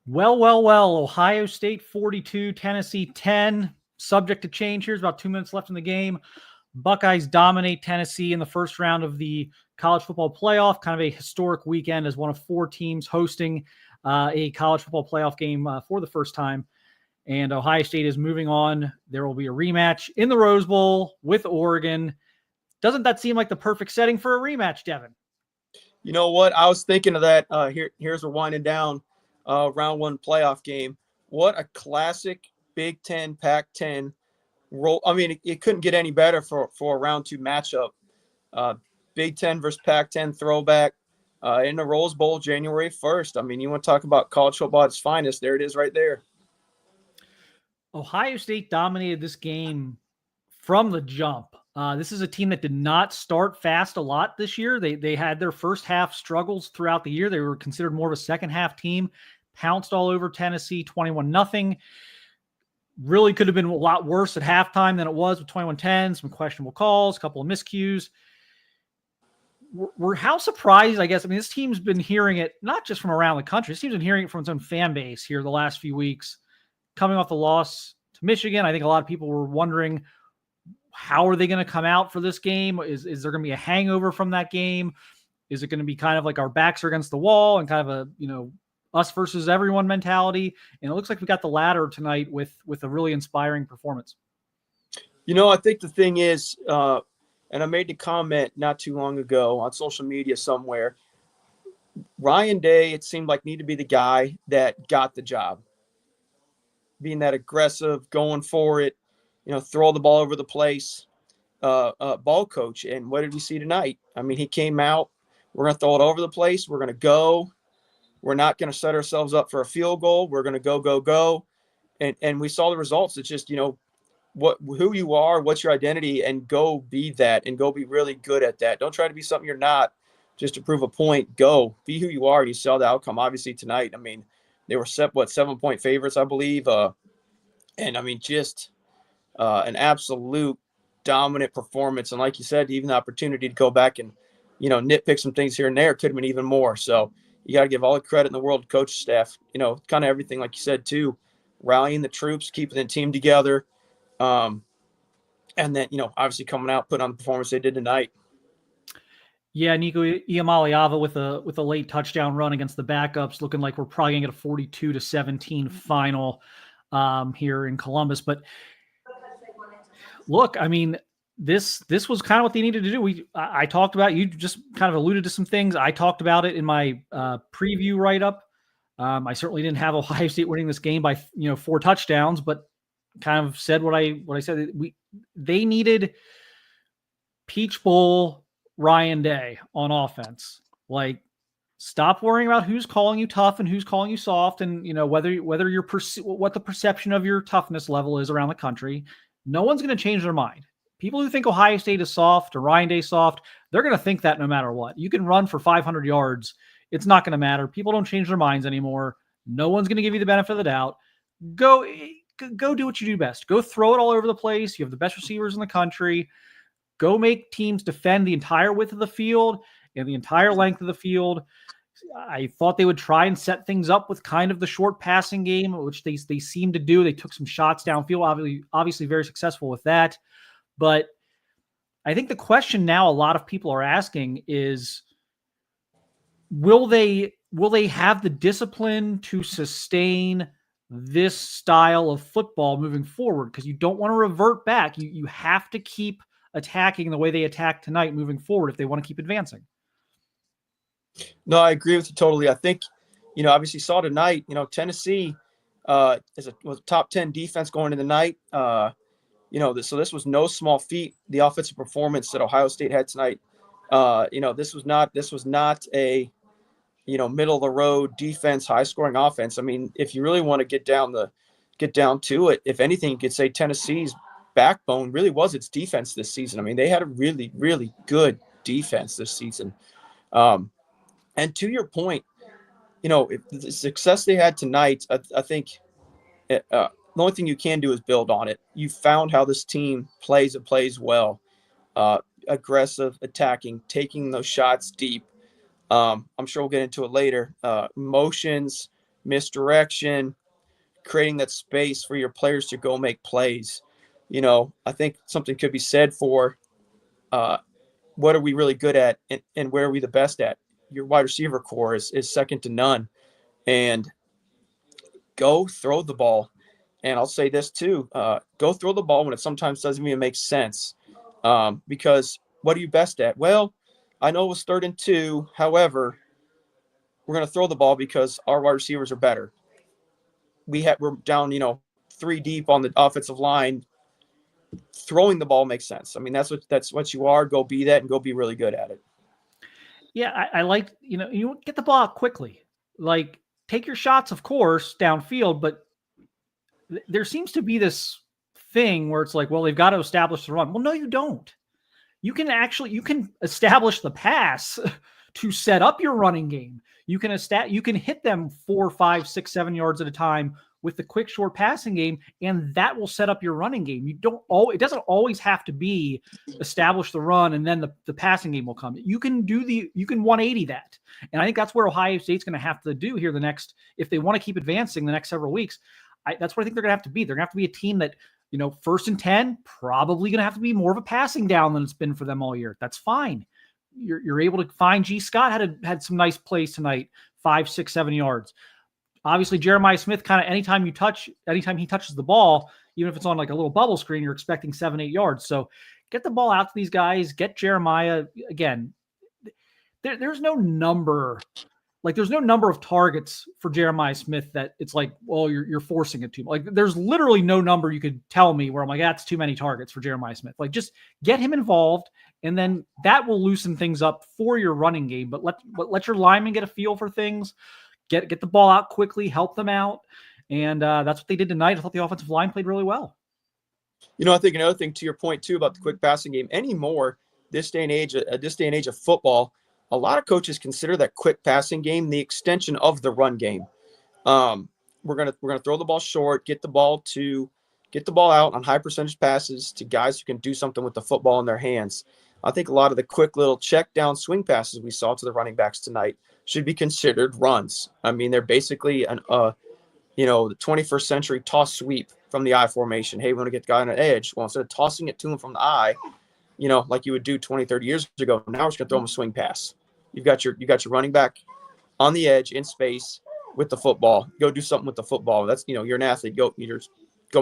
Well. Ohio State 42, Tennessee 10. Subject to change here. There's about 2 minutes left in the game. Buckeyes dominate Tennessee in the first round of the college football playoff. Kind of a historic weekend as one of 4 teams hosting a college football playoff game for the first time. And Ohio State is moving on. There will be a rematch in the Rose Bowl with Oregon. Doesn't that seem like the perfect setting for a rematch, Devin? You know what? I was thinking of that. Here's a winding down round 1 playoff game. What a classic Big Ten, Pac-10 roll. I mean, it couldn't get any better for a round 2 matchup. Big Ten versus Pac-10 throwback in the Rose Bowl, January 1st. I mean, you want to talk about college football at its finest? There it is right there. Ohio State dominated this game from the jump. This is a team that did not start fast a lot this year. They had their first half struggles throughout the year. They were considered more of a second half team, pounced all over Tennessee 21-0. Really could have been a lot worse at halftime than it was with 21-10, some questionable calls, a couple of miscues. We're how surprised, I guess. I mean, this team's been hearing it, not just from around the country. This team's been hearing it from its own fan base here the last few weeks. Coming off the loss to Michigan, I think a lot of people were wondering, how are they going to come out for this game? Is there going to be a hangover from that game? Is it going to be kind of like our backs are against the wall and kind of a, us versus everyone mentality? And it looks like we got the latter tonight with a really inspiring performance. I think the thing is, and I made the comment not too long ago on social media somewhere, Ryan Day, it seemed like, needed to be the guy that got the job. Being that aggressive, going for it, throw the ball over the place, ball coach. And what did we see tonight? I mean, he came out, we're going to throw it over the place. We're going to go. We're not going to set ourselves up for a field goal. We're going to go. And we saw the results. It's just, who you are, what's your identity, and go be that and go be really good at that. Don't try to be something you're not just to prove a point. Go be who you are. And you saw the outcome, obviously, tonight. I mean, they were 7-point favorites, I believe. And I mean, just an absolute dominant performance. And like you said, even the opportunity to go back and, nitpick some things here and there could have been even more. So you got to give all the credit in the world to coach staff, kind of everything, like you said, too, rallying the troops, keeping the team together. And then, obviously coming out, putting on the performance they did tonight. Yeah, Nico Iamaleava with a late touchdown run against the backups, looking like we're probably going to get a 42-17 final here in Columbus. But look, I mean, this was kind of what they needed to do. I talked about, you just kind of alluded to some things. I talked about it in my preview write-up. I certainly didn't have Ohio State winning this game by 4 touchdowns, but kind of said what I said. They needed Peach Bowl Ryan Day on offense. Like, stop worrying about who's calling you tough and who's calling you soft, and whether you're what the perception of your toughness level is around the country. No one's going to change their mind. People who think Ohio State is soft or Ryan Day soft, they're going to think that no matter what. You can run for 500 yards. It's not going to matter. People don't change their minds anymore. No one's going to give you the benefit of the doubt. Go do what you do best. Go throw it all over the place. You have the best receivers in the country. Go make teams defend the entire width of the field and the entire length of the field. I thought they would try and set things up with kind of the short passing game, which they seem to do. They took some shots downfield, obviously very successful with that. But I think the question now a lot of people are asking is, will they have the discipline to sustain this style of football moving forward? Because you don't want to revert back. You have to keep attacking the way they attacked tonight moving forward if they want to keep advancing. No, I agree with you totally. I think, obviously saw tonight, Tennessee was a top 10 defense going into the night. So this was no small feat, the offensive performance that Ohio State had tonight. This was not a, middle of the road defense, high scoring offense. I mean, if you really want to get down to it, if anything, you could say Tennessee's backbone really was its defense this season. I mean, they had a really, really good defense this season. And to your point, if the success they had tonight, I think the only thing you can do is build on it. You found how this team plays. It plays well, aggressive, attacking, taking those shots deep. I'm sure we'll get into it later. Motions, misdirection, creating that space for your players to go make plays. You know, I think something could be said for what are we really good at and where are we the best at? Your wide receiver core is second to none. And go throw the ball. And I'll say this too, go throw the ball when it sometimes doesn't even make sense. Because what are you best at? Well, I know it was 3rd and 2. However, we're going to throw the ball because our wide receivers are better. We're down, 3 deep on the offensive line. Throwing the ball makes sense. I mean, that's what you are. Go be that and go be really good at it. Yeah, I like, you get the ball out quickly. Like, take your shots, of course, downfield, but there seems to be this thing where it's like, well, they've got to establish the run. Well, no, you don't. You can establish the pass to set up your running game. You can hit them 4, 5, 6, 7 yards at a time with the quick, short passing game, and that will set up your running game. It doesn't always have to be establish the run and then the passing game will come. You can 180 that. And I think that's where Ohio State's going to have to do here if they want to keep advancing the next several weeks. That's what I think they're going to have to be. They're going to have to be a team that, 1st and 10, probably going to have to be more of a passing down than it's been for them all year. That's fine. You're able to find G. Scott had some nice plays tonight, 5, 6, 7 yards. Obviously, Jeremiah Smith, kind of anytime he touches the ball, even if it's on like a little bubble screen, you're expecting 7, 8 yards. So get the ball out to these guys. Get Jeremiah. Again, there's no number. Like, there's no number of targets for Jeremiah Smith that it's like, well, you're forcing it to. Like, there's literally no number you could tell me where I'm like, that's too many targets for Jeremiah Smith. Like, just get him involved, and then that will loosen things up for your running game. But let your linemen get a feel for things. Get the ball out quickly, help them out. And that's what they did tonight. I thought the offensive line played really well. I think another thing to your point too about the quick passing game anymore, this day and age of football, a lot of coaches consider that quick passing game the extension of the run game. We're gonna throw the ball short, get the ball out on high percentage passes to guys who can do something with the football in their hands. I think a lot of the quick little check down swing passes we saw to the running backs tonight should be considered runs. I mean, they're basically the 21st century toss sweep from the I formation. Hey, we want to get the guy on an edge. Well, instead of tossing it to him from the I, like you would do 20, 30 years ago, now we're just going to throw him a swing pass. You've got your running back on the edge in space with the football. Go do something with the football. That's, you're an athlete. Go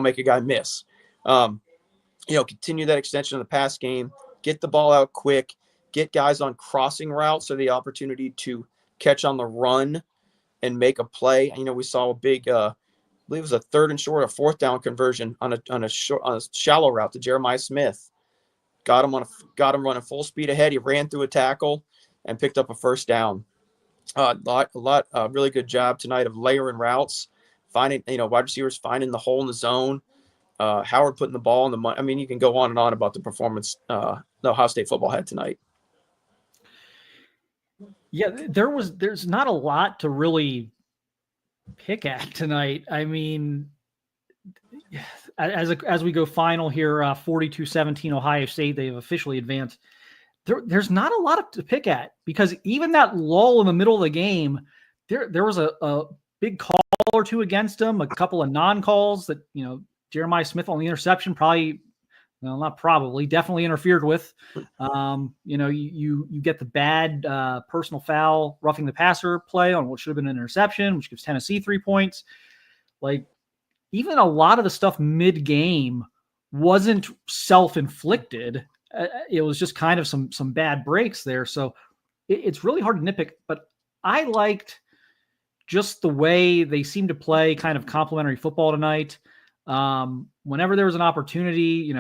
make a guy miss. Continue that extension of the pass game. Get the ball out quick. Get guys on crossing routes so the opportunity to catch on the run and make a play. We saw a big, I believe it was a 3rd and short, a 4th down conversion on a shallow route to Jeremiah Smith. Got him running full speed ahead. He ran through a tackle and picked up a 1st down. Really good job tonight of layering routes, finding, wide receivers finding the hole in the zone. Howard putting the ball in the money. I mean, you can go on and on about the performance the Ohio State football had tonight. Yeah, there's not a lot to really pick at tonight. I mean, as we go final here, 42-17 Ohio State, they've officially advanced. There's not a lot to pick at, because even that lull in the middle of the game, there was a big call or two against them, a couple of non-calls that, Jeremiah Smith on the interception definitely interfered with. You get the bad personal foul, roughing the passer play on what should have been an interception, which gives Tennessee 3 points. Like, even a lot of the stuff mid-game wasn't self-inflicted. It was just kind of some bad breaks there. So it's really hard to nitpick, but I liked just the way they seemed to play kind of complimentary football tonight. Whenever there was an opportunity,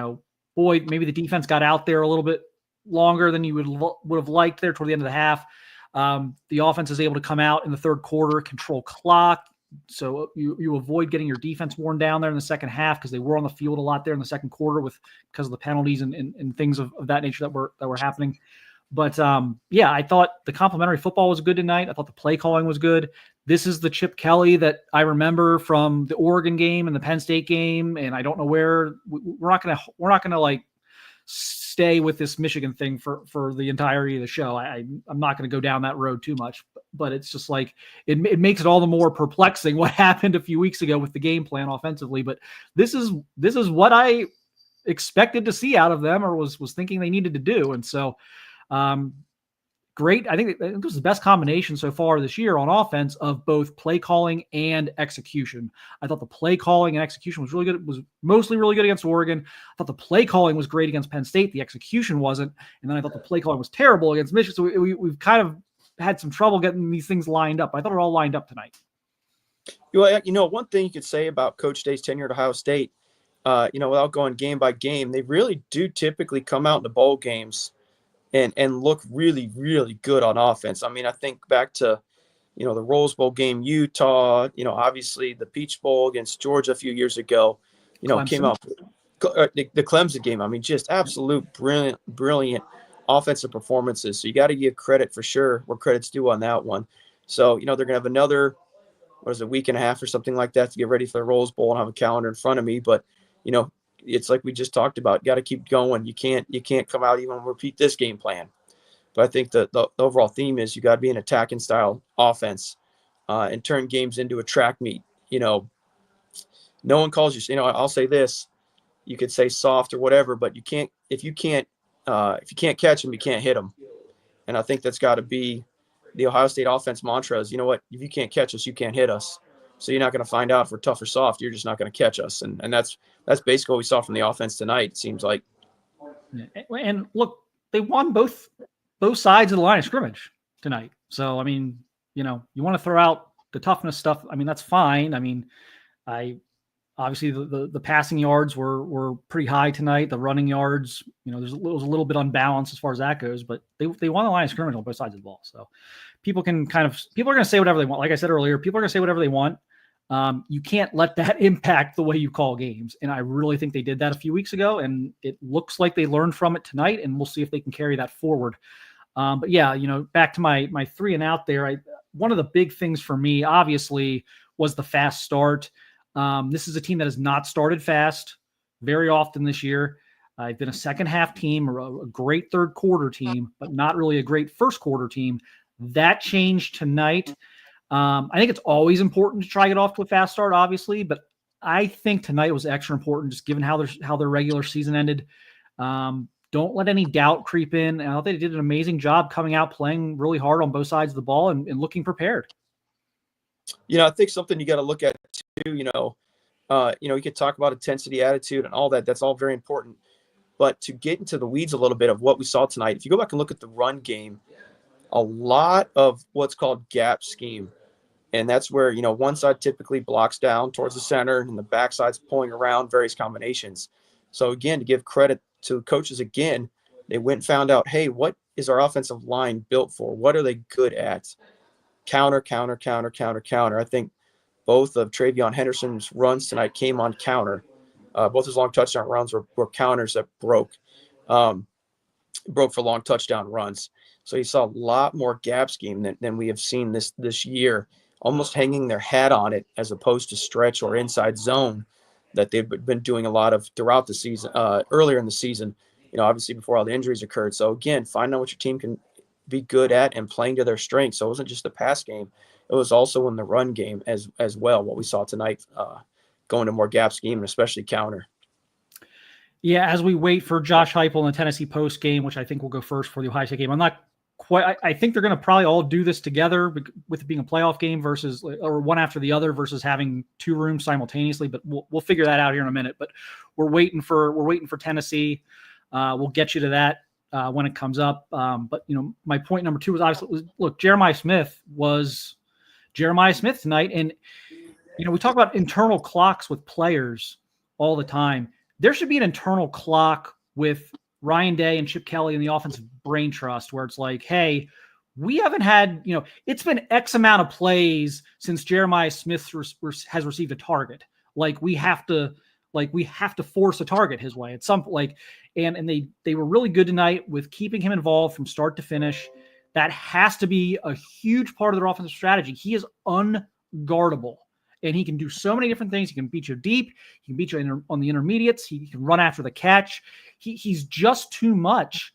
maybe the defense got out there a little bit longer than you would have liked there toward the end of the half. The offense is able to come out in the 3rd quarter, control clock. So you avoid getting your defense worn down there in the second half, because they were on the field a lot there in the 2nd quarter because of the penalties and things of that nature that were happening. But I thought the complimentary football was good tonight. I thought the play calling was good. This is the Chip Kelly that I remember from the Oregon game and the Penn State game, and I don't know where we're not gonna like stay with this Michigan thing for the entirety of the show. I'm not going to go down that road too much, but it's just like it makes it all the more perplexing what happened a few weeks ago with the game plan offensively. But this is what I expected to see out of them, or was thinking they needed to do. And so, great. I think it was the best combination so far this year on offense of both play calling and execution. I thought the play calling and execution was really good. It was mostly really good against Oregon. I thought the play calling was great against Penn State. The execution wasn't. And then I thought the play calling was terrible against Michigan. So we've kind of had some trouble getting these things lined up. I thought it all lined up tonight. One thing you could say about Coach Day's tenure at Ohio State, without going game by game, they really do typically come out in the bowl games and look really, really good on offense. I mean, I think back to, the Rose Bowl game, Utah, obviously the Peach Bowl against Georgia a few years ago, Clemson. Came out the Clemson game. I mean, just absolute brilliant offensive performances. So you got to give credit for sure where credit's due on that one. So, they're going to have another, week and a half or something like that to get ready for the Rose Bowl and have a calendar in front of me. But, it's like we just talked about. Got to keep going. You can't come out even repeat this game plan. But I think the overall theme is you got to be an attacking style offense and turn games into a track meet. No one calls you. I'll say this. You could say soft or whatever, but you can't. If you can't catch them, you can't hit them. And I think that's got to be the Ohio State offense mantra. Is if you can't catch us, you can't hit us. So you're not going to find out if we're tough or soft. You're just not going to catch us. And that's basically what we saw from the offense tonight, it seems like. And look, they won both sides of the line of scrimmage tonight. So, I mean, you want to throw out the toughness stuff. I mean, that's fine. I mean, obviously the passing yards were pretty high tonight. The running yards, it was a little bit unbalanced as far as that goes, but they won the line of scrimmage on both sides of the ball. So people are going to say whatever they want. Like I said earlier, people are going to say whatever they want. You can't let that impact the way you call games. And I really think they did that a few weeks ago, and it looks like they learned from it tonight, and we'll see if they can carry that forward. But yeah, back to my 3 and out there, one of the big things for me, obviously, was the fast start. This is a team that has not started fast very often this year. I've been a second half team, or a great third quarter team, but not really a great first quarter team. That changed tonight. I think it's always important to try to get off to a fast start, obviously, but I think tonight was extra important, just given how their regular season ended. Don't let any doubt creep in. I thought they did an amazing job coming out, playing really hard on both sides of the ball and looking prepared. I think something you got to look at too, you could talk about intensity, attitude, and all that. That's all very important. But to get into the weeds a little bit of what we saw tonight, if you go back and look at the run game, a lot of what's called gap scheme. And that's where, one side typically blocks down towards the center and the backside's pulling around various combinations. So again, to give credit to the coaches again, they went and found out, hey, what is our offensive line built for? What are they good at? Counter, counter, counter, counter, counter. I think both of Travion Henderson's runs tonight came on counter. Both his long touchdown runs were counters that broke for long touchdown runs. So you saw a lot more gap scheme than we have seen this year, almost hanging their hat on it as opposed to stretch or inside zone that they've been doing a lot of throughout the season, earlier in the season, obviously before all the injuries occurred. So again, finding out what your team can be good at and playing to their strengths. So it wasn't just the pass game. It was also in the run game as well, what we saw tonight, going to more gap scheme and especially counter. Yeah, as we wait for Josh Heupel in the Tennessee post game, which I think will go first for the Ohio State game, I'm not quite. I think they're going to probably all do this together with it being a playoff game or one after the other versus having 2 rooms simultaneously. But we'll figure that out here in a minute. But we're waiting for Tennessee. We'll get you to that when it comes up. But my point number 2 was obviously look, Jeremiah Smith tonight, and we talk about internal clocks with players all the time. There should be an internal clock with Ryan Day and Chip Kelly and the offensive brain trust where it's like, hey, we haven't had, it's been X amount of plays since Jeremiah Smith has received a target. We have to force a target his way at some and they were really good tonight with keeping him involved from start to finish. That has to be a huge part of their offensive strategy. He is unguardable. and he can do so many different things. He can beat you deep. He can beat you on the intermediates. He can run after the catch. He's just too much.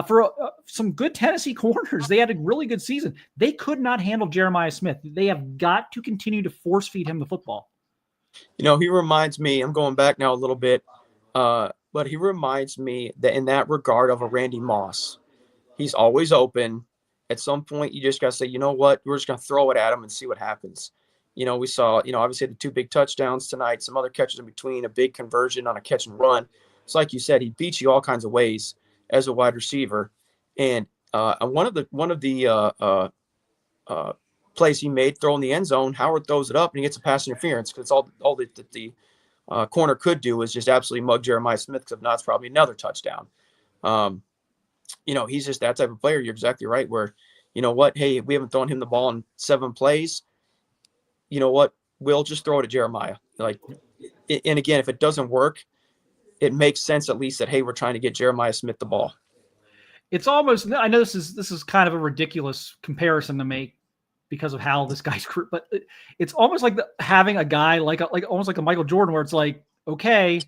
For some good Tennessee corners, they had a really good season. They could not handle Jeremiah Smith. They have got to continue to force feed him the football. He reminds me, I'm going back now a little bit, but he reminds me that in that regard of a Randy Moss. He's always open. At some point, you just got to say, you know what, we're just going to throw it at him and see what happens. We saw, obviously the 2 big touchdowns tonight, some other catches in between, a big conversion on a catch and run. It's like you said, he beats you all kinds of ways as a wide receiver. And one of the plays he made, throwing the end zone, Howard throws it up and he gets a pass interference because all that the corner could do is just absolutely mug Jeremiah Smith, because if not, it's probably another touchdown. He's just that type of player. You're exactly right. Where, hey, we haven't thrown him the ball in 7 plays. You know what? We'll just throw it at Jeremiah. And again, if it doesn't work, it makes sense at least that, hey, we're trying to get Jeremiah Smith the ball. It's almost, I know this is kind of a ridiculous comparison to make because of how this guy's career, but it's almost like having a guy like almost like a Michael Jordan, where it's like, okay,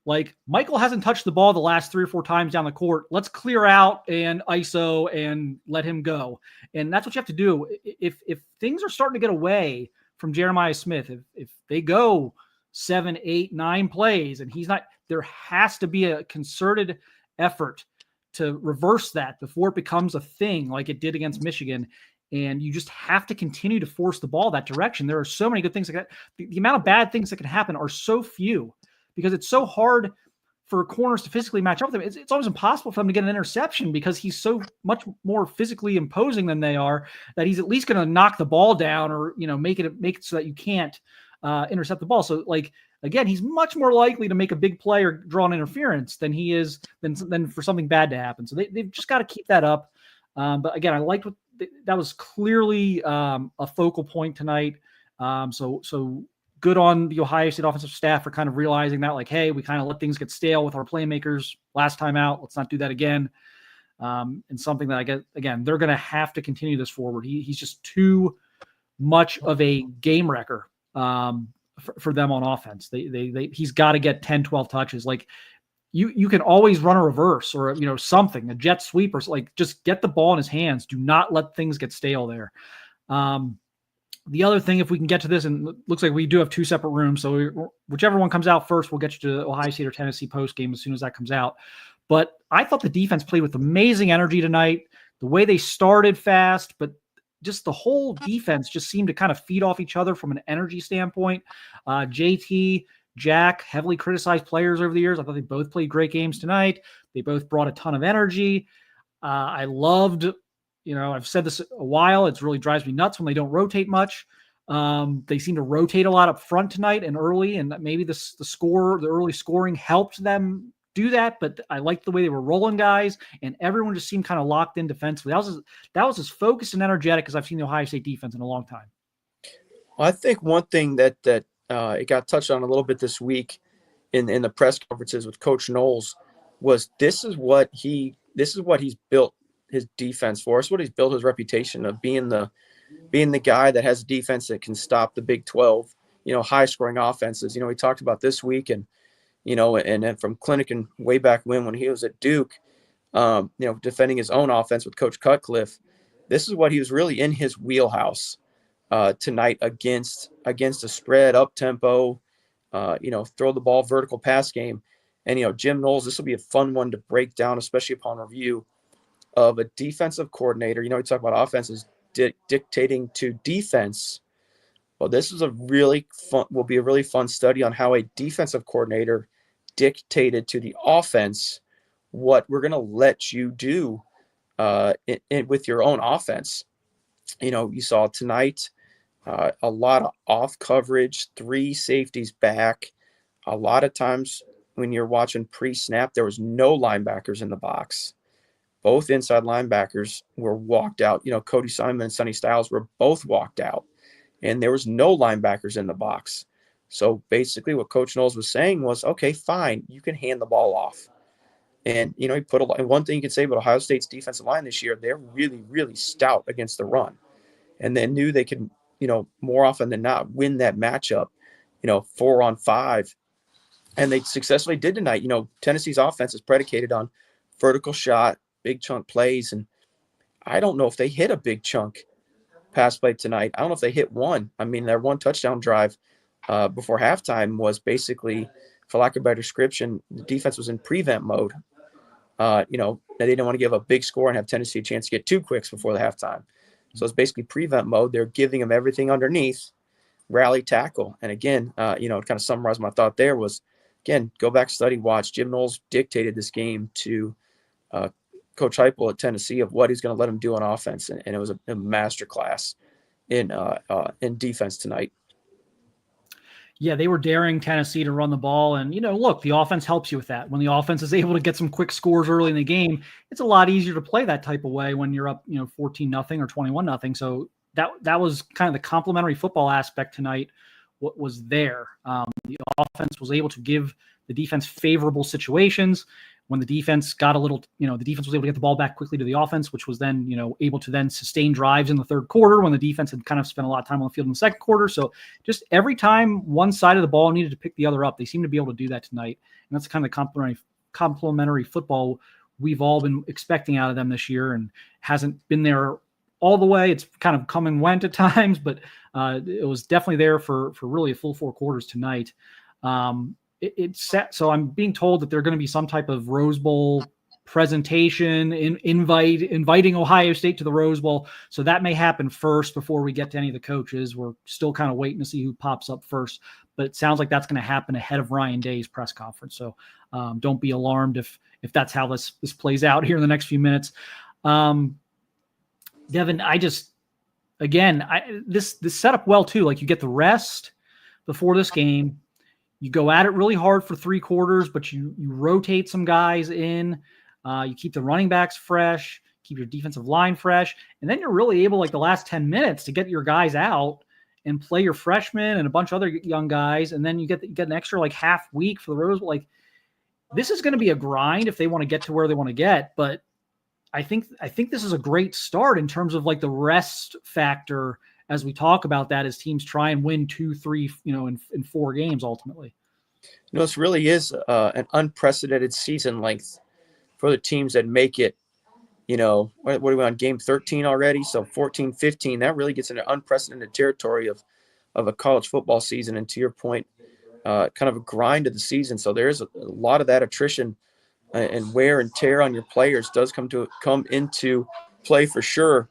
like Michael hasn't touched the ball the last 3 or 4 times down the court. Let's clear out and ISO and let him go. And that's what you have to do. If things are starting to get away from Jeremiah Smith, if they go 7, 8, 9 plays and he's not, there has to be a concerted effort to reverse that before it becomes a thing like it did against Michigan. And you just have to continue to force the ball that direction. There are so many good things that the amount of bad things that can happen are so few, because it's so hard for corners to physically match up with him. It's almost impossible for them to get an interception because he's so much more physically imposing than they are, that he's at least going to knock the ball down or, make it so that you can't intercept the ball. So again, he's much more likely to make a big play or draw an interference than he is than for something bad to happen. So they've just got to keep that up. But again, I liked that was clearly a focal point tonight. So good on the Ohio State offensive staff for kind of realizing that, like, hey, we kind of let things get stale with our playmakers last time out. Let's not do that again. And something that I get, again, they're going to have to continue this forward. He's just too much of a game wrecker for them on offense. He's got to get 10, 12 touches. Like you can always run a reverse or, something, a jet sweep, or like just get the ball in his hands. Do not let things get stale there. The other thing, if we can get to this, and it looks like we do have 2 separate rooms, so whichever one comes out first, we'll get you to Ohio State or Tennessee post game as soon as that comes out. But I thought the defense played with amazing energy tonight. The way they started fast, but just the whole defense just seemed to kind of feed off each other from an energy standpoint. JT, Jack, heavily criticized players over the years. I thought they both played great games tonight. They both brought a ton of energy. I loved, I've said this a while. It really drives me nuts when they don't rotate much. They seem to rotate a lot up front tonight and early, and maybe the early scoring helped them do that. But I liked the way they were rolling guys, and everyone just seemed kind of locked in defensively. That was as focused and energetic as I've seen the Ohio State defense in a long time. Well, I think one thing that it got touched on a little bit this week in the press conferences with Coach Knowles was this is what he's built his defense for. It's what he's built his reputation of being the guy that has a defense that can stop the Big 12, high scoring offenses. We talked about this week and then from Clinic and way back when he was at Duke, defending his own offense with Coach Cutcliffe. This is what he was really in his wheelhouse tonight against a spread up tempo, throw the ball vertical pass game. And, Jim Knowles, this will be a fun one to break down, especially upon review of a defensive coordinator. We talk about offenses dictating to defense. Well, this is will be a really fun study on how a defensive coordinator dictated to the offense what we're going to let you do with your own offense. You saw tonight a lot of off coverage, 3 safeties back. A lot of times when you're watching pre-snap, there was no linebackers in the box. Both inside linebackers were walked out. Cody Simon and Sonny Styles were both walked out, and there was no linebackers in the box. So basically what Coach Knowles was saying was, okay, fine, you can hand the ball off. And, he put and one thing you can say about Ohio State's defensive line this year, they're really, really stout against the run. And they knew they could, more often than not win that matchup, 4-on-5. And they successfully did tonight. Tennessee's offense is predicated on vertical shot, big chunk plays. And I don't know if they hit a big chunk pass play tonight. I don't know if they hit one. I mean, their one touchdown drive before halftime was basically, for lack of a better description, the defense was in prevent mode. They didn't want to give a big score and have Tennessee a chance to get 2 quicks before the halftime. So it's basically prevent mode. They're giving them everything underneath, rally tackle. And again, to kind of summarize my thought there was, again, go back, study, watch. Jim Knowles dictated this game to Coach Heupel at Tennessee of what he's going to let him do on offense. And it was a master class in defense tonight. Yeah, they were daring Tennessee to run the ball. And, look, the offense helps you with that. When the offense is able to get some quick scores early in the game, it's a lot easier to play that type of way when you're up, 14-0 or 21-0. So that was kind of the complementary football aspect tonight. What was there? The offense was able to give the defense favorable situations. When the defense got a little, the defense was able to get the ball back quickly to the offense, which was then, able to then sustain drives in the third quarter when the defense had kind of spent a lot of time on the field in the second quarter. So just every time one side of the ball needed to pick the other up, they seemed to be able to do that tonight. And that's kind of the complementary football we've all been expecting out of them this year, and hasn't been there all the way. It's kind of come and went at times, but it was definitely there for really a full 4 quarters tonight. It's set. So I'm being told that there's going to be some type of Rose Bowl presentation, inviting Ohio State to the Rose Bowl. So that may happen first before we get to any of the coaches. We're still kind of waiting to see who pops up first, but it sounds like that's going to happen ahead of Ryan Day's press conference. So don't be alarmed if that's how this plays out here in the next few minutes. Devin, this set up well too. Like, you get the rest before this game. You go at it really hard for 3 quarters, but you rotate some guys in. You keep the running backs fresh, keep your defensive line fresh, and then you're really able, like the last 10 minutes, to get your guys out and play your freshmen and a bunch of other young guys, and then you get an extra like half week for the Rose Bowl. Like, this is going to be a grind if they want to get to where they want to get, but I think this is a great start in terms of like the rest factor as we talk about that, as teams try and win 2, 3, in 4 games ultimately. This really is an unprecedented season length for the teams that make it. What are we on, game 13 already? So 14, 15, that really gets into unprecedented territory of a college football season. And to your point, kind of a grind of the season. So there's a lot of that attrition and wear and tear on your players does come into play for sure.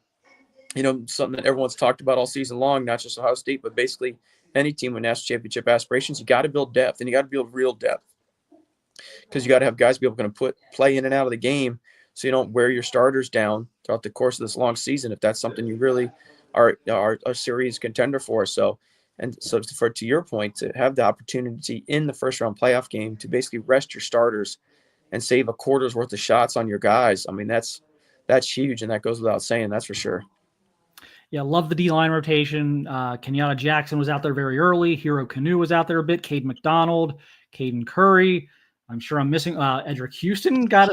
Something that everyone's talked about all season long, not just Ohio State, but basically any team with national championship aspirations. You got to build depth, and you got to build real depth, because you got to have guys be able to play in and out of the game, so you don't wear your starters down throughout the course of this long season, if that's something you really are a serious contender for. So to your point, to have the opportunity in the first round playoff game to basically rest your starters and save a quarter's worth of shots on your guys, I mean, that's huge, and that goes without saying, that's for sure. Yeah, love the D-line rotation. Kenyatta Jackson was out there very early. Hero Kanu was out there a bit. Cade McDonald, Caden Curry. I'm sure I'm missing. Edric Houston got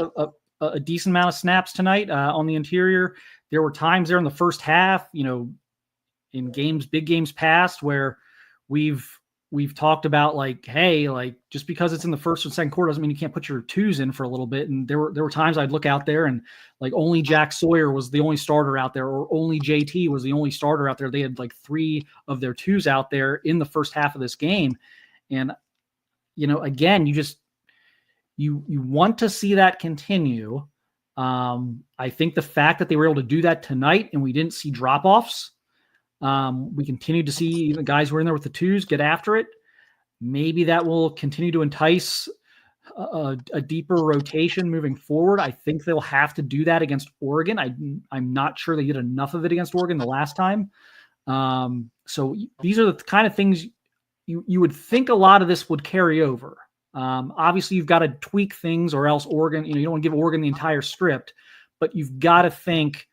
a decent amount of snaps tonight on the interior. There were times there in the first half, in big games past, where we've talked about like, hey, like, just because it's in the first or second quarter doesn't mean you can't put your 2s in for a little bit. And there were times I'd look out there and like only Jack Sawyer was the only starter out there, or only JT was the only starter out there. They had like 3 of their 2s out there in the first half of this game. And, again, you want to see that continue. I think the fact that they were able to do that tonight and we didn't see drop-offs, we continue to see the guys who are in there with the 2s get after it. Maybe that will continue to entice a deeper rotation moving forward. I think they'll have to do that against Oregon. I'm not sure they did enough of it against Oregon the last time. So these are the kind of things you would think a lot of this would carry over. Obviously, you've got to tweak things, or else Oregon, you don't want to give Oregon the entire script, but you've got to think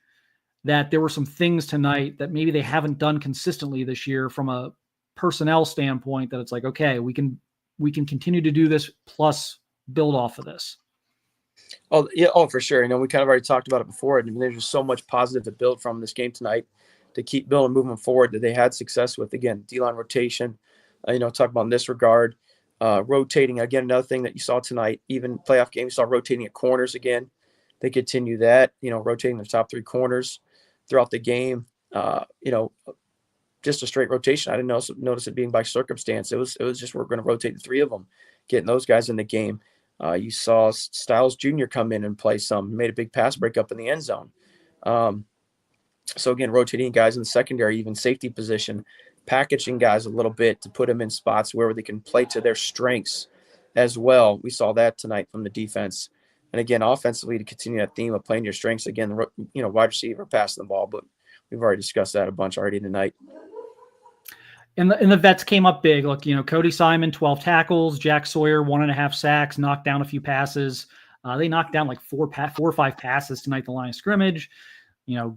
that there were some things tonight that maybe they haven't done consistently this year from a personnel standpoint, that it's like, okay, we can continue to do this plus build off of this. Oh, yeah. Oh, for sure. We kind of already talked about it before. I mean, there's just so much positive to build from this game tonight. to keep building, moving forward, that they had success with. Again, D-line rotation, talk about in this regard, rotating. Again, another thing that you saw tonight, even playoff game, you saw rotating at corners again. They continue that, rotating their top 3 corners throughout the game. Just a straight rotation. I didn't notice it being by circumstance. It was just, we're going to rotate the 3 of them, getting those guys in the game. You saw Styles Jr. come in and play some, made a big pass breakup in the end zone. So again, rotating guys in the secondary, even safety position, packaging guys a little bit to put them in spots where they can play to their strengths as well. We saw that tonight from the defense. And again, offensively, to continue that theme of playing your strengths, again, wide receiver, passing the ball, but we've already discussed that a bunch already tonight. And the vets came up big. Look, Cody Simon, 12 tackles, Jack Sawyer, 1.5 sacks, knocked down a few passes. They knocked down like 4 or 5 passes tonight, the line of scrimmage.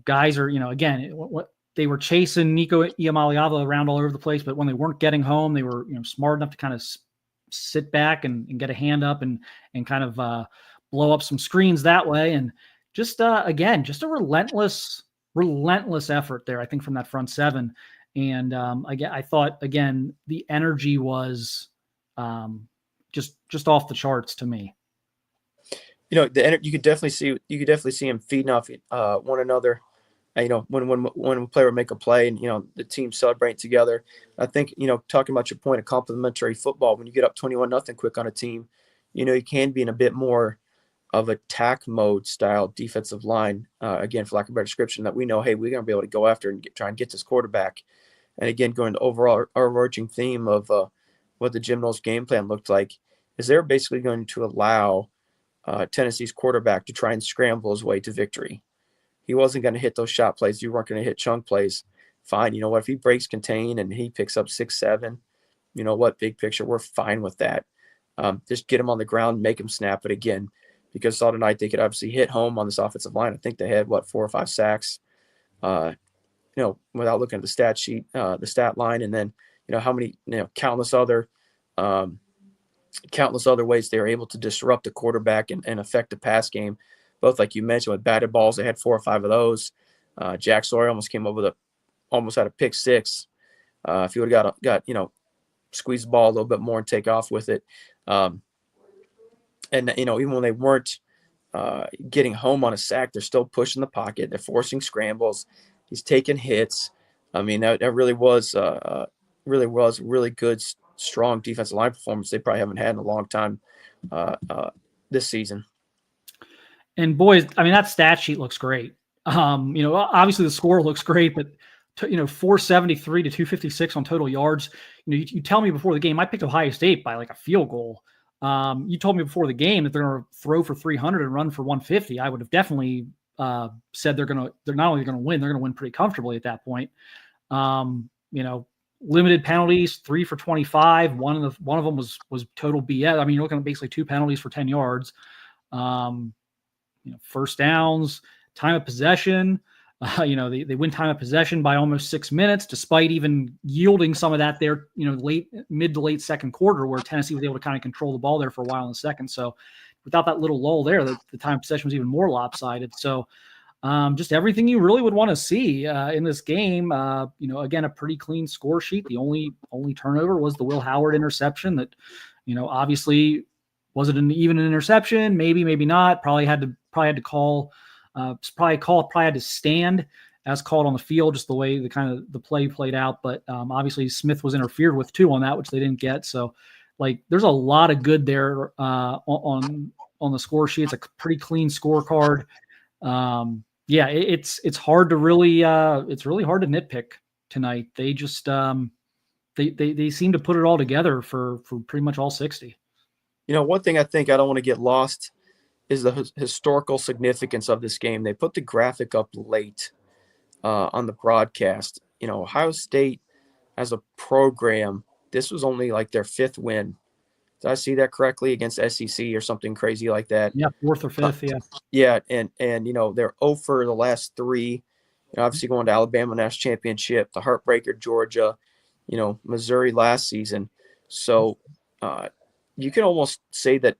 Guys are, again, what they were chasing Nico Iamaleava around all over the place, but when they weren't getting home, they were, smart enough to kind of sit back and get a hand up and kind of blow up some screens that way. And just, again, just a relentless effort there, I think, from that front 7. And I thought, again, the energy was just off the charts to me. The energy, you could definitely see them feeding off one another. When a player would make a play and the team celebrate together. I think talking about your point of complementary football, when you get up 21-0 quick on a team, you can be in a bit more of attack mode style defensive line. Again, for lack of a better description, that we know, hey, we're going to be able to go after and try and get this quarterback. And again, going to overall overarching theme of what the Jim Knowles game plan looked like, is they're basically going to allow Tennessee's quarterback to try and scramble his way to victory. He wasn't going to hit those shot plays. You weren't going to hit chunk plays. Fine. You know what? If he breaks contain and he picks up 6-7, you know what? Big picture, we're fine with that. Just get him on the ground, make him snap it again. Because saw tonight they could obviously hit home on this offensive line. I think they had 4 or 5 sacks. Without looking at the stat sheet, the stat line, and then how many countless other ways they were able to disrupt the quarterback and affect the pass game. Both, like you mentioned, with batted balls, they had 4 or 5 of those. Jack Sawyer almost came up with almost had a pick 6. If he would have got squeeze the ball a little bit more and take off with it. And even when they weren't getting home on a sack, they're still pushing the pocket. They're forcing scrambles. He's taking hits. I mean, that really was really good, strong defensive line performance they probably haven't had in a long time this season. And boys, I mean, that stat sheet looks great. Obviously the score looks great, but 473 to 256 on total yards. You tell me before the game, I picked Ohio State by like a field goal. You told me before the game that they're going to throw for 300 and run for 150. I would have definitely said they're not only going to win, they're going to win pretty comfortably at that point. Limited penalties, 3 for 25. One of them was total BS. I mean, you're looking at basically 2 penalties for 10 yards. First downs, time of possession. They win time of possession by almost 6 minutes, despite even yielding some of that there, mid to late second quarter, where Tennessee was able to kind of control the ball there for a while in the second. So without that little lull there, the time of possession was even more lopsided. So just everything you really would want to see in this game. Again, a pretty clean score sheet. The only turnover was the Will Howard interception that, obviously was it even an interception? Maybe not. Probably had to call. Probably had to stand as called on the field, just the way the play played out. But obviously Smith was interfered with too on that, which they didn't get. So there's a lot of good there on the score sheet. It's a pretty clean scorecard. It's hard to really it's really hard to nitpick tonight. They just they seem to put it all together for pretty much all 60. One thing I think I don't want to get lost is the historical significance of this game. They put the graphic up late on the broadcast. Ohio State as a program, this was only like their 5th win. Did I see that correctly? Against SEC or something crazy like that? Yeah, 4th or 5th, yeah. Yeah, and they're 0 for the last 3. Obviously going to Alabama National Championship, the heartbreaker Georgia, Missouri last season. So you can almost say that,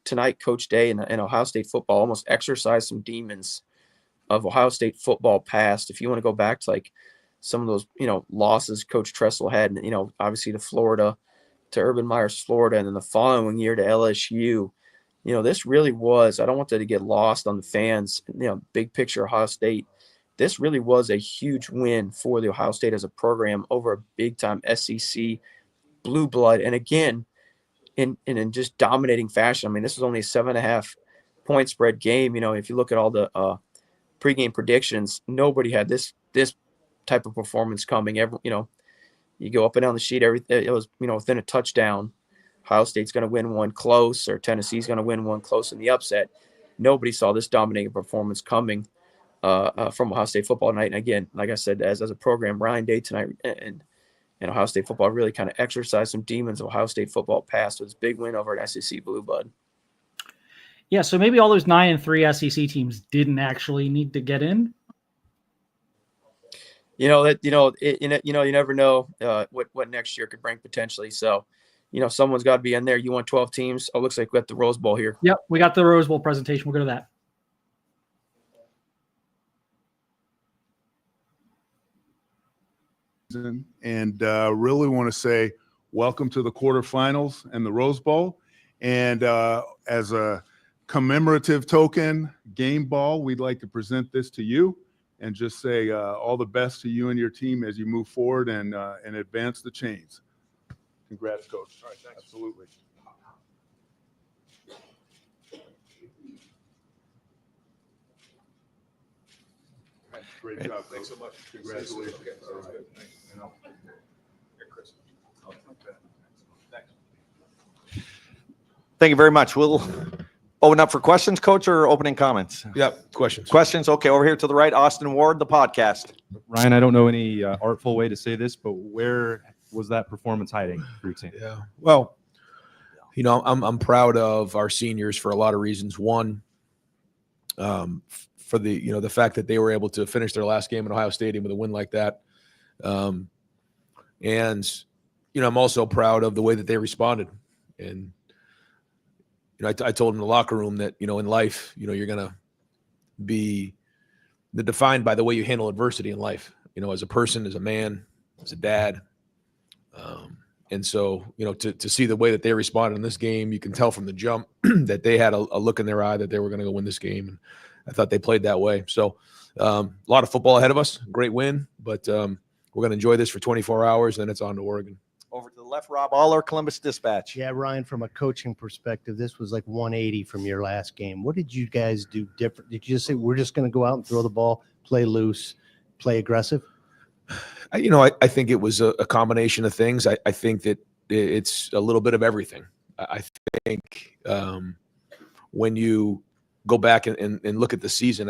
tonight Coach Day and Ohio State football almost exercised some demons of Ohio State football past. If you want to go back to some of those, losses Coach Tressel had, obviously to Florida, to Urban Meyer's Florida, and then the following year to LSU. This really was, I don't want that to get lost on the fans, big picture Ohio State. This really was a huge win for the Ohio State as a program over a big-time SEC blue blood. And again, in just dominating fashion. I mean, this was only a 7.5 point spread game. If you look at all the pregame predictions, nobody had this type of performance coming. You go up and down the sheet, it was, within a touchdown. Ohio State's going to win one close, or Tennessee's going to win one close in the upset. Nobody saw this dominating performance coming from Ohio State football tonight. And again, like I said, as a program, Ryan Day tonight and Ohio State football really kind of exercised some demons of Ohio State football past with his big win over an SEC blue blood. Yeah, so maybe all those 9-3 SEC teams didn't actually need to get in. You never know what next year could bring potentially. So, someone's got to be in there. You want 12 teams? Oh, looks like we got the Rose Bowl here. Yep, we got the Rose Bowl presentation. We'll go to that. And really want to say welcome to the quarterfinals and the Rose Bowl. And as a commemorative token game ball, we'd like to present this to you and just say all the best to you and your team as you move forward and advance the chains. Congrats, Coach. All right, thanks. Absolutely. Great job. Thanks so much. Congratulations. All right. Thank you very much. We'll open up for questions, Coach, or opening comments? Yep, questions. Questions? Okay, over here to the right, Austin Ward, the podcast. Ryan, I don't know any artful way to say this, but where was that performance hiding for your team? Yeah. Well, I'm proud of our seniors for a lot of reasons. One, for the fact that they were able to finish their last game at Ohio Stadium with a win like that. And I'm also proud of the way that they responded. And I told them in the locker room that, in life, you're going to be defined by the way you handle adversity in life, as a person, as a man, as a dad. And so, to see the way that they responded in this game, you can tell from the jump that they had a look in their eye that they were going to go win this game. And I thought they played that way. So a lot of football ahead of us. Great win, but we're going to enjoy this for 24 hours, then it's on to Oregon. Over to the left, Rob Aller, Columbus Dispatch. Yeah, Ryan, from a coaching perspective, this was like 180 from your last game. What did you guys do different? Did you just say, we're just going to go out and throw the ball, play loose, play aggressive? I think it was a combination of things. I think that it's a little bit of everything. I think when you go back and look at the season,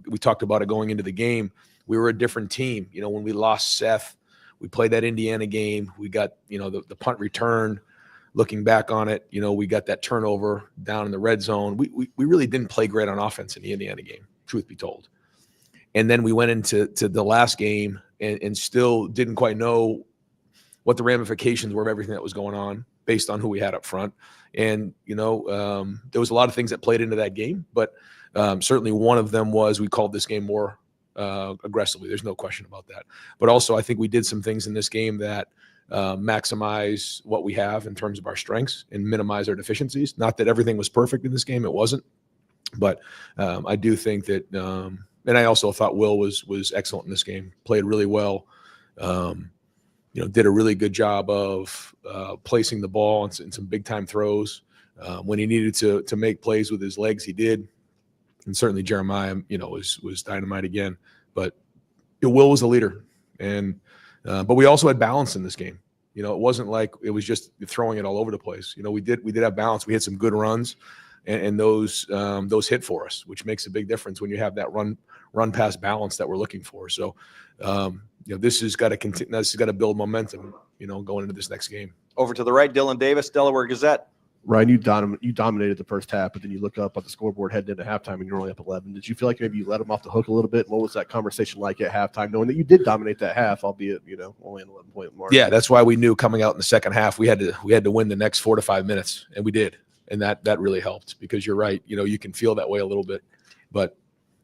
we talked about it going into the game. We were a different team. When we lost Seth, we played that Indiana game. We got, the punt return. Looking back on it, we got that turnover down in the red zone. We really didn't play great on offense in the Indiana game, truth be told. And then we went into the last game and still didn't quite know what the ramifications were of everything that was going on based on who we had up front. And, there was a lot of things that played into that game, but certainly one of them was we called this game more aggressively. There's no question about that. But also I think we did some things in this game that maximize what we have in terms of our strengths and minimize our deficiencies. Not that everything was perfect in this game. It wasn't. But I do think that and I also thought Will was excellent in this game, played really well, did a really good job of placing the ball in some big-time throws. When he needed to make plays with his legs, he did. And certainly Jeremiah, was dynamite again. But Will was the leader. And but we also had balance in this game. It wasn't like it was just throwing it all over the place. We did have balance. We had some good runs. And those hit for us, which makes a big difference when you have that run pass balance that we're looking for. So, this has got to continue. This has got to build momentum, going into this next game. Over to the right, Dylan Davis, Delaware Gazette. Ryan, you dominated the first half, but then you look up at the scoreboard heading into halftime and you're only up 11. Did you feel like maybe you let them off the hook a little bit? What was that conversation like at halftime, knowing that you did dominate that half, albeit only an 11-point mark? Yeah, that's why we knew coming out in the second half we had to win the next 4 to 5 minutes, and we did. And that really helped because you're right. You can feel that way a little bit, but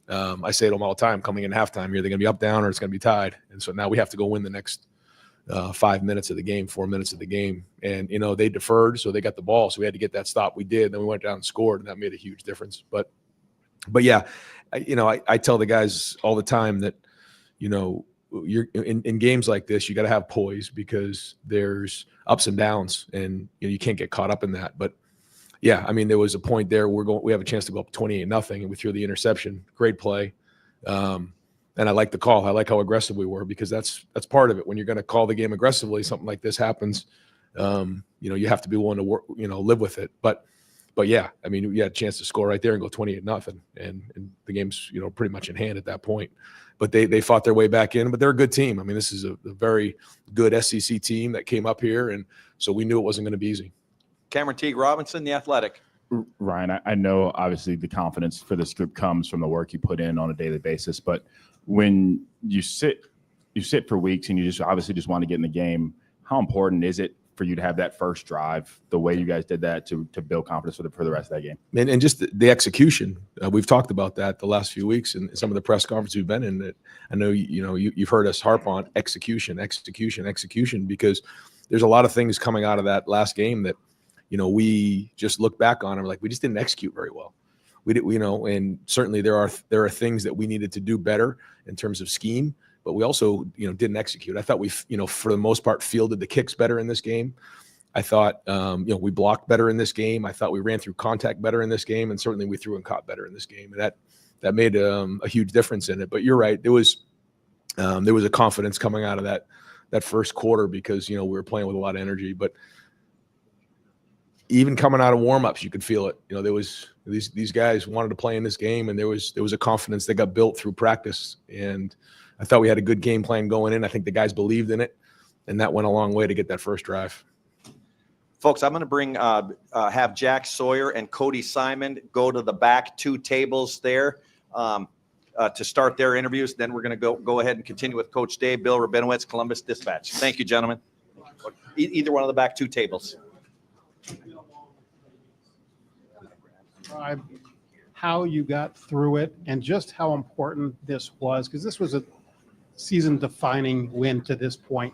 I say to them all the time, coming in halftime, you're either going to be up, down, or it's going to be tied. And so now we have to go win the next 5 minutes of the game, 4 minutes of the game. And, they deferred, so they got the ball. So we had to get that stop. We did. Then we went down and scored, and that made a huge difference. But yeah, I tell the guys all the time that, you're in games like this, you got to have poise because there's ups and downs, and you can't get caught up in that. But yeah, I mean, there was a point there we have a chance to go up 28-0, and we threw the interception. Great play. And I like the call. I like how aggressive we were, because that's part of it. When you're going to call the game aggressively, something like this happens. You have to be willing to work, live with it. But yeah, I mean, we had a chance to score right there and go 28-0, and the game's pretty much in hand at that point. But they fought their way back in. But they're a good team. I mean, this is a very good SEC team that came up here, and so we knew it wasn't going to be easy. Cameron Teague Robinson, The Athletic. Ryan, I know obviously the confidence for this group comes from the work you put in on a daily basis, but when you sit for weeks and you just want to get in the game, how important is it for you to have that first drive, the way you guys did that, to build confidence for the rest of that game? And just the execution. We've talked about that the last few weeks and some of the press conferences we've been in. That I know you've heard us harp on execution, because there's a lot of things coming out of that last game that we just look back on and we're like, we just didn't execute very well. We did, and certainly there are things that we needed to do better in terms of scheme, but we also, didn't execute. I thought we, for the most part, fielded the kicks better in this game. I thought, we blocked better in this game. I thought we ran through contact better in this game, and certainly we threw and caught better in this game. And that made a huge difference in it. But you're right, there was a confidence coming out of that first quarter, because we were playing with a lot of energy. But even coming out of warmups, you could feel it. There was these guys wanted to play in this game, and there was a confidence that got built through practice. And I thought we had a good game plan going in. I think the guys believed in it, and that went a long way to get that first drive. Folks, I'm going to have Jack Sawyer and Cody Simon go to the back two tables there to start their interviews. Then we're going to go ahead and continue with Coach Dave, Bill Rabinowitz, Columbus Dispatch. Thank you, gentlemen. Either one of the back two tables. How you got through it and just how important this was, because this was a season-defining win to this point.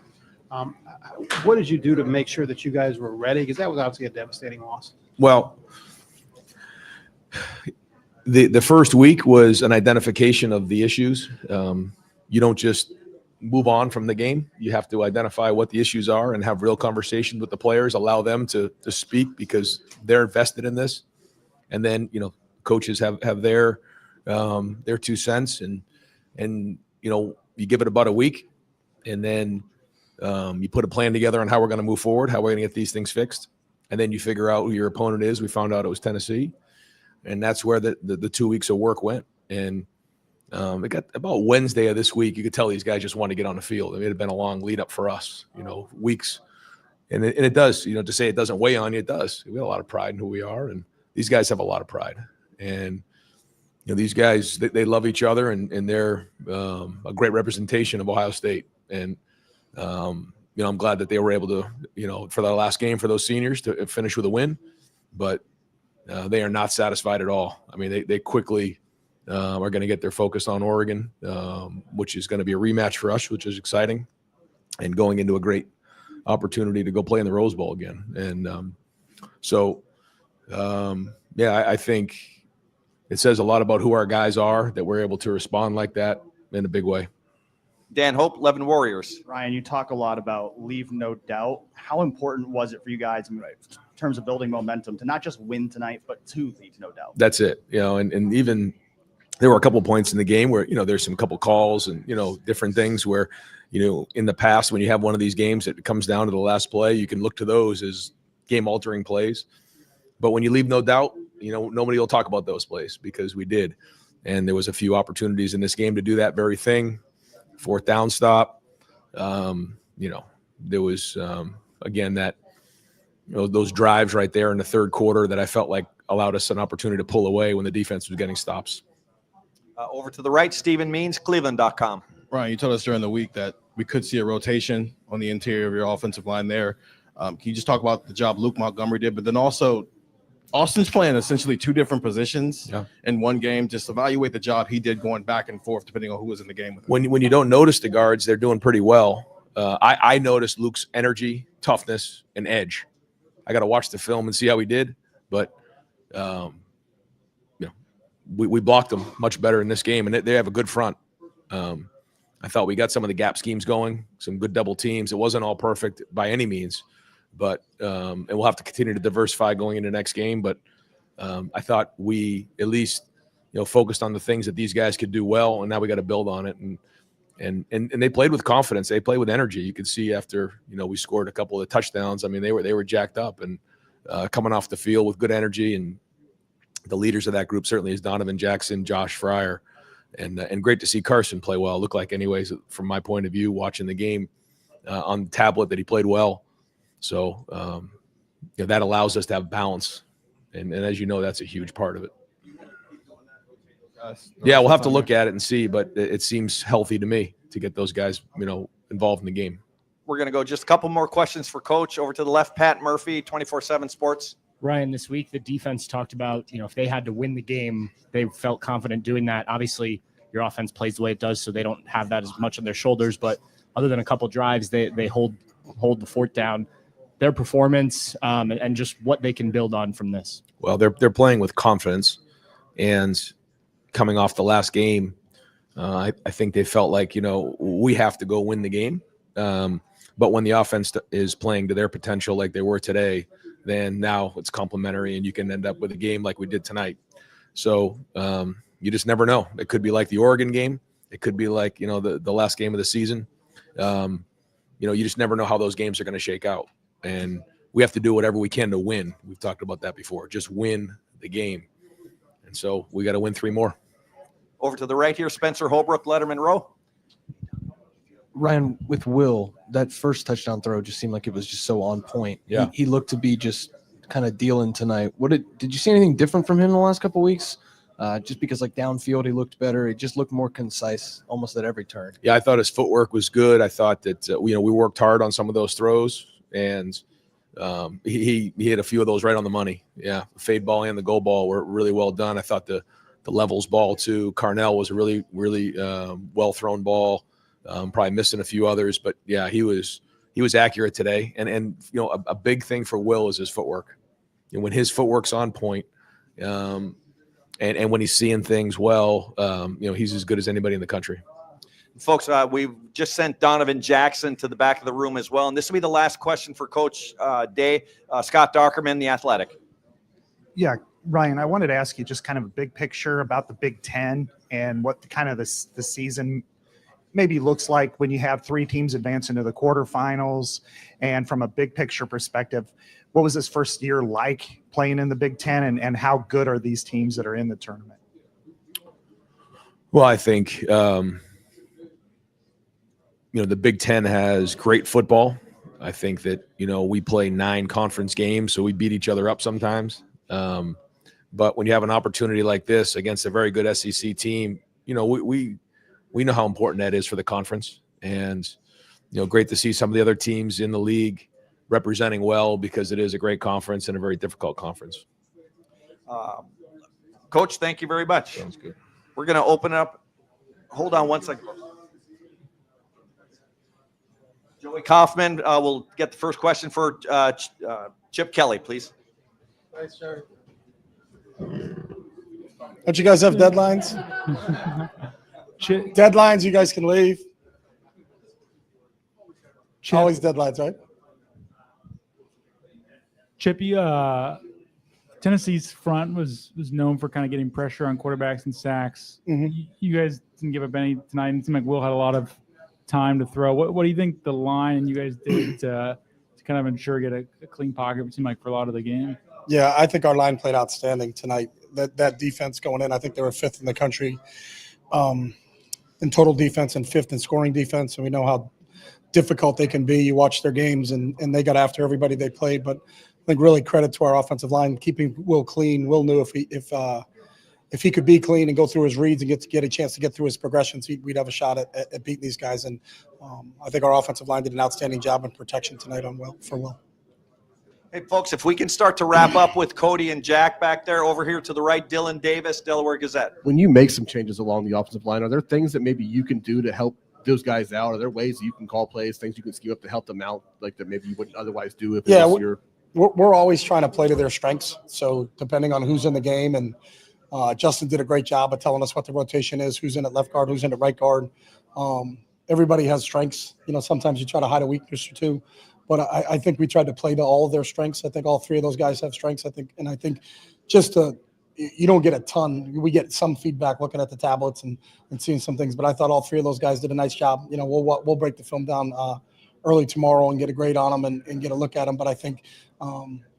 What did you do to make sure that you guys were ready? Because that was obviously a devastating loss. Well, the first week was an identification of the issues. You don't just move on from the game. You have to identify what the issues are and have real conversations with the players, allow them to speak, because they're invested in this. And then, coaches have their 2 cents, and you give it about a week, and then you put a plan together on how we're going to move forward, how we're going to get these things fixed. And then you figure out who your opponent is. We found out it was Tennessee, and that's where the 2 weeks of work went. And it got about Wednesday of this week, you could tell these guys just wanted to get on the field. It had been a long lead up for us, weeks. And it does, to say it doesn't weigh on you, it does. We have a lot of pride in who we are, and these guys have a lot of pride. And these guys, they love each other, and they're a great representation of Ohio State. And I'm glad that they were able to, for the last game for those seniors to finish with a win. But they are not satisfied at all. I mean, they quickly are going to get their focus on Oregon, which is going to be a rematch for us, which is exciting, and going into a great opportunity to go play in the Rose Bowl again. And I think it says a lot about who our guys are that we're able to respond like that in a big way. Dan Hope, 11 Warriors. Ryan, you talk a lot about leave no doubt. How important was it for you guys in terms of building momentum to not just win tonight, but to leave no doubt? That's it. And even there were a couple of points in the game where, there's some couple calls and, different things where, in the past, when you have one of these games, it comes down to the last play, you can look to those as game altering plays. But when you leave no doubt, nobody will talk about those plays, because we did. And there was a few opportunities in this game to do that very thing. 4th down stop. There was, again, that, those drives right there in the third quarter that I felt like allowed us an opportunity to pull away when the defense was getting stops. Over to the right, Stephen Means, Cleveland.com. Ryan, you told us during the week that we could see a rotation on the interior of your offensive line there. Can you just talk about the job Luke Montgomery did, but then also Austin's playing essentially two different positions Yeah. in one game. Just evaluate the job he did going back and forth depending on who was in the game with him. When you don't notice the guards, they're doing pretty well. I noticed Luke's energy, toughness, and edge. I got to watch the film and see how he did, but we blocked them much better in this game, and they have a good front. I thought we got some of the gap schemes going, some good double teams. It wasn't all perfect by any means, but and we'll have to continue to diversify going into the next game. But I thought we at least focused on the things that these guys could do well, and now we got to build on it. And they played with confidence. They played with energy. You could see after we scored a couple of touchdowns. I mean, they were jacked up and coming off the field with good energy. And the leaders of that group certainly is Donovan Jackson, Josh Fryer, and great to see Carson play well. It looked like, anyways, from my point of view, watching the game on the tablet, that he played well. So that allows us to have balance, and as you know, that's a huge part of it. Yeah, we'll have to look at it and see, but it seems healthy to me to get those guys, involved in the game. We're going to go just a couple more questions for Coach. Over to the left, Pat Murphy, 24/7 Sports. Ryan, this week the defense talked about, if they had to win the game, they felt confident doing that. Obviously, your offense plays the way it does, so they don't have that as much on their shoulders. But other than a couple drives, they hold the fort down. Their performance and just what they can build on from this. Well, they're playing with confidence, and coming off the last game, I think they felt like we have to go win the game. But when the offense is playing to their potential like they were today, then now it's complementary, and you can end up with a game like we did tonight. So you just never know. It could be like the Oregon game. It could be like the last game of the season. You just never know how those games are going to shake out, and we have to do whatever we can to win. We've talked about that before. Just win the game, and so we got to win 3 more. Over to the right here, Spencer Holbrook, Letterman Row. Ryan, with Will, that first touchdown throw just seemed like it was just so on point. Yeah. He looked to be just kind of dealing tonight. Did you see anything different from him in the last couple of weeks? Just because downfield he looked better. He just looked more concise almost at every turn. Yeah, I thought his footwork was good. I thought that we worked hard on some of those throws, and he hit a few of those right on the money. Yeah, the fade ball and the goal ball were really well done. I thought the levels ball too. Carnell was a really well thrown ball. Probably missing a few others, but yeah, he was accurate today. And a big thing for Will is his footwork. And when his footwork's on point, and when he's seeing things well, he's as good as anybody in the country. Folks, we've just sent Donovan Jackson to the back of the room as well. And this will be the last question for Coach Day. Scott Dockerman, The Athletic. Yeah, Ryan, I wanted to ask you just kind of a big picture about the Big Ten and what kind of the season maybe looks like when you have 3 teams advance into the quarterfinals. And from a big picture perspective, what was this first year like playing in the Big Ten, and how good are these teams that are in the tournament? Well, I think, the Big Ten has great football. I think that, we play 9 conference games, so we beat each other up sometimes. But when you have an opportunity like this against a very good SEC team, we know how important that is for the conference. And, great to see some of the other teams in the league representing well, because it is a great conference and a very difficult conference. Coach, thank you very much. Sounds good. We're going to open up. Hold on one second. Joey Kaufman will get the first question for Chip Kelly, please. Thanks, sir. Don't you guys have deadlines? Deadlines, you guys can leave. Chip, always deadlines, right? Chippy, Tennessee's front was known for kind of getting pressure on quarterbacks and sacks. Mm-hmm. You guys didn't give up any tonight. It seemed like Will had a lot of time to throw. What do you think the line and you guys did to kind of ensure get a clean pocket? It seemed like for a lot of the game. Yeah, I think our line played outstanding tonight. That defense going in, I think they were 5th in the country in total defense and 5th in scoring defense. And we know how difficult they can be. You watch their games, and they got after everybody they played. But I think really credit to our offensive line keeping Will clean. Will knew if he could be clean and go through his reads and get a chance to get through his progressions, we'd have a shot at beating these guys. And I think our offensive line did an outstanding job in protection tonight for Will. Hey, folks, if we can start to wrap up with Cody and Jack back there. Over here to the right, Dylan Davis, Delaware Gazette. When you make some changes along the offensive line, are there things that maybe you can do to help those guys out? Are there ways that you can call plays, things you can scheme up to help them out, like that maybe you wouldn't otherwise do if it was your – we're always trying to play to their strengths. So depending on who's in the game, and Justin did a great job of telling us what the rotation is, who's in at left guard, who's in at right guard. Everybody has strengths. Sometimes you try to hide a weakness or two. But I think we tried to play to all of their strengths. I think all three of those guys have strengths. I think just you don't get a ton. We get some feedback looking at the tablets and seeing some things. But I thought all three of those guys did a nice job. We'll break the film down early tomorrow and get a grade on them and get a look at them. But I think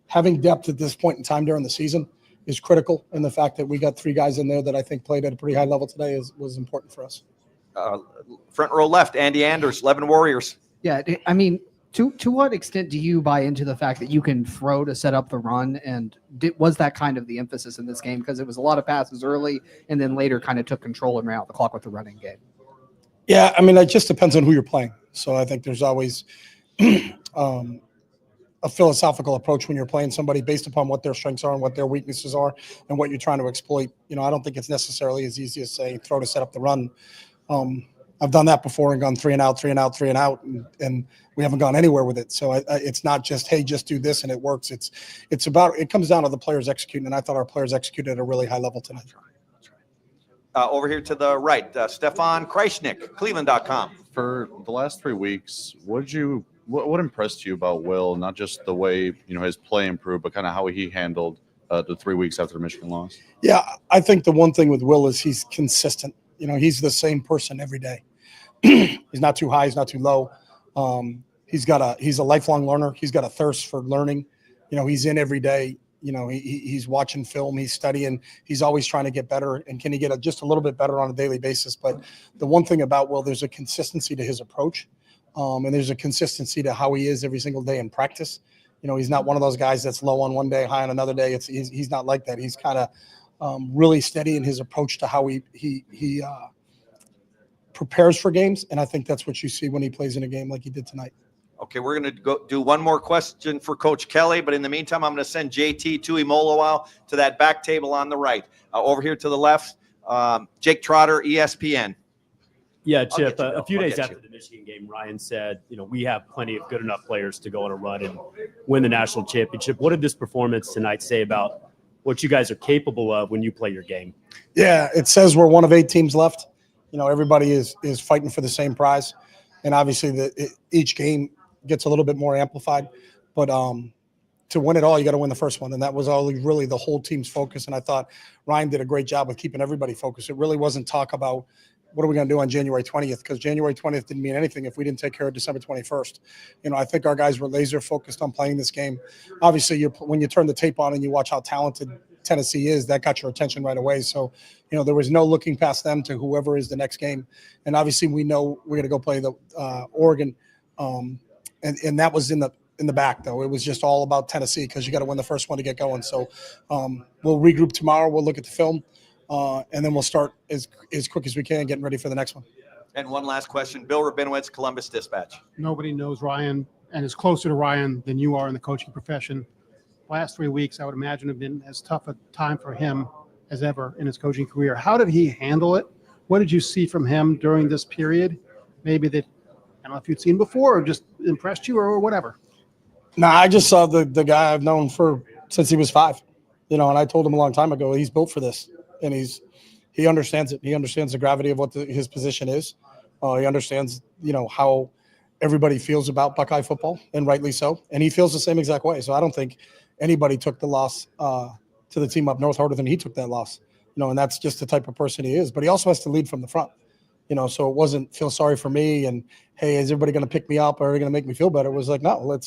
having depth at this point in time during the season is critical. And the fact that we got three guys in there that I think played at a pretty high level today was important for us. Front row left, Andy Anders, 11 Warriors. Yeah, I mean, to what extent do you buy into the fact that you can throw to set up the run? And was that kind of the emphasis in this game? Because it was a lot of passes early and then later kind of took control and ran out the clock with the running game. Yeah, I mean, it just depends on who you're playing. So I think there's always a philosophical approach when you're playing somebody based upon what their strengths are and what their weaknesses are and what you're trying to exploit. I don't think it's necessarily as easy as saying throw to set up the run. I've done that before and gone 3 and out, and we haven't gone anywhere with it. So it's not just, hey, just do this and it works. It comes down to the players executing, and I thought our players executed at a really high level tonight. Over here to the right, Stefan Kreisnick, Cleveland.com. For the last 3 weeks, what impressed you about Will? Not just the way his play improved, but kind of how he handled the 3 weeks after the Michigan loss. Yeah, I think the one thing with Will is he's consistent. He's the same person every day. He's not too high, he's not too low. He's a lifelong learner. He's got a thirst for learning. He's in every day. He's watching film, he's studying, he's always trying to get better. And can he get just a little bit better on a daily basis? But the one thing about Will, there's a consistency to his approach. And there's a consistency to how he is every single day in practice. He's not one of those guys that's low on one day, high on another day. He's not like that. He's kind of really steady in his approach to how he prepares for games. And I think that's what you see when he plays in a game like he did tonight. Okay, we're going to go do one more question for Coach Kelly, but in the meantime, I'm going to send JT Tuimoloau to that back table on the right. Over here to the left, Jake Trotter, ESPN. Yeah, Chip, a few days after the Michigan game, Ryan said, we have plenty of good enough players to go on a run and win the national championship. What did this performance tonight say about what you guys are capable of when you play your game? Yeah, it says we're one of 8 teams left. Everybody is fighting for the same prize. And obviously each game gets a little bit more amplified. But to win it all, you got to win the first one. And that was really the whole team's focus. And I thought Ryan did a great job of keeping everybody focused. It really wasn't talk about what are we going to do on January 20th, because January 20th didn't mean anything if we didn't take care of December 21st. I think our guys were laser focused on playing this game. Obviously, when you turn the tape on and you watch how talented Tennessee is, that got your attention right away. So, there was no looking past them to whoever is the next game. And obviously, we know we're going to go play the Oregon, and that was in the back, though. It was just all about Tennessee because you got to win the first one to get going. So we'll regroup tomorrow. We'll look at the film. And then we'll start as quick as we can getting ready for the next one. And one last question, Bill Rabinowitz, Columbus Dispatch. Nobody knows Ryan and is closer to Ryan than you are in the coaching profession. Last 3 weeks, I would imagine, have been as tough a time for him as ever in his coaching career. How did he handle it? What did you see from him during this period? Maybe that, I don't know if you'd seen before or just impressed you or whatever. Nah, I just saw the guy I've known since he was 5. And I told him a long time ago, he's built for this. And he understands it. He understands the gravity of what his position is. He understands, how everybody feels about Buckeye football, and rightly so. And he feels the same exact way. So I don't think anybody took the loss to the team up north harder than he took that loss. And that's just the type of person he is. But he also has to lead from the front. So it wasn't feel sorry for me and, hey, is everybody going to pick me up or are they going to make me feel better? It was like, no,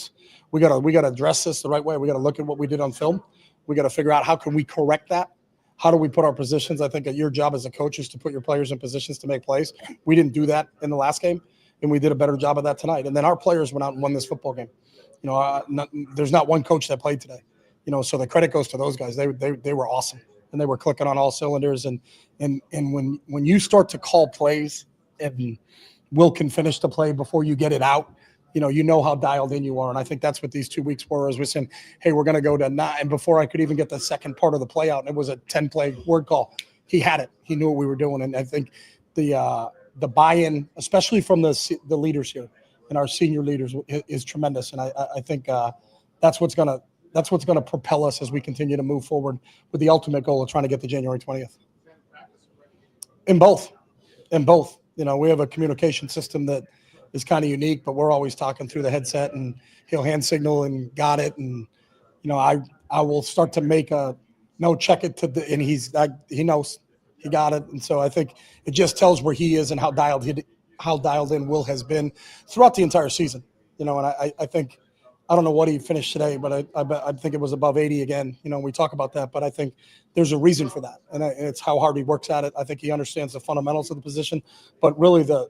we got to address this the right way. We got to look at what we did on film. We got to figure out how can we correct that. How do we put our positions? I think your job as a coach is to put your players in positions to make plays. We didn't do that in the last game, and we did a better job of that tonight. And then our players went out and won this football game. There's not one coach that played today. So the credit goes to those guys. They were awesome, and they were clicking on all cylinders. And when you start to call plays and Will can finish the play before you get it out, you know how dialed in you are. And I think that's what these 2 weeks were, is we're saying, hey, we're going to go to 9. And before I could even get the second part of the play out, and it was a 10-play word call, he had it. He knew what we were doing. And I think the buy-in, especially from the leaders here and our senior leaders, is tremendous. And I think that's what's going to propel us as we continue to move forward with the ultimate goal of trying to get to January 20th. In both. We have a communication system that is kind of unique, but we're always talking through the headset, and he'll hand signal and got it. And, I will start to make check it and he knows he got it. And so I think it just tells where he is and how dialed in Will has been throughout the entire season. And I think, I don't know what he finished today, but I think it was above 80 again. We talk about that, but I think there's a reason for that. And it's how hard he works at it. I think he understands the fundamentals of the position, but really the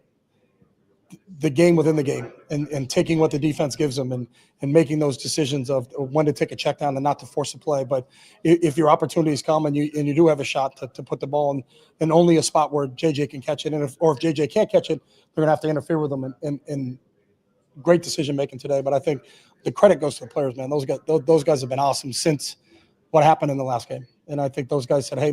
game within the game, and taking what the defense gives him and making those decisions of when to take a check down and not to force a play. But if your opportunities come and you do have a shot to put the ball in only a spot where JJ can catch it, or if JJ can't catch it, they're going to have to interfere with them. And great decision making today. But I think the credit goes to the players, man. Those guys have been awesome since what happened in the last game. And I think those guys said, hey,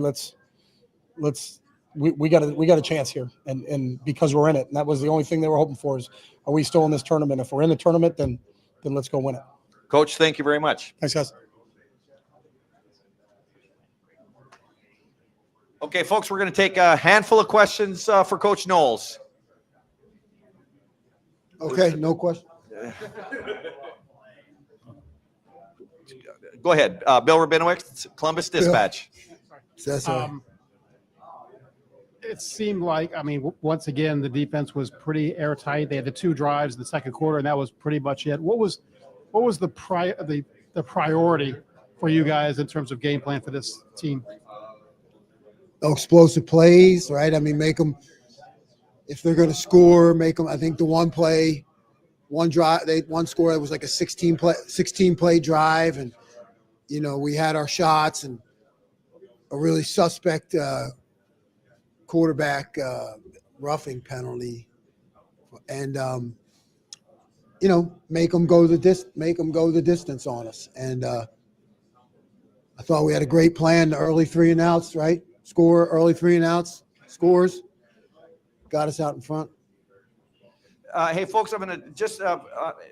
we got a chance here, and because we're in it. And that was the only thing they were hoping for, is, are we still in this tournament? If we're in the tournament, then let's go win it. Coach, thank you very much. Thanks, guys. Okay, folks, we're going to take a handful of questions for Coach Knowles. Okay, no question. Go ahead. Bill Rabinowitz, Columbus Dispatch. It seemed like, once again, the defense was pretty airtight. They had the 2 drives in the second quarter, and that was pretty much it. What was the priority for you guys in terms of game plan for this team? Explosive plays, right? Make them, if they're going to score, make them. I think the one play, one drive, one score, it was like a 16 play drive, and we had our shots, and a really suspect quarterback roughing penalty, and make them go the distance on us. And I thought we had a great plan. The early 3 and outs, right? Score early 3 and outs, scores, got us out in front. Hey, folks, I'm going to just,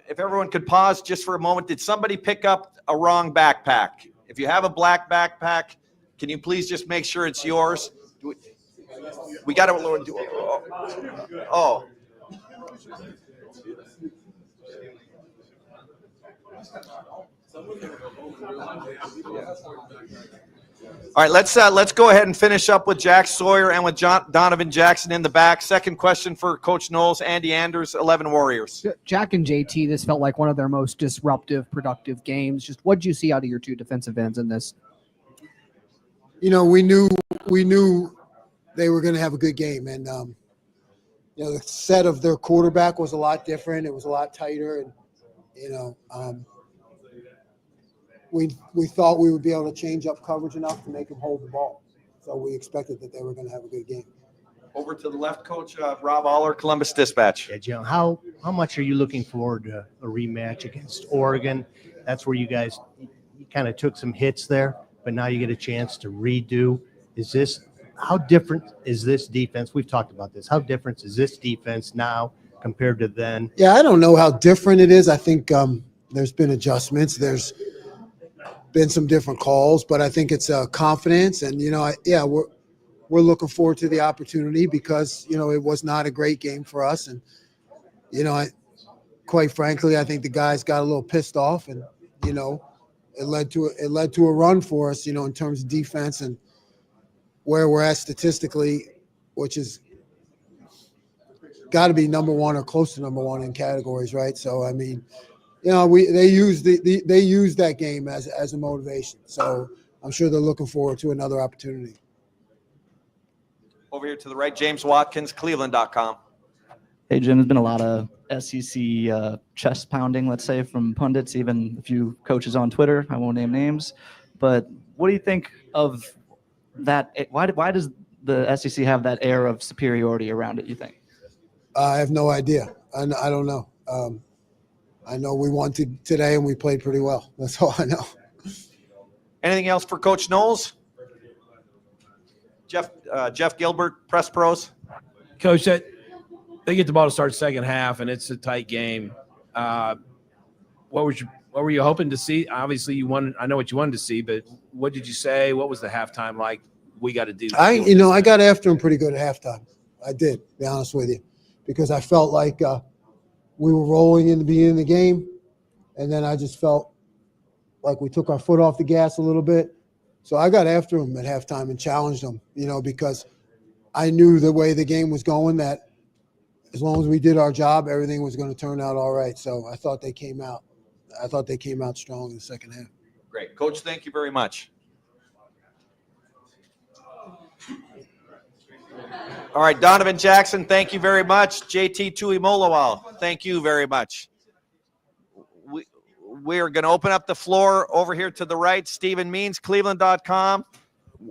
if everyone could pause just for a moment. Did somebody pick up a wrong backpack? If you have a black backpack, can you please just make sure it's yours? We got to. Oh. All right, let's go ahead and finish up with Jack Sawyer and with Donovan Jackson in the back. Second question for Coach Knowles, Andy Anders, 11 Warriors. Jack and JT, this felt like one of their most disruptive, productive games. Just what did you see out of your 2 defensive ends in this? We knew they were going to have a good game, and the set of their quarterback was a lot different. It was a lot tighter, and we thought we would be able to change up coverage enough to make them hold the ball. So we expected that they were going to have a good game. Over to the left, Coach Rob Aller, Columbus Dispatch. Yeah, Joe, how much are you looking forward to a rematch against Oregon? That's where you guys kind of took some hits there, but now you get a chance to redo. How different is this defense? We've talked about this. How different is this defense now compared to then? Yeah, I don't know how different it is. I think there's been adjustments. There's been some different calls, but I think it's confidence. And, we're looking forward to the opportunity because, it was not a great game for us. And, quite frankly, I think the guys got a little pissed off, and, it led to a run for us, in terms of defense and where we're at statistically, which is got to be number 1 or close to number 1 in categories, right? So, they used that game as a motivation. So I'm sure they're looking forward to another opportunity. Over here to the right, James Watkins, Cleveland.com. Hey, Jim, there's been a lot of SEC chest pounding, let's say, from pundits, even a few coaches on Twitter. I won't name names. But what do you think of that? Why does the SEC have that air of superiority around it, you think? I have no idea. I don't know. I know we won today and we played pretty well. That's all I know. Anything else for Coach Knowles? Jeff Gilbert, Press Pros. Coach, they get the ball to start second half, and it's a tight game. What were you hoping to see? Obviously, you won. I know what you wanted to see, but what did you say? What was the halftime like? We got to do. I got after him pretty good at halftime. I did, to be honest with you, because I felt like we were rolling in the beginning of the game, and then I just felt like we took our foot off the gas a little bit. So I got after him at halftime and challenged him, because I knew the way the game was going, that as long as we did our job, everything was going to turn out all right. So I thought they came out. Strong in the second half. Great. Coach, thank you very much. All right, Donovan Jackson, thank you very much. JT Tuimoloau, thank you very much. We are going to open up the floor over here to the right. Stephen Means, Cleveland.com.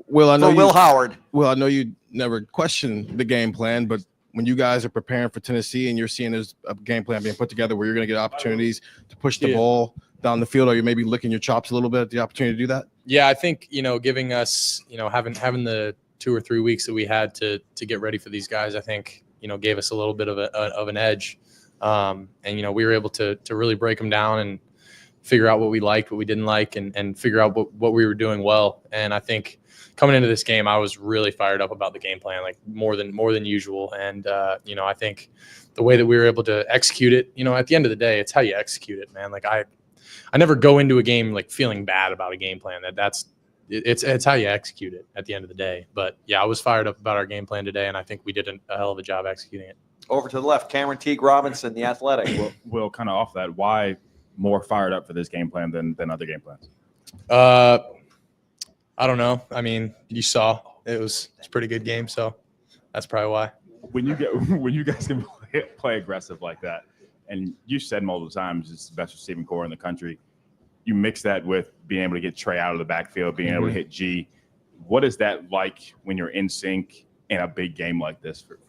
Will, I know Will Howard. Will, I know you never question the game plan, but when you guys are preparing for Tennessee and you're seeing there's a game plan being put together where you're going to get opportunities to push the ball down the field, are you maybe licking your chops a little bit at the opportunity to do that? Yeah, I think, giving us, having the 2 or 3 weeks that we had to get ready for these guys, I think, gave us a little bit of an edge. And, we were able to really break them down and figure out what we liked, what we didn't like, and figure out what we were doing well. And I think coming into this game, I was really fired up about the game plan, like more than usual. And, I think the way that we were able to execute it, at the end of the day, it's how you execute it, man. Like I never go into a game like feeling bad about a game plan. It's how you execute it at the end of the day. But yeah, I was fired up about our game plan today, and I think we did a hell of a job executing it. Over to the left, Cameron Teague Robinson, The Athletic. Will, kind of off that, why more fired up for this game plan than other game plans? I don't know. I mean, you saw it's a pretty good game, so that's probably why. When you guys can play aggressive like that, and you said multiple times it's the best receiving core in the country, you mix that with being able to get Trey out of the backfield, being able to hit G. What is that like when you're in sync in a big game like this for you?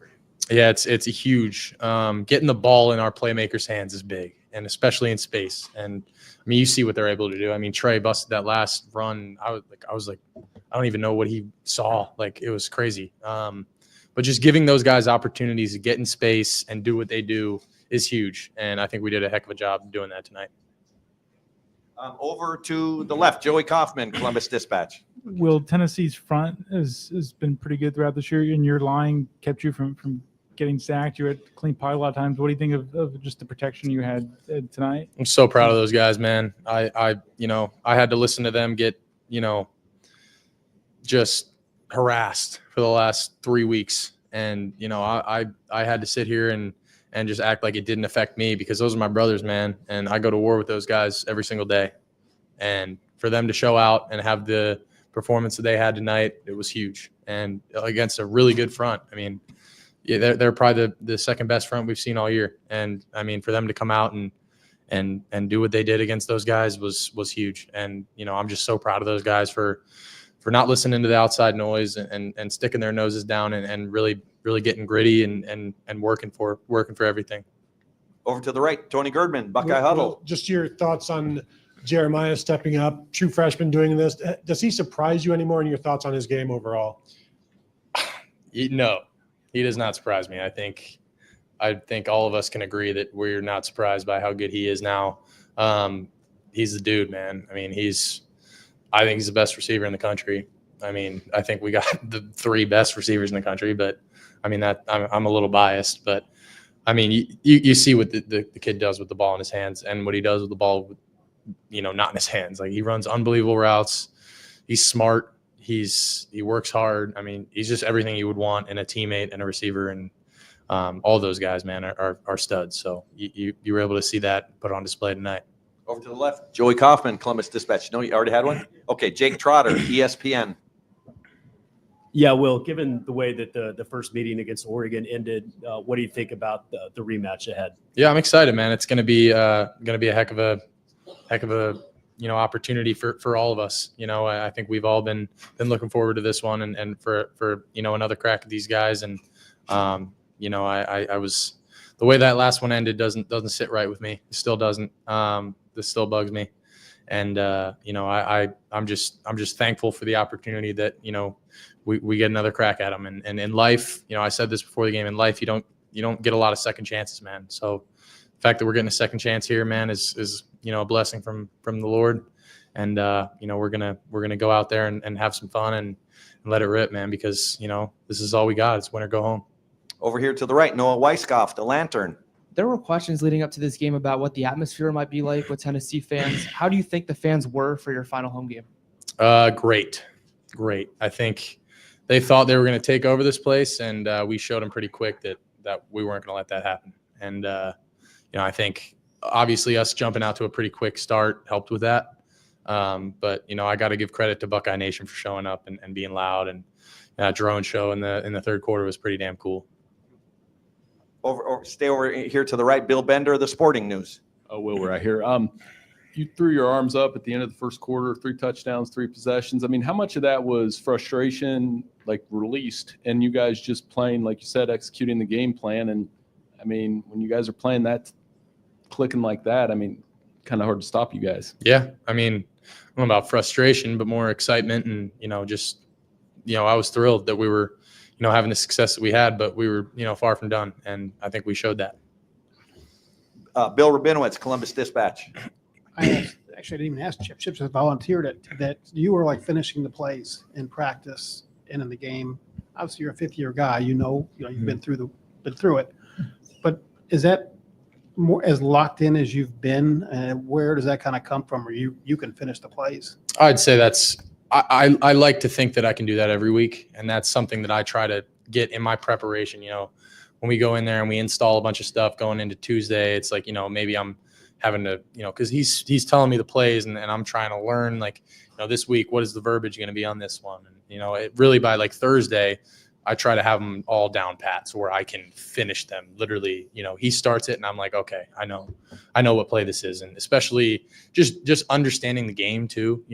Yeah, it's a huge. Getting the ball in our playmakers' hands is big, and especially in space. And I mean, you see what they're able to do. I mean, Trey busted that last run. I was like, I don't even know what he saw. Like, it was crazy. But just giving those guys opportunities to get in space and do what they do is huge. And I think we did a heck of a job doing that tonight. Over to the left, Joey Kaufman, Columbus Dispatch. Will, Tennessee's front has been pretty good throughout this year, and your line kept you from getting sacked. You had clean pocket a lot of times. What do you think of just the protection you had tonight? I'm so proud of those guys, man. I had to listen to them get, just harassed for the last 3 weeks. And, I had to sit here and just act like it didn't affect me, because those are my brothers, man. And I go to war with those guys every single day. And for them to show out and have the performance that they had tonight, it was huge. And against a really good front. I mean, yeah, they're probably the second best front we've seen all year. And I mean, for them to come out and do what they did against those guys was huge. And, I'm just so proud of those guys for not listening to the outside noise and sticking their noses down and really getting gritty and working for everything. Over to the right, Tony Girdman, Buckeye Huddle. Just your thoughts on Jeremiah stepping up, true freshman doing this. Does he surprise you anymore, and your thoughts on his game overall? No, he does not surprise me. I think all of us can agree that we're not surprised by how good he is now. He's the dude, man. I mean, I think he's the best receiver in the country. I mean, I think we got the 3 best receivers in the country, but I mean, that I'm a little biased, but I mean, you see what the kid does with the ball in his hands and what he does with the ball, not in his hands. Like, he runs unbelievable routes. He's smart. He works hard. I mean, he's just everything you would want in a teammate and a receiver. And all those guys, man, are studs. So you were able to see that put on display tonight. Over to the left, Joey Kaufman, Columbus Dispatch. No, you already had one? Okay, Jake Trotter, ESPN. Yeah, Will, given the way that the first meeting against Oregon ended, what do you think about the rematch ahead? Yeah, I'm excited, man. It's going to be a heck of a opportunity for all of us. I think we've all been looking forward to this one and for another crack at these guys. And I was the way that last one ended doesn't sit right with me. It still doesn't. This still bugs me. And I'm just thankful for the opportunity that we get another crack at them. And in life, I said this before the game. In life, you don't get a lot of second chances, man. So the fact that we're getting a second chance here, man, is a blessing from the Lord. And we're gonna go out there and have some fun and let it rip, man, because this is all we got. It's win or go home. Over here to the right, Noah Weiskopf, the Lantern. There were questions leading up to this game about what the atmosphere might be like with Tennessee fans. How do you think the fans were for your final home game? Great. I think they thought they were going to take over this place, and we showed them pretty quick that we weren't going to let that happen. And I think obviously us jumping out to a pretty quick start helped with that. But I got to give credit to Buckeye Nation for showing up and being loud, and drone show in the third quarter was pretty damn cool. Stay over here to the right, Bill Bender, the Sporting News. Oh, Will, we're right here. You threw your arms up at the end of the first quarter, 3 touchdowns, 3 possessions. I mean, how much of that was frustration, like released, and you guys just playing, like you said, executing the game plan? And I mean, when you guys are playing that, clicking like that, I mean, kind of hard to stop you guys. Yeah, I mean, I don't know about frustration, but more excitement, and I was thrilled that we were having the success that we had, but we were far from done, and I think we showed that. Bill Rabinowitz, Columbus Dispatch. I didn't even ask Chip. Chip just volunteered that you were like finishing the plays in practice and in the game. Obviously, you're a 5th-year guy. You've been through it. But is that more as locked in as you've been? Where does that kind of come from? Where you can finish the plays? I'd say that's. I like to think that I can do that every week, and that's something that I try to get in my preparation. When we go in there and we install a bunch of stuff going into Tuesday, it's like maybe I'm having to because he's telling me the plays, and I'm trying to learn this week what is the verbiage going to be on this one, and it really by like Thursday I try to have them all down pat so where I can finish them literally. He starts it and I'm like, okay, I know what play this is, and especially just understanding the game too.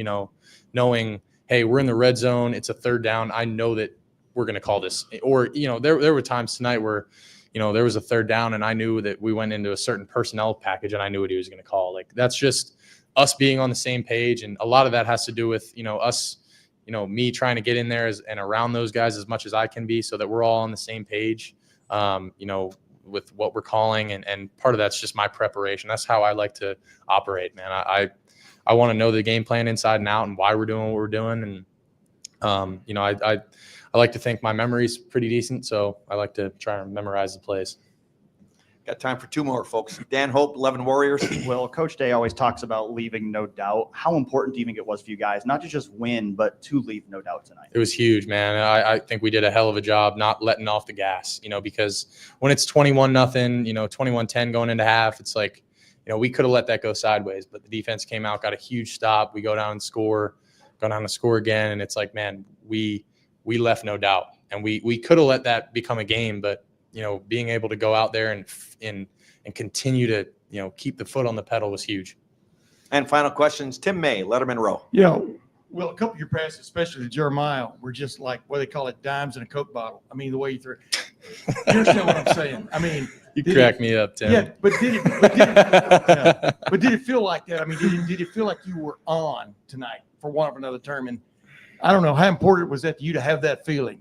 Knowing, hey, we're in the red zone, it's a 3rd down. I know that we're going to call this. Or, there were times tonight where, there was a 3rd down and I knew that we went into a certain personnel package and I knew what he was going to call. Like, that's just us being on the same page. And a lot of that has to do with, us, me trying to get in there and around those guys as much as I can be so that we're all on the same page, with what we're calling. And part of that's just my preparation. That's how I like to operate, man. I want to know the game plan inside and out and why we're doing what we're doing. And, I like to think my memory's pretty decent, so I like to try and memorize the plays. Got time for 2 more, folks. Dan Hope, 11 Warriors. Well, Coach Day always talks about leaving no doubt. How important do you think it was for you guys, not to just win, but to leave no doubt tonight? It was huge, man. I think we did a hell of a job not letting off the gas, because when it's 21-0, 21-10 going into half, it's like, we could have let that go sideways, but the defense came out, got a huge stop. We go down and score, go down to score again. And it's like, man, we left no doubt. And we could have let that become a game, but, being able to go out there and continue to, keep the foot on the pedal was huge. And final questions, Tim May, Letterman Row. Yeah. Well, a couple of your passes, especially to Jeremiah, were just like, what they call it, dimes in a Coke bottle. I mean, the way you threw it. You understand what I'm saying? I mean, you crack me up, Tim. Yeah, but did it feel like that? I mean, did it feel like you were on tonight, for want of another term? And I don't know, how important was that to you to have that feeling?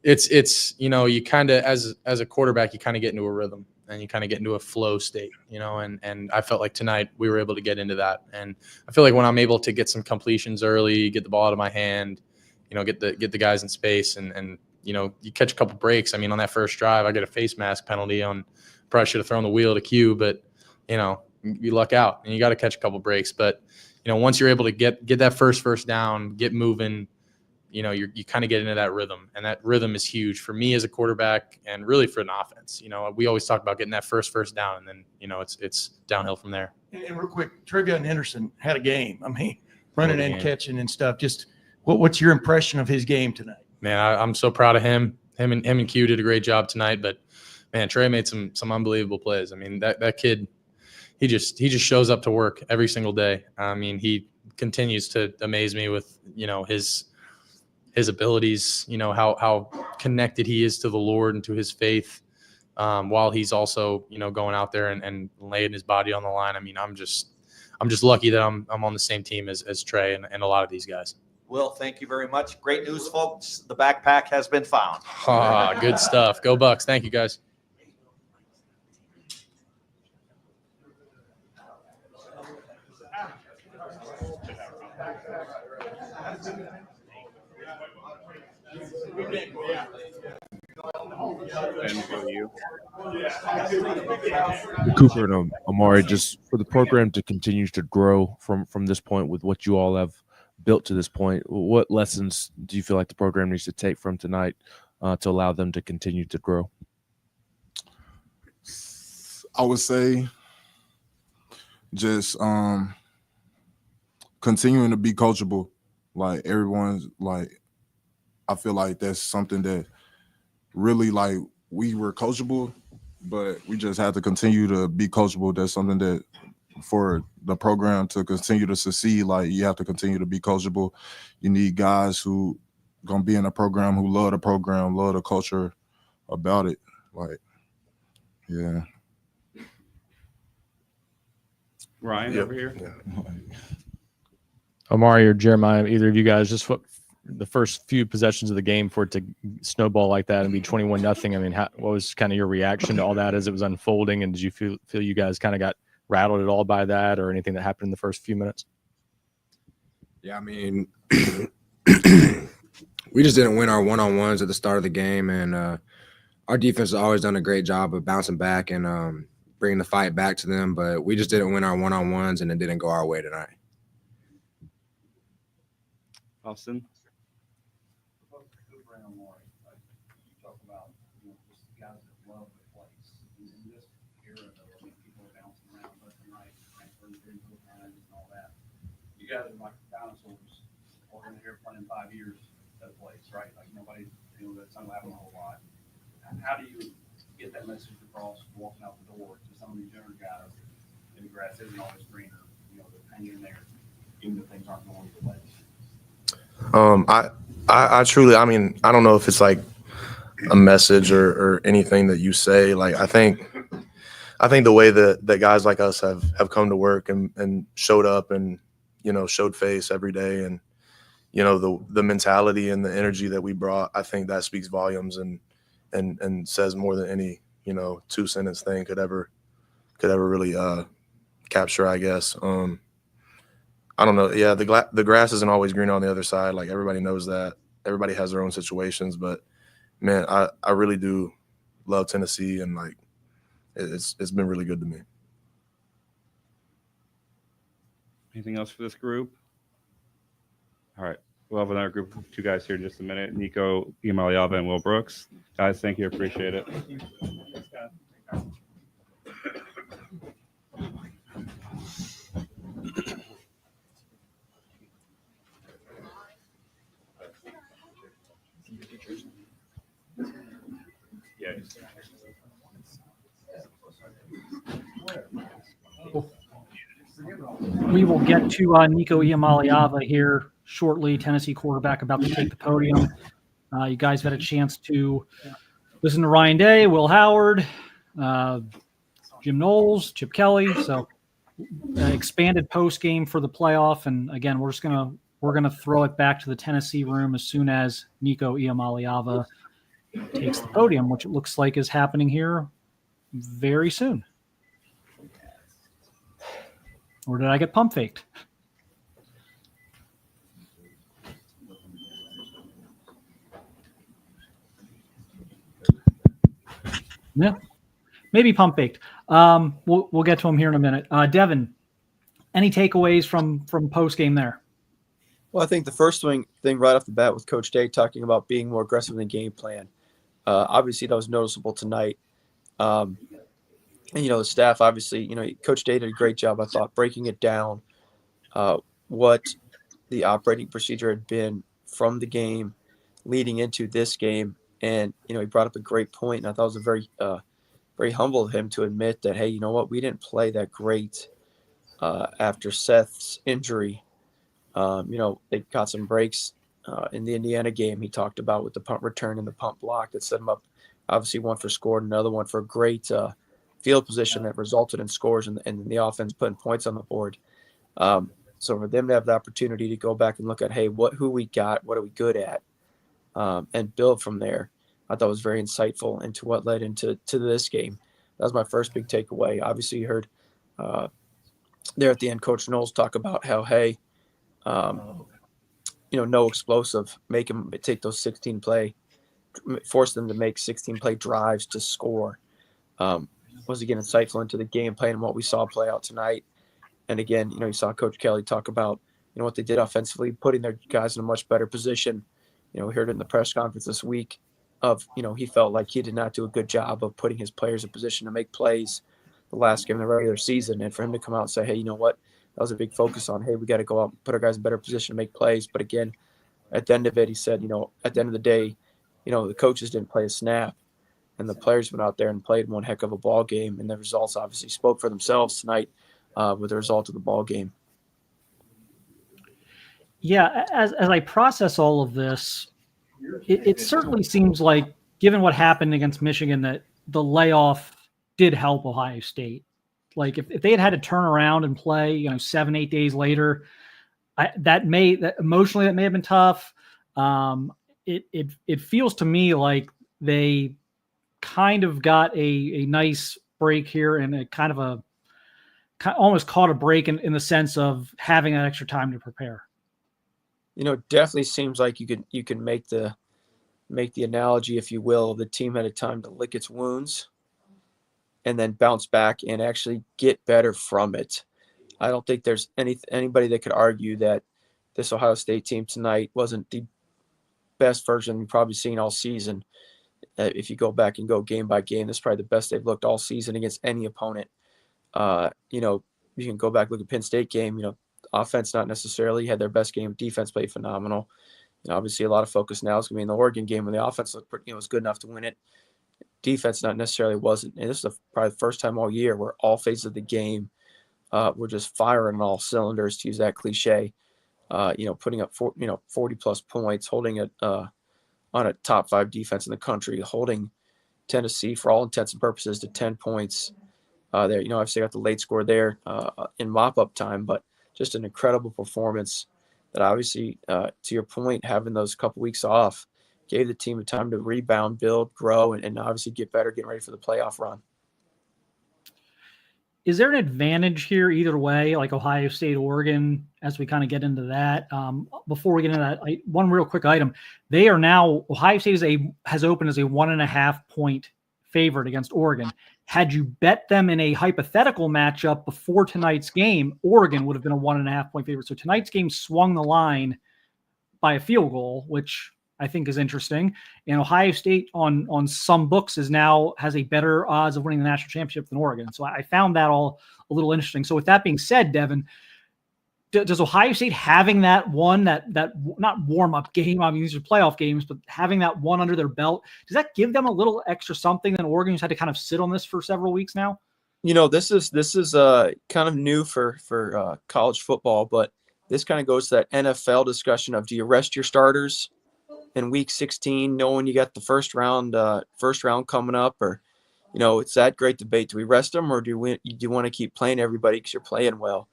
It's you kind of, as a quarterback, you kind of get into a rhythm and you kind of get into a flow state, and I felt like tonight we were able to get into that. And I feel like when I'm able to get some completions early, get the ball out of my hand, get the guys in space and you catch a couple breaks. I mean, on that first drive, I get a face mask penalty on, probably should have thrown the wheel to Q, but you luck out and you got to catch a couple breaks. But, once you're able to get that first down, get moving, you kind of get into that rhythm, and that rhythm is huge for me as a quarterback and really for an offense. We always talk about getting that first down, and then, it's downhill from there. And real quick, Trevion Henderson had a game. I mean, running and catching and stuff. Just what's your impression of his game tonight? Man, I'm so proud of him. Him and Q did a great job tonight, but man, Trey made some unbelievable plays. I mean, that kid, he just shows up to work every single day. I mean, he continues to amaze me with, his abilities, how connected he is to the Lord and to his faith. while he's also, going out there and laying his body on the line. I mean, I'm just lucky that I'm on the same team as Trey and a lot of these guys. Will, thank you very much. Great news, folks. The backpack has been found. Good stuff. Go Bucks. Thank you, guys. Cooper and Amari, just for the program to continue to grow from this point with what you all have built to this point, what lessons do you feel like the program needs to take from tonight to allow them to continue to grow? I would say just continuing to be coachable. Like everyone's like, I feel like that's something that really, like, we were coachable, but we just have to continue to be coachable. That's something that for the program to continue to succeed, like, you have to continue to be coachable. You need guys who gonna be in the program, who love the culture about it. Like, yeah. Ryan over here. Yeah. Amari or Jeremiah, either of you guys, just the first few possessions of the game for it to snowball like that and be 21-0. I mean, what was kind of your reaction to all that as it was unfolding? And did you feel you guys kind of got rattled at all by that or anything that happened in the first few minutes? Yeah, I mean, we just didn't win our one-on-ones at the start of the game, and our defense has always done a great job of bouncing back and bringing the fight back to them, but we just didn't win our one-on-ones, and it didn't go our way tonight. Austin? You guys are like dinosaurs. We're going to hear playing 5 years at a place, right? Like nobody, that's not happening a whole lot. How do you get that message across walking out the door to some of these younger guys? And the grass isn't always greener, they're hanging in there, even if things aren't going your way. I truly, I mean, I don't know if it's like a message or anything that you say. Like, I think the way that guys like us have come to work and showed up and, showed face every day and, the mentality and the energy that we brought, I think that speaks volumes and says more than any, 2-sentence thing could ever really capture, I guess. I don't know. Yeah, the grass isn't always green on the other side. Like, everybody knows that. Everybody has their own situations, but man, I really do love Tennessee, and like it's been really good to me. Anything else for this group? All right. We'll have another group of two guys here in just a minute. Nico Iamaleava and Will Brooks. Guys, thank you. Appreciate it. Thanks, guys. We will get to Nico Iamaleava here shortly, Tennessee quarterback about to take the podium. You guys had a chance to listen to Ryan Day, Will Howard, Jim Knowles, Chip Kelly. So expanded post game for the playoff. And again, we're gonna throw it back to the Tennessee room as soon as Nico Iamaleava takes the podium, which it looks like is happening here very soon. Or did I get pump faked? Yeah, maybe pump faked. We'll get to him here in a minute. Devin, any takeaways from post game there? Well, I think the first thing right off the bat with Coach Day talking about being more aggressive in the game plan. Obviously, that was noticeable tonight. And, the staff, obviously, Coach Day did a great job, I thought, breaking it down, what the operating procedure had been from the game leading into this game. And, he brought up a great point, and I thought it was a very, very humble of him to admit that, hey, you know what, we didn't play that great after Seth's injury. They got some breaks in the Indiana game he talked about with the punt return and the punt block that set him up obviously one for scored, another one for great field position that resulted in scores and the offense putting points on the board. So for them to have the opportunity to go back and look at, hey, who we got, what are we good at, and build from there, I thought was very insightful into what led into this game. That was my first big takeaway. Obviously, you heard there at the end, Coach Knowles talk about how, hey, no explosive, make them take those 16 play, force them to make 16 play drives to score. Was again insightful into the game plan and what we saw play out tonight. And again, you saw Coach Kelly talk about, what they did offensively, putting their guys in a much better position. We heard it in the press conference this week of, he felt like he did not do a good job of putting his players in position to make plays the last game of the regular season. And for him to come out and say, hey, you know what, that was a big focus on, hey, we got to go out and put our guys in better position to make plays. But again, at the end of it, he said, at the end of the day, the coaches didn't play a snap. And the players went out there and played one heck of a ball game. And the results obviously spoke for themselves tonight with the result of the ball game. Yeah, as I process all of this, it certainly seems like, given what happened against Michigan, that the layoff did help Ohio State. Like if they had to turn around and play, 7-8 days later, that emotionally that may have been tough. It feels to me like they kind of got a nice break here and a kind of almost caught a break in the sense of having that extra time to prepare. Definitely seems like you can make the analogy, if you will, the team had a time to lick its wounds and then bounce back and actually get better from it. I don't think there's anybody that could argue that this Ohio State team tonight wasn't the best version you've probably seen all season. If you go back and go game by game, that's probably the best they've looked all season against any opponent. You can go back, look at Penn State game, offense not necessarily had their best game. Defense played phenomenal. Obviously a lot of focus now is going to be in the Oregon game when the offense looked was good enough to win it. Defense not necessarily wasn't. And this is probably the first time all year where all phases of the game were just firing on all cylinders, to use that cliche. Putting up 40 plus points, holding it on a top 5 defense in the country, holding Tennessee for all intents and purposes to 10 points there. Obviously got the late score there in mop-up time, but just an incredible performance that obviously, to your point, having those couple weeks off gave the team a time to rebound, build, grow, and obviously get better, getting ready for the playoff run. Is there an advantage here either way, like Ohio State, Oregon, as we kind of get into that? Before we get into that, one real quick item. They are now, Ohio State has opened as a 1.5 point favorite against Oregon. Had you bet them in a hypothetical matchup before tonight's game, Oregon would have been a 1.5 point favorite. So tonight's game swung the line by a field goal, which I think is interesting. And Ohio State on some books has a better odds of winning the national championship than Oregon. So I found that all a little interesting. So with that being said, Devin, does Ohio State having that one, that not warm-up game, I mean, these are playoff games, but having that one under their belt, does that give them a little extra something than Oregon, who's had to kind of sit on this for several weeks now? This is kind of new for college football, but this kind of goes to that NFL discussion of, do you rest your starters in week 16, knowing you got the first round coming up, or, it's that great debate. Do we rest them, or do you want to keep playing everybody because you're playing well?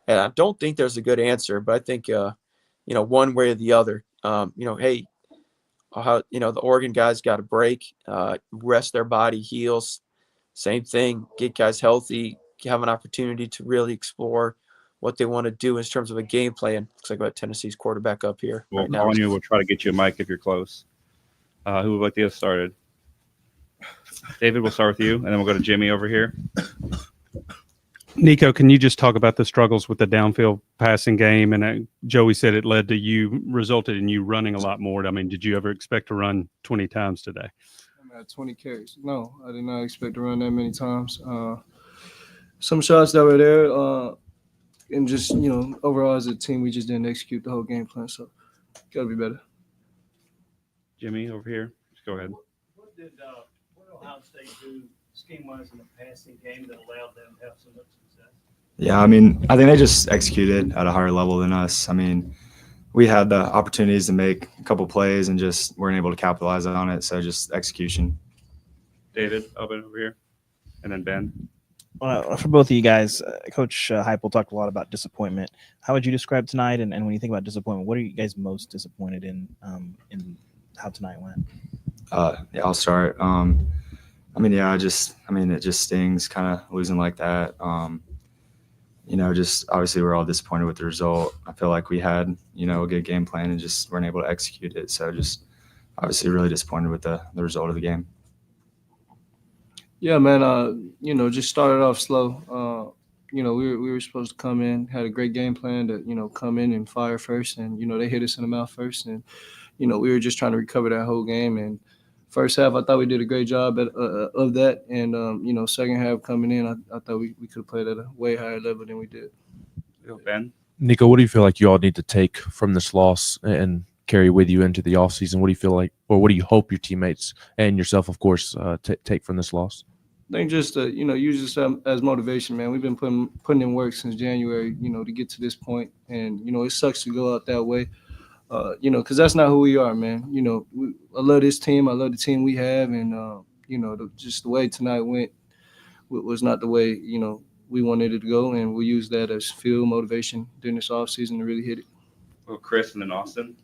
And I don't think there's a good answer, but I think, one way or the other, hey, the Oregon guys got a break, rest their body, heals, same thing, get guys healthy, have an opportunity to really explore what they want to do in terms of a game plan. Looks like we have Tennessee's quarterback up here. We'll right now. call on you. We'll try to get you a mic if you're close. Who would like to get started? David, we'll start with you, and then we'll go to Jimmy over here. Nico, can you just talk about the struggles with the downfield passing game? And Joey said it resulted in you running a lot more. I mean, did you ever expect to run 20 times today? I'm at 20 carries. No, I did not expect to run that many times. Some shots that were there, and just, overall as a team, we just didn't execute the whole game plan. So, got to be better. Jimmy, over here. Just go ahead. What did Ohio State do scheme-wise in the passing game that allowed them to have so much success? Yeah, I mean, I think they just executed at a higher level than us. I mean, we had the opportunities to make a couple plays and just weren't able to capitalize on it. So just execution. David, over here, and then Ben. For both of you guys, Coach Heupel talked a lot about disappointment. How would you describe tonight? And when you think about disappointment, what are you guys most disappointed in how tonight went? Yeah, I'll start. It just stings kind of losing like that. Just obviously we're all disappointed with the result. I feel like we had, a good game plan and just weren't able to execute it. So just obviously really disappointed with the result of the game. Yeah, man. Just started off slow. We were supposed to come in, had a great game plan to, come in and fire first. And, they hit us in the mouth first. And, we were just trying to recover that whole game. And first half, I thought we did a great job of that. And, second half coming in, I thought we could have played at a way higher level than we did. Ben? Nico, what do you feel like you all need to take from this loss and carry with you into the offseason? What do you feel like, or what do you hope your teammates and yourself, of course, take from this loss? I think just use this as motivation, man. We've been putting in work since January, to get to this point, and it sucks to go out that way, because that's not who we are, man. I love this team, I love the team we have, and just the way tonight went was not the way we wanted it to go, and we'll use that as fuel motivation during this offseason to really hit it. Well, Chris and then Austin.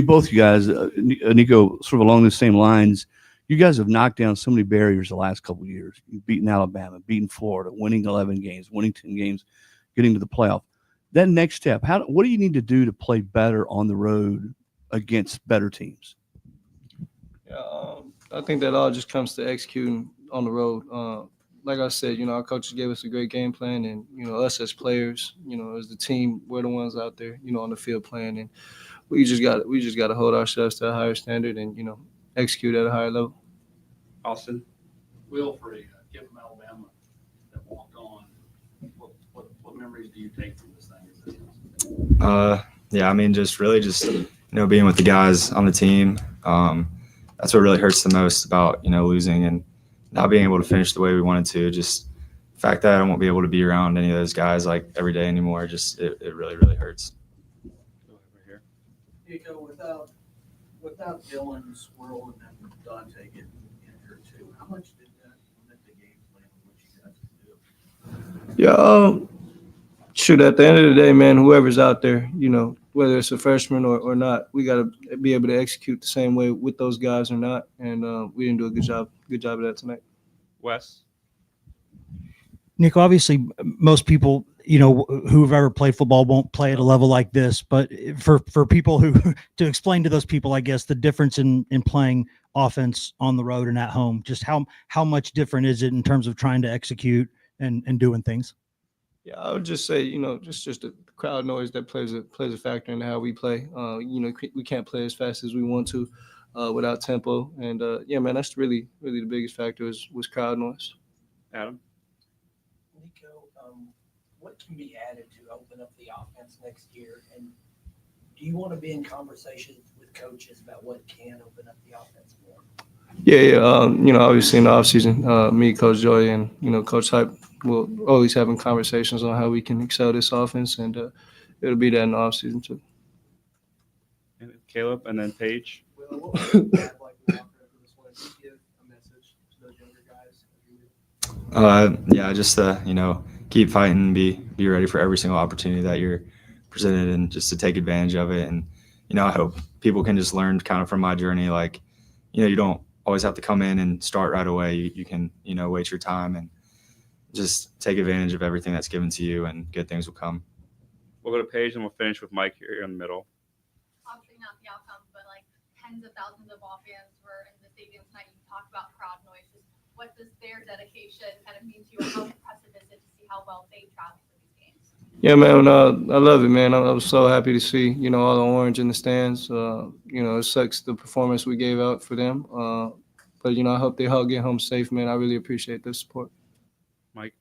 Both you guys, Nico, sort of along the same lines. You guys have knocked down so many barriers the last couple of years. You've beaten Alabama, beaten Florida, winning 11 games, winning 10 games, getting to the playoff. That next step, what do you need to do to play better on the road against better teams? Yeah, I think that all just comes to executing on the road. Like I said, our coaches gave us a great game plan, and us as players, as the team, we're the ones out there, on the field playing, and we just got to hold ourselves to a higher standard and execute at a higher level. Austin? Will, for a kid from Alabama that walked on, what memories do you take from this thing? Just really being with the guys on the team. That's what really hurts the most about, losing and not being able to finish the way we wanted to. Just the fact that I won't be able to be around any of those guys like every day anymore, just it really, really hurts. Nico, without Dylan, Swirl, and then Dante getting injured too, how much did that limit the game plan of what you guys could do? Yeah, shoot, at the end of the day, man, whoever's out there, whether it's a freshman or not, we got to be able to execute the same way with those guys or not. And we didn't do a good job of that tonight. Wes? Nico, obviously most people, who've ever played football won't play at a level like this, but for people to explain to those people, I guess, the difference in playing offense on the road and at home, just how much different is it in terms of trying to execute and doing things? Yeah, I would just say, just the crowd noise that plays a factor in how we play. We can't play as fast as we want to without tempo. And man, that's really the biggest factor was crowd noise. Adam? Nico, what can be added to open up the offense next year? And do you want to be in conversations with coaches about what can open up the offense more? Yeah. Obviously in the offseason, me, Coach Joy, and, Coach Hype will always having conversations on how we can excel this offense, and it'll be that in the offseason too. And Caleb, and then Paige. Keep fighting, be ready for every single opportunity that you're presented, and just to take advantage of it. And I hope people can just learn kind of from my journey, like you don't always have to come in and start right away. You can wait your time and just take advantage of everything that's given to you, and good things will come. We'll go to Paige, and we'll finish with Mike here in the middle. Obviously not the outcome, but tens of thousands of ball fans were in the stadium tonight. You talked about crowd noise. Just what does their dedication kind of mean to you? How impressive is it to see how well they travel for these games? Yeah, man, I love it, man. I was so happy to see, all the orange in the stands. It sucks the performance we gave out for them. But I hope they all get home safe, man. I really appreciate the support. Mike?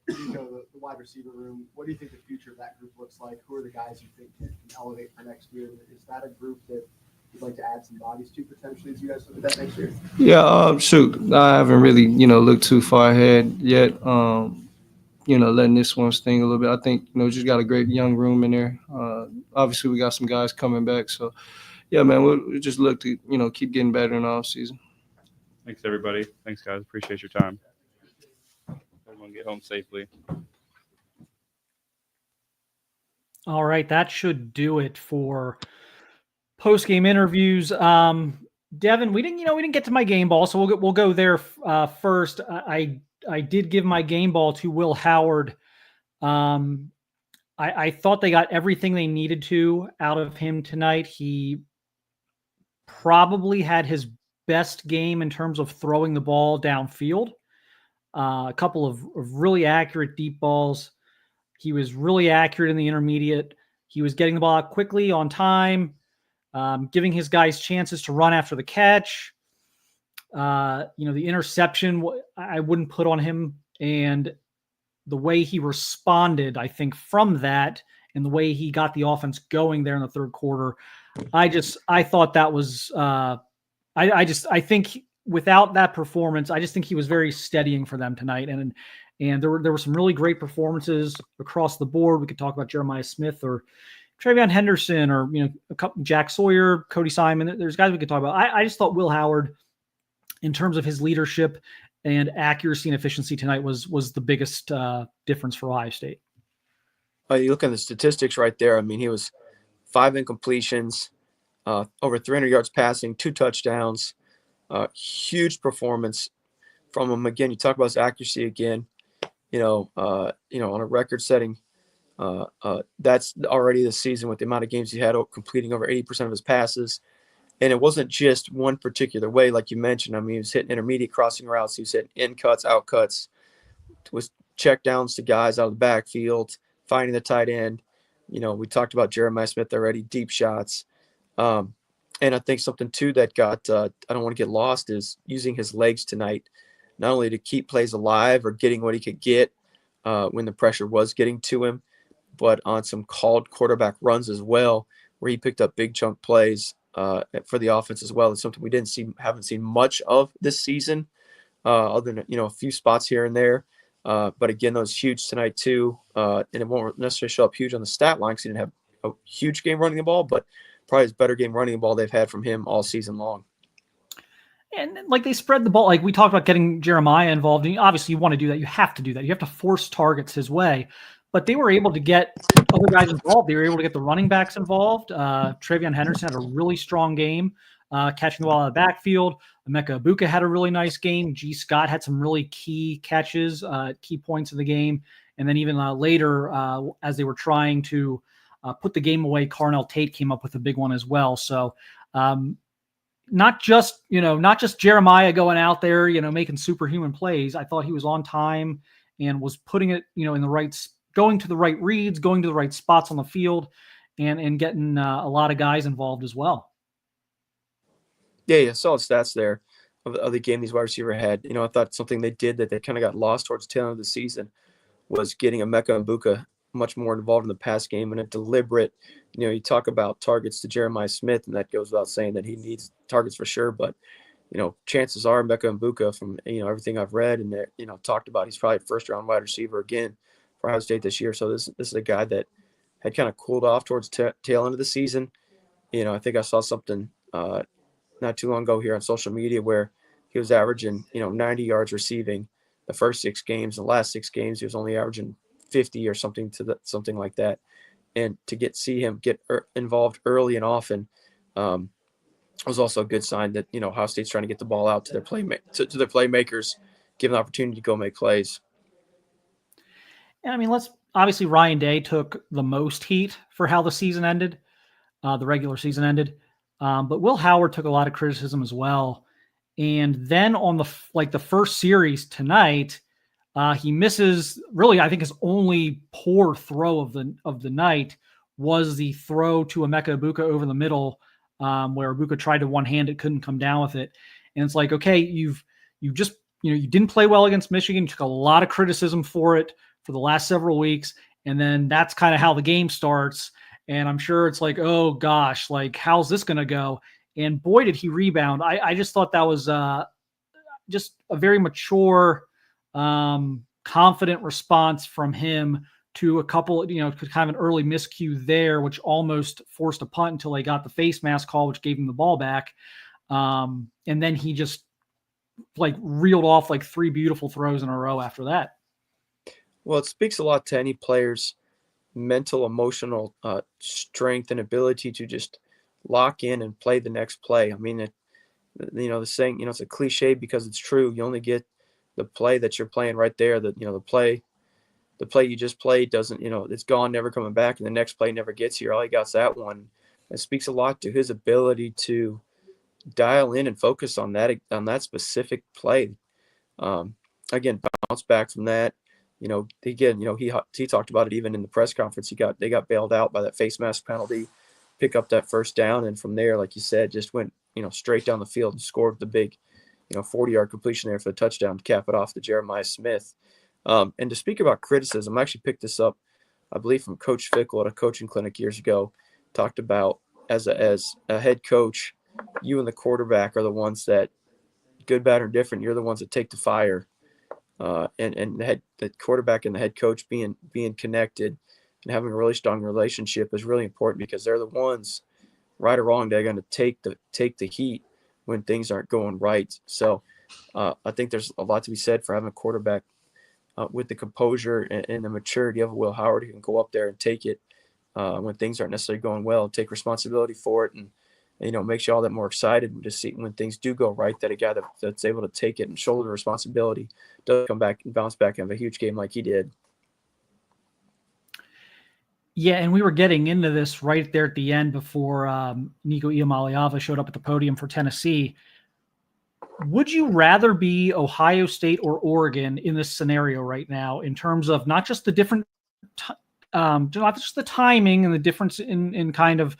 The wide receiver room, what do you think the future of that group looks like? Who are the guys you think can elevate for next year? Is that a group that you'd like to add some bodies to potentially as you guys look at that next year? Yeah, shoot. I haven't really, looked too far ahead yet. Letting this one sting a little bit. I think, just got a great young room in there. Obviously, we got some guys coming back. So, yeah, man, we'll just look to, keep getting better in the offseason. Thanks, everybody. Thanks, guys. Appreciate your time. Everyone get home safely. All right, that should do it for post-game interviews. Devin, we didn't get to my game ball, so we'll go there first. I did give my game ball to Will Howard. I thought they got everything they needed to out of him tonight. He probably had his best game in terms of throwing the ball downfield. A couple of really accurate deep balls. He was really accurate in the intermediate. He was getting the ball out quickly on time, giving his guys chances to run after the catch. The interception I wouldn't put on him, and the way he responded, I think, from that, and the way he got the offense going there in the third quarter, I thought that was. I think without that performance, I just think he was very steadying for them tonight, and there were some really great performances across the board. We could talk about Jeremiah Smith or Travion Henderson or a couple, Jack Sawyer, Cody Simon. There's guys we could talk about. I just thought Will Howard, in terms of his leadership and accuracy and efficiency tonight, was the biggest difference for Ohio State. You look at the statistics right there. I mean, he was 5 incompletions, over 300 yards passing, 2 touchdowns, huge performance from him. Again, you talk about his accuracy again. On a record-setting, that's already this season with the amount of games he had, completing over 80% of his passes. And it wasn't just one particular way, like you mentioned. I mean, he was hitting intermediate crossing routes. He was hitting in cuts, out cuts, was check downs to guys out of the backfield, finding the tight end. We talked about Jeremiah Smith already, deep shots. And I think something, too, that got I don't want to get lost is using his legs tonight, not only to keep plays alive or getting what he could get when the pressure was getting to him, but on some called quarterback runs as well, where he picked up big chunk plays for the offense as well. It's something we haven't seen much of this season, other than a few spots here and there. But again, those huge tonight too, and it won't necessarily show up huge on the stat line because he didn't have a huge game running the ball, but probably his better game running the ball they've had from him all season long. And they spread the ball. Like we talked about getting Jeremiah involved. And obviously you want to do that. You have to do that. You have to force targets his way. But they were able to get other guys involved. They were able to get the running backs involved. Travion Henderson had a really strong game, catching the ball out of the backfield. Emeka Ibuka had a really nice game. G. Scott had some really key catches, key points of the game. And then even later, as they were trying to put the game away, Carnell Tate came up with a big one as well. So not just Jeremiah going out there, making superhuman plays. I thought he was on time and was putting it, in the right, going to the right reads, going to the right spots on the field, and getting a lot of guys involved as well. Yeah, solid stats there of the game these wide receiver had. I thought something they did that they kind of got lost towards the tail end of the season was getting Emeka Ibuka much more involved in the pass game and a deliberate, you talk about targets to Jeremiah Smith, and that goes without saying that he needs targets for sure. But, chances are Emeka Ibuka, from, everything I've read and that, talked about, he's probably first round wide receiver again for Ohio State this year. So this is a guy that had kind of cooled off towards the tail end of the season. I think I saw something not too long ago here on social media where he was averaging, 90 yards receiving the first 6 games. The last 6 games, he was only averaging 50 or something like that. And to see him get involved early and often was also a good sign that, Ohio State's trying to get the ball out to their playmakers, give them the opportunity to go make plays. And I mean, obviously Ryan Day took the most heat for how the season ended, the regular season ended. But Will Howard took a lot of criticism as well. And then on the first series tonight, he misses, really, I think his only poor throw of the night was the throw to Emeka Ibuka over the middle, where Ibuka tried to one-hand it, couldn't come down with it. And it's like, okay, you didn't play well against Michigan. You took a lot of criticism for it for the last several weeks. And then that's kind of how the game starts. And I'm sure it's like, oh gosh, like how's this going to go? And boy, did he rebound. I just thought that was just a very mature, confident response from him to a couple, kind of an early miscue there, which almost forced a punt until they got the face mask call, which gave him the ball back. And then he just like reeled off like 3 beautiful throws in a row after that. Well, it speaks a lot to any player's mental, emotional strength and ability to just lock in and play the next play. I mean, the saying, it's a cliche because it's true. You only get the play that you're playing right there. The play you just played doesn't, it's gone, never coming back, and the next play never gets here. All you got's that one. It speaks a lot to his ability to dial in and focus on that specific play. Again, bounce back from that. Again, he talked about it even in the press conference. They got bailed out by that face mask penalty, pick up that first down, and from there, like you said, just went straight down the field and scored the big 40-yard completion there for the touchdown to cap it off to Jeremiah Smith. And to speak about criticism, I actually picked this up, I believe, from Coach Fickle at a coaching clinic years ago. Talked about as a head coach, you and the quarterback are the ones that, good, bad, or different, you're the ones that take the fire. And the quarterback and the head coach being connected and having a really strong relationship is really important, because they're the ones, right or wrong, they're going to take the heat when things aren't going right. So I think there's a lot to be said for having a quarterback with the composure and the maturity of a Will Howard, who can go up there and take it when things aren't necessarily going well, take responsibility for it, and makes you all that more excited to see when things do go right, that a guy that's able to take it and shoulder the responsibility does come back and bounce back and have a huge game like he did. Yeah, and we were getting into this right there at the end before Nico Iamaleava showed up at the podium for Tennessee. Would you rather be Ohio State or Oregon in this scenario right now, in terms of not just the different, not just the timing and the difference in kind of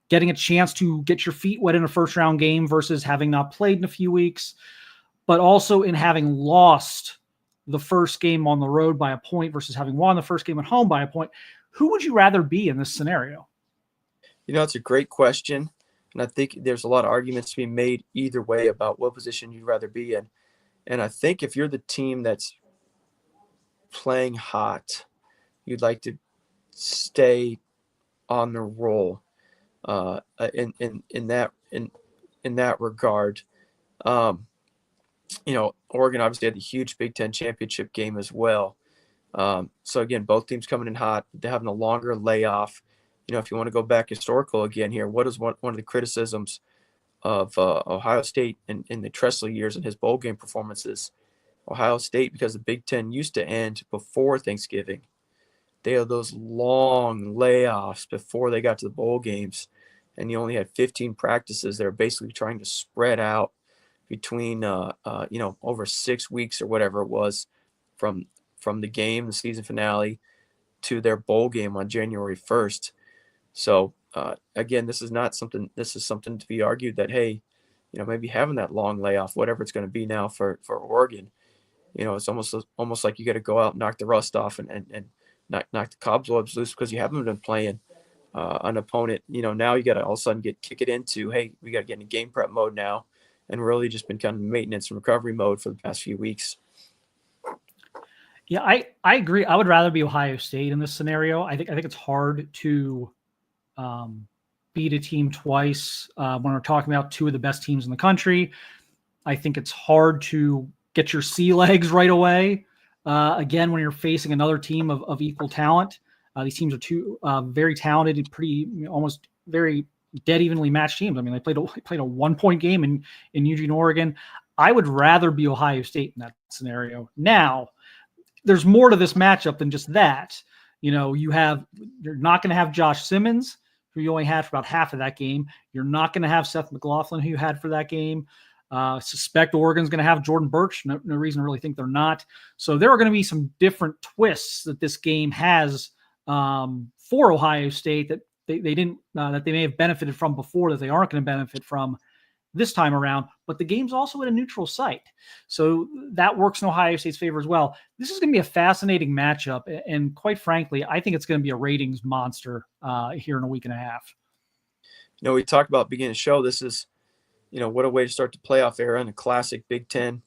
getting a chance to get your feet wet in a first round game versus having not played in a few weeks, but also in having lost the first game on the road by a point versus having won the first game at home by a point? Who would you rather be in this scenario? It's a great question. And I think there's a lot of arguments to be made either way about what position you'd rather be in. And I think if you're the team that's playing hot, you'd like to stay on the roll in that regard. Oregon obviously had a huge Big Ten championship game as well. So again, both teams coming in hot. They're having a longer layoff. If you want to go back historical again here, what is one of the criticisms of Ohio State in the Tressel years and his bowl game performances? Ohio State, because the Big Ten used to end before Thanksgiving, they had those long layoffs before they got to the bowl games, and you only had 15 practices. They're basically trying to spread out between over 6 weeks or whatever it was from the game, the season finale, to their bowl game on January 1st. So again, this is something to be argued that, hey, maybe having that long layoff, whatever it's going to be now for Oregon, it's almost like you got to go out and knock the rust off and knock the cobwebs loose, because you haven't been playing an opponent. Now you got to all of a sudden kick it into, hey, we got to get into game prep mode now, and really just been kind of maintenance and recovery mode for the past few weeks. Yeah, I agree. I would rather be Ohio State in this scenario. I think it's hard to beat a team twice when we're talking about two of the best teams in the country. I think it's hard to get your sea legs right away. Again, when you're facing another team of equal talent. These teams are two very talented and pretty almost very dead evenly matched teams. I mean, they played a 1-point game in Eugene, Oregon. I would rather be Ohio State in that scenario. Now, there's more to this matchup than just that. You're not going to have Josh Simmons, who you only had for about half of that game. You're not going to have Seth McLaughlin, who you had for that game. Suspect Oregon's going to have Jordan Birch. No reason to really think they're not. So there are going to be some different twists that this game has for Ohio State that they didn't that they may have benefited from before, that they aren't going to benefit from this time around. But the game's also at a neutral site, so that works in Ohio State's favor as well. This is going to be a fascinating matchup, and quite frankly, I think it's going to be a ratings monster here in a week and a half. We talked about beginning the show. This is, what a way to start the playoff era in a classic Big Ten,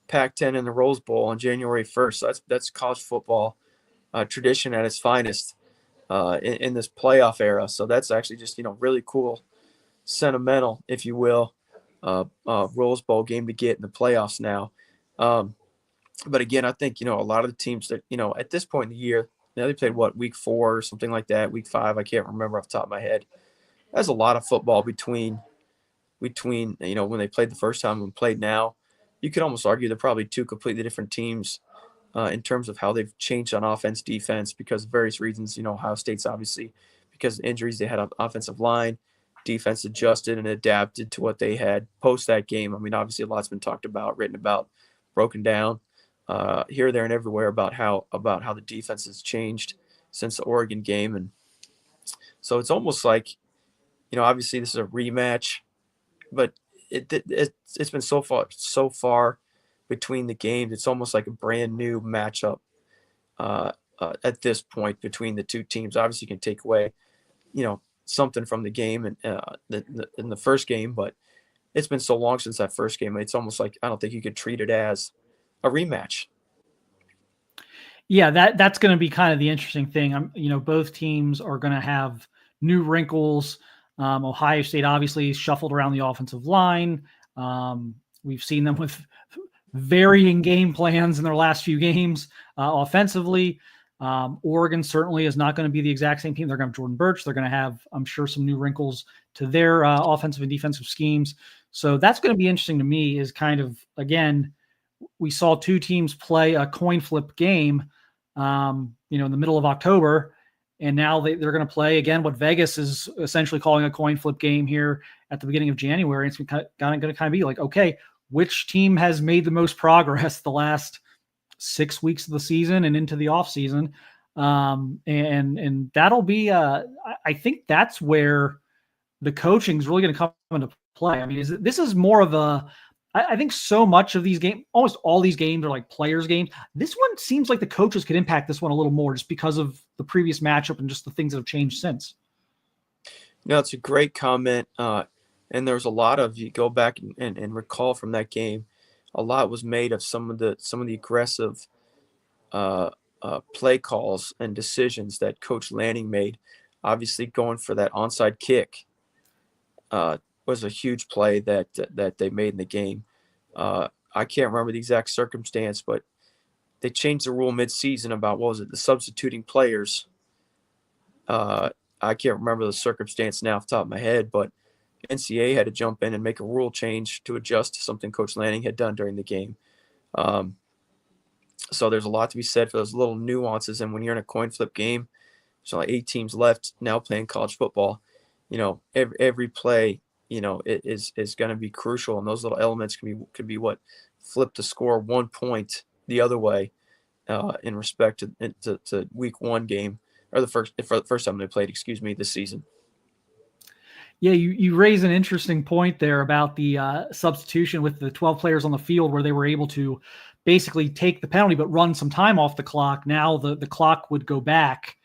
Pac-10 in the Rose Bowl on January 1st. So that's college football tradition at its finest in this playoff era. So that's actually just, really cool, sentimental, if you will, Rose Bowl game to get in the playoffs now. But again, I think, a lot of the teams that, at this point in the year, they played week 4 or something like that, week 5. I can't remember off the top of my head. There's a lot of football between, when they played the first time and played now. You could almost argue they're probably two completely different teams in terms of how they've changed on offense, defense, because of various reasons. Ohio State's obviously, because of injuries, they had an offensive line. Defense adjusted and adapted to what they had post that game. I mean, obviously a lot's been talked about, written about, broken down here, there, and everywhere about how the defense has changed since the Oregon game. And so it's almost like, obviously this is a rematch, but it's been so far between the games. It's almost like a brand new matchup at this point between the two teams. Obviously you can take away, something from the game and in the first game, but it's been so long since that first game. It's almost like I don't think you could treat it as a rematch. Yeah, that's going to be kind of the interesting thing. Both teams are going to have new wrinkles. Ohio State obviously shuffled around the offensive line. We've seen them with varying game plans in their last few games offensively. Oregon certainly is not going to be the exact same team. They're going to have Jordan Birch. They're going to have, I'm sure, some new wrinkles to their offensive and defensive schemes. So that's going to be interesting to me is kind of, again, we saw two teams play a coin flip game, in the middle of October, and now they're going to play again what Vegas is essentially calling a coin flip game here at the beginning of January. It's going to kind of be like, okay, which team has made the most progress the last 6 weeks of the season and into the off season. And that'll be, I think that's where the coaching is really going to come into play. I mean, this is more of I think so much of these games, almost all these games are like players games. This one seems like the coaches could impact this one a little more just because of the previous matchup and just the things that have changed since. It's a great comment. And there's a lot of, you go back and recall from that game, a lot was made of some of the aggressive play calls and decisions that Coach Lanning made. Obviously, going for that onside kick was a huge play that they made in the game. I can't remember the exact circumstance, but they changed the rule mid-season about, the substituting players. I can't remember the circumstance now off the top of my head, but NCAA had to jump in and make a rule change to adjust to something Coach Lanning had done during the game. So there's a lot to be said for those little nuances. And when you're in a coin flip game, so like 8 teams left now playing college football, every play, is going to be crucial. And those little elements could be what flip the score 1 point the other way in respect to week 1 game, or the first time they played, this season. Yeah, you raise an interesting point there about the substitution with the 12 players on the field where they were able to basically take the penalty but run some time off the clock. Now the clock would go back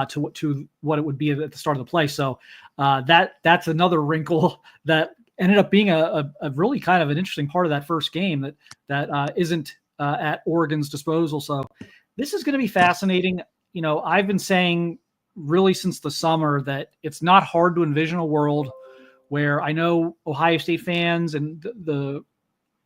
to what it would be at the start of the play. So that's another wrinkle that ended up being a really kind of an interesting part of that first game that isn't at Oregon's disposal. So this is going to be fascinating. I've been saying really since the summer that it's not hard to envision a world where I know Ohio State fans and the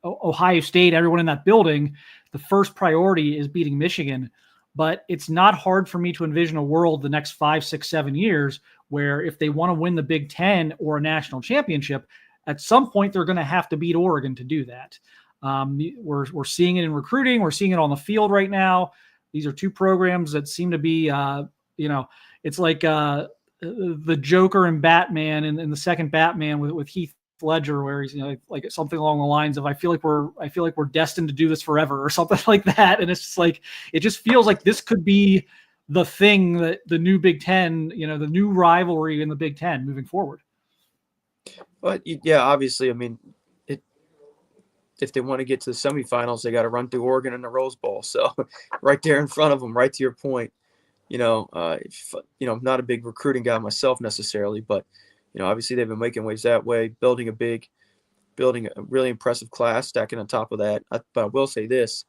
Ohio State, everyone in that building, the first priority is beating Michigan. But it's not hard for me to envision a world the next 5, 6, 7 years where if they want to win the Big Ten or a national championship, at some point they're going to have to beat Oregon to do that. We're seeing it in recruiting. We're seeing it on the field right now. These are two programs that seem to be, it's like the Joker and Batman in the second Batman with Heath Ledger, where he's like something along the lines of I feel like we're destined to do this forever or something like that. And it's just like it just feels like this could be the thing that the new Big Ten, the new rivalry in the Big Ten moving forward. But yeah, obviously, I mean, if they want to get to the semifinals, they got to run through Oregon in the Rose Bowl. So right there in front of them, right to your point. I'm not a big recruiting guy myself necessarily, but obviously they've been making waves that way, building a really impressive class, stacking on top of that. But I will say this,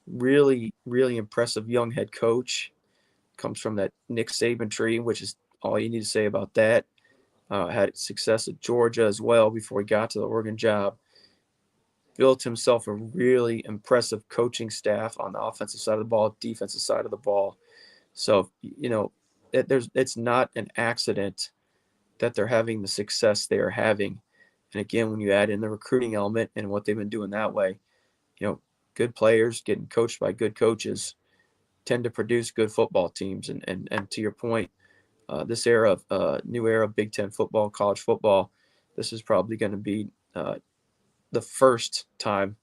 really, really impressive young head coach comes from that Nick Saban tree, which is all you need to say about that. Had success at Georgia as well before he got to the Oregon job. built himself a really impressive coaching staff on the offensive side of the ball, defensive side of the ball. So, it's not an accident that they're having the success they are having. And again, when you add in the recruiting element and what they've been doing that way, good players getting coached by good coaches tend to produce good football teams. And to your point, this era of new era of Big Ten football, college football, this is probably going to be the first time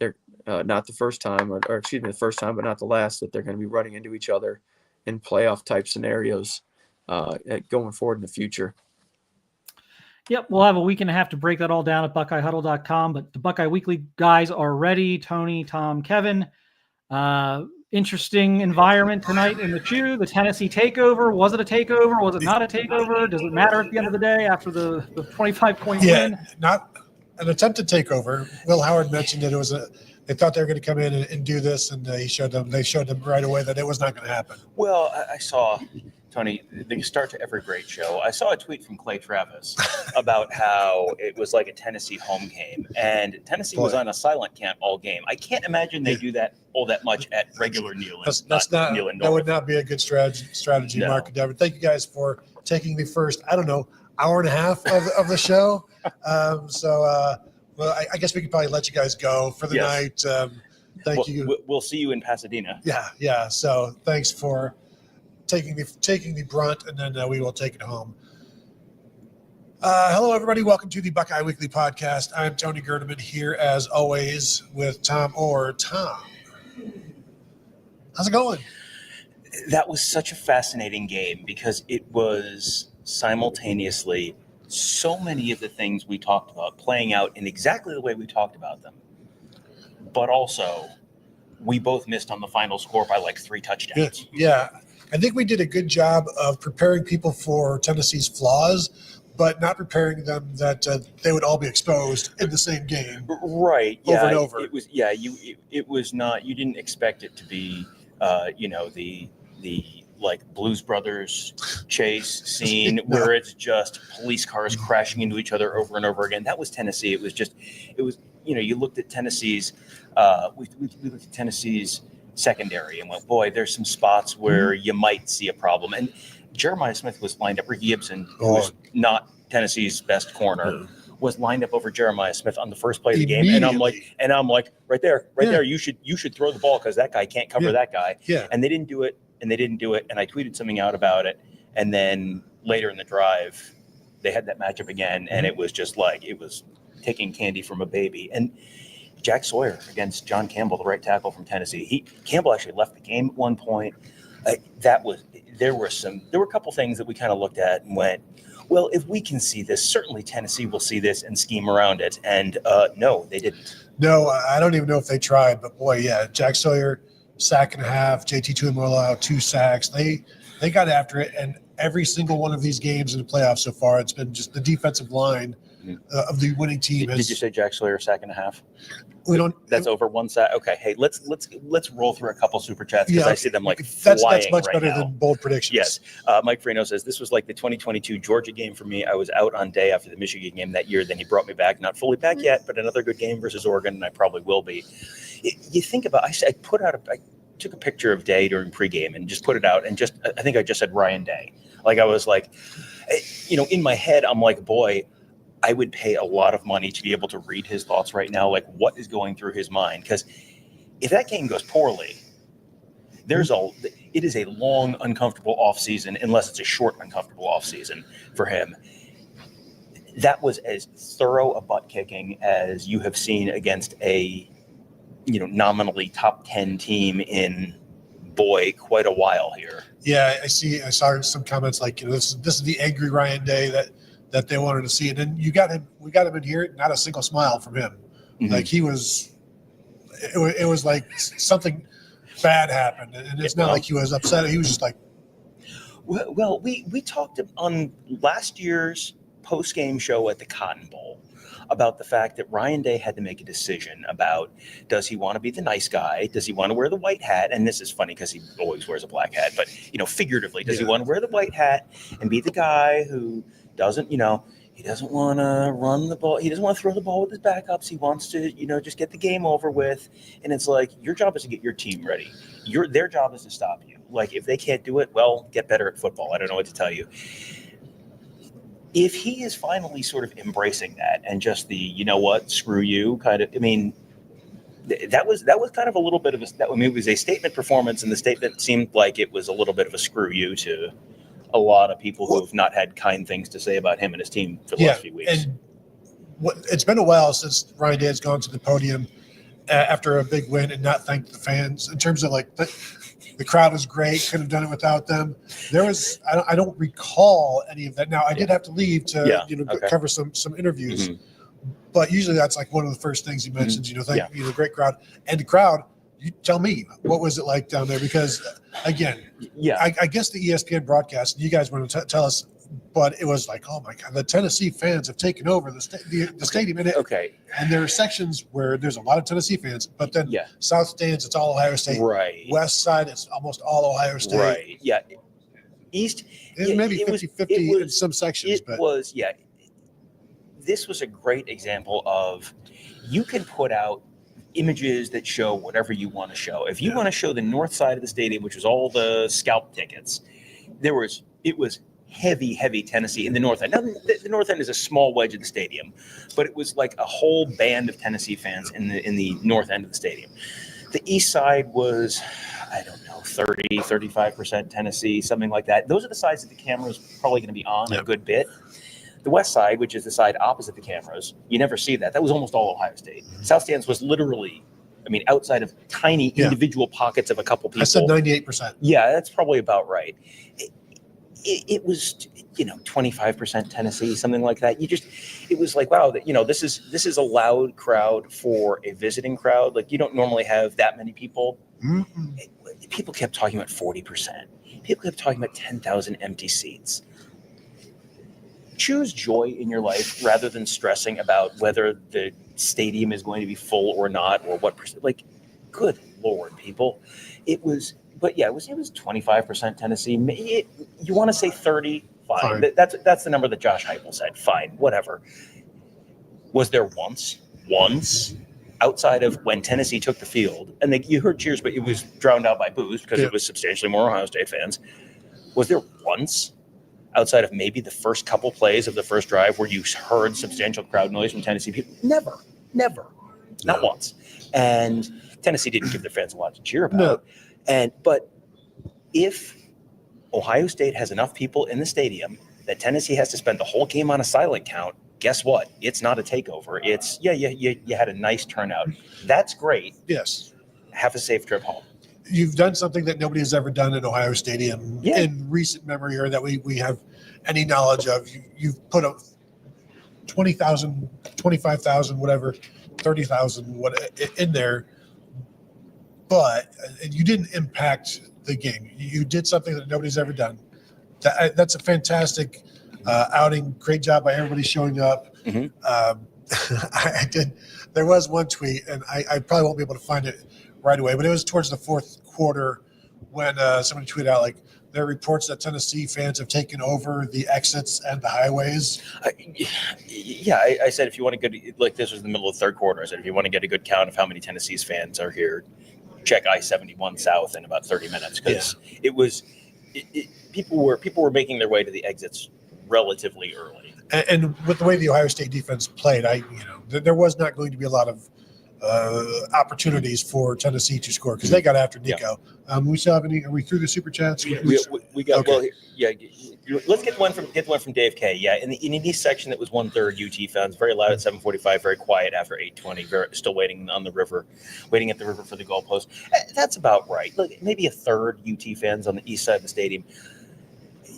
they're not the first time, or excuse me, the first time, but not the last, that they're going to be running into each other in playoff type scenarios going forward in the future. Yep, we'll have a week and a half to break that all down at BuckeyeHuddle.com. But the Buckeye Weekly guys are ready. Tony, Tom, Kevin. Interesting environment tonight in the Chew. The Tennessee takeover. Was it a takeover? Was it not a takeover? Does it matter at the end of the day after the 25-point win? Not an attempted takeover. Will Howard mentioned that it was they thought they were going to come in and do this, and they showed them right away that it was not going to happen. Well, I saw, Tony, the start to every great show. I saw a tweet from Clay Travis about how it was like a Tennessee home game, and Tennessee was on a silent count all game. I can't imagine they do that all that much at regular Neyland. That's not that would not be a good strategy, No. Mark and Devin. Thank you guys for taking the first, hour and a half of the show. Well, I guess we could probably let you guys go for the night. Thank you. We'll see you in Pasadena. Yeah. So thanks for taking the brunt, and then we will take it home. Hello, everybody. Welcome to the Buckeye Weekly Podcast. I'm Tony Gerdeman here, as always, with Tom Orr. Tom, how's it going? That was such a fascinating game because it was simultaneously so many of the things we talked about playing out in exactly the way we talked about them. But also, we both missed on the final score by like 3 touchdowns. Yeah. I think we did a good job of preparing people for Tennessee's flaws, but not preparing them that they would all be exposed in the same game. Right. Over and over. It was, it was not, you didn't expect it to be, the like Blues Brothers chase scene where it's just police cars crashing into each other over and over again. That was Tennessee. It was, you looked at Tennessee's, we looked at Tennessee's secondary and went, boy, there's some spots where you might see a problem. And Jeremiah Smith was lined up. Ricky Gibson, who was not Tennessee's best corner, was lined up over Jeremiah Smith on the first play of the game. And I'm like, right there, you should throw the ball because that guy can't cover that guy. Yeah. And they didn't do it. And I tweeted something out about it. And then later in the drive, they had that matchup again. And it was just like, it was taking candy from a baby. And Jack Sawyer against John Campbell, the right tackle from Tennessee. Campbell actually left the game at one point. There were a couple things that we kind of looked at and went, well, if we can see this, certainly Tennessee will see this and scheme around it. And no, they didn't. No, I don't even know if they tried, but boy, yeah, Jack Sawyer, sack and a half, JT Tuimoloau, 2 sacks. They got after it, and every single one of these games in the playoffs so far, it's been just the defensive line of the winning team. Did you say Jack Sawyer sack and a half? We don't. That's over 1 sack. Okay, hey, let's roll through a couple super chats because I see them like that's flying much right better now. than bold predictions. Yes. Mike Freno says this was like the 2022 Georgia game for me. I was out on day after the Michigan game that year. Then he brought me back, not fully back yet, but another good game versus Oregon, and I probably will be. You think about, I took a picture of Day during pregame and just put it out, and I think I just said Ryan Day. Like I was like, in my head, I'm like, boy, I would pay a lot of money to be able to read his thoughts right now, like what is going through his mind. Because if that game goes poorly, it is a long, uncomfortable offseason, unless it's a short, uncomfortable offseason for him. That was as thorough a butt kicking as you have seen against a, nominally top 10 team in, quite a while here. Yeah, I saw some comments like, this is the angry Ryan Day that they wanted to see. And then we got him in here, not a single smile from him. Mm-hmm. Like it was like something bad happened. And it's not like he was upset. He was just like. Well, we talked on last year's post-game show at the Cotton Bowl about the fact that Ryan Day had to make a decision about, does he want to be the nice guy? Does he want to wear the white hat? And this is funny because he always wears a black hat, but figuratively, does he want to wear the white hat and be the guy who doesn't, He doesn't want to run the ball. He doesn't want to throw the ball with his backups. He wants to, just get the game over with. And it's like, your job is to get your team ready. Their job is to stop you. Like, if they can't do it, well, get better at football. I don't know what to tell you. If he is finally sort of embracing that and just the, you know what, screw you kind of, I mean, that was kind of a little bit of it was a statement performance, and the statement seemed like it was a little bit of a screw you to a lot of people who have not had kind things to say about him and his team for the last few weeks. And it's been a while since Ryan Day has gone to the podium after a big win and not thanked the fans. In terms of like the crowd was great, could have done it without them. There was I don't recall any of that. Now I did have to leave to cover some interviews. Mm-hmm. But usually that's like one of the first things he mentions, the great crowd. And the crowd, you tell me, what was it like down there? Because, again, I guess the ESPN broadcast, you guys want to tell us, but it was like, oh, my God, the Tennessee fans have taken over the stadium. And there are sections where there's a lot of Tennessee fans, but then South stands, it's all Ohio State. Right. West side, it's almost all Ohio State. Right, yeah. East, maybe 50-50 in some sections. This was a great example of you can put out images that show whatever you want to show. If you want to show the north side of the stadium, which was all the scalp tickets, it was heavy Tennessee in the north end. Now, the north end is a small wedge of the stadium, but it was like a whole band of Tennessee fans in the north end of the stadium. The east side was, I don't know, 35% Tennessee, something like that. Those are the sides that the camera's probably going to be on a good bit. The west side, which is the side opposite the cameras, you never see that. That was almost all Ohio State. South stands was literally, outside of tiny individual pockets of a couple people. I said 98%. Yeah, that's probably about right. It was, 25% Tennessee, something like that. It was like, wow, this is a loud crowd for a visiting crowd. Like, you don't normally have that many people. Mm-hmm. People kept talking about 40%. People kept talking about 10,000 empty seats. Choose joy in your life rather than stressing about whether the stadium is going to be full or not, or what percent. Like, good Lord, people. It was 25% Tennessee. You want to say 30? Fine. That's the number that Josh Heupel said. Fine, whatever. Was there once outside of when Tennessee took the field, and you heard cheers, but it was drowned out by boos because it was substantially more Ohio State fans. Was there once outside of maybe the first couple plays of the first drive where you heard substantial crowd noise from Tennessee people? Never, not once. And Tennessee didn't give their fans a lot to cheer about. But if Ohio State has enough people in the stadium that Tennessee has to spend the whole game on a silent count, guess what? It's not a takeover. It's, you had a nice turnout. That's great. Yes. Have a safe trip home. You've done something that nobody has ever done in Ohio Stadium in recent memory, or that we have any knowledge of. You've put up 20,000, 25,000, whatever, 30,000 in there, but you didn't impact the game. You did something that nobody's ever done. That's a fantastic outing. Great job by everybody showing up. Mm-hmm. I did. There was one tweet, and I probably won't be able to find it right away, but it was towards the fourth quarter when somebody tweeted out, like, there are reports that Tennessee fans have taken over the exits and the highways. I said, if you want to get, like, this was in the middle of the third quarter, I said, if you want to get a good count of how many Tennessee's fans are here, check I-71 South in about 30 minutes, because it was people were making their way to the exits relatively early. And with the way the Ohio State defense played, there was not going to be a lot of opportunities for Tennessee to score because they got after Nico. We still have any? Are we through the super chats? We got Let's get one from Dave K. Yeah, in the East section, that was 1/3 UT fans, very loud at 7:45, very quiet after 8:20. Still waiting at the river for the goalpost. That's about right. Look, maybe 1/3 UT fans on the east side of the stadium.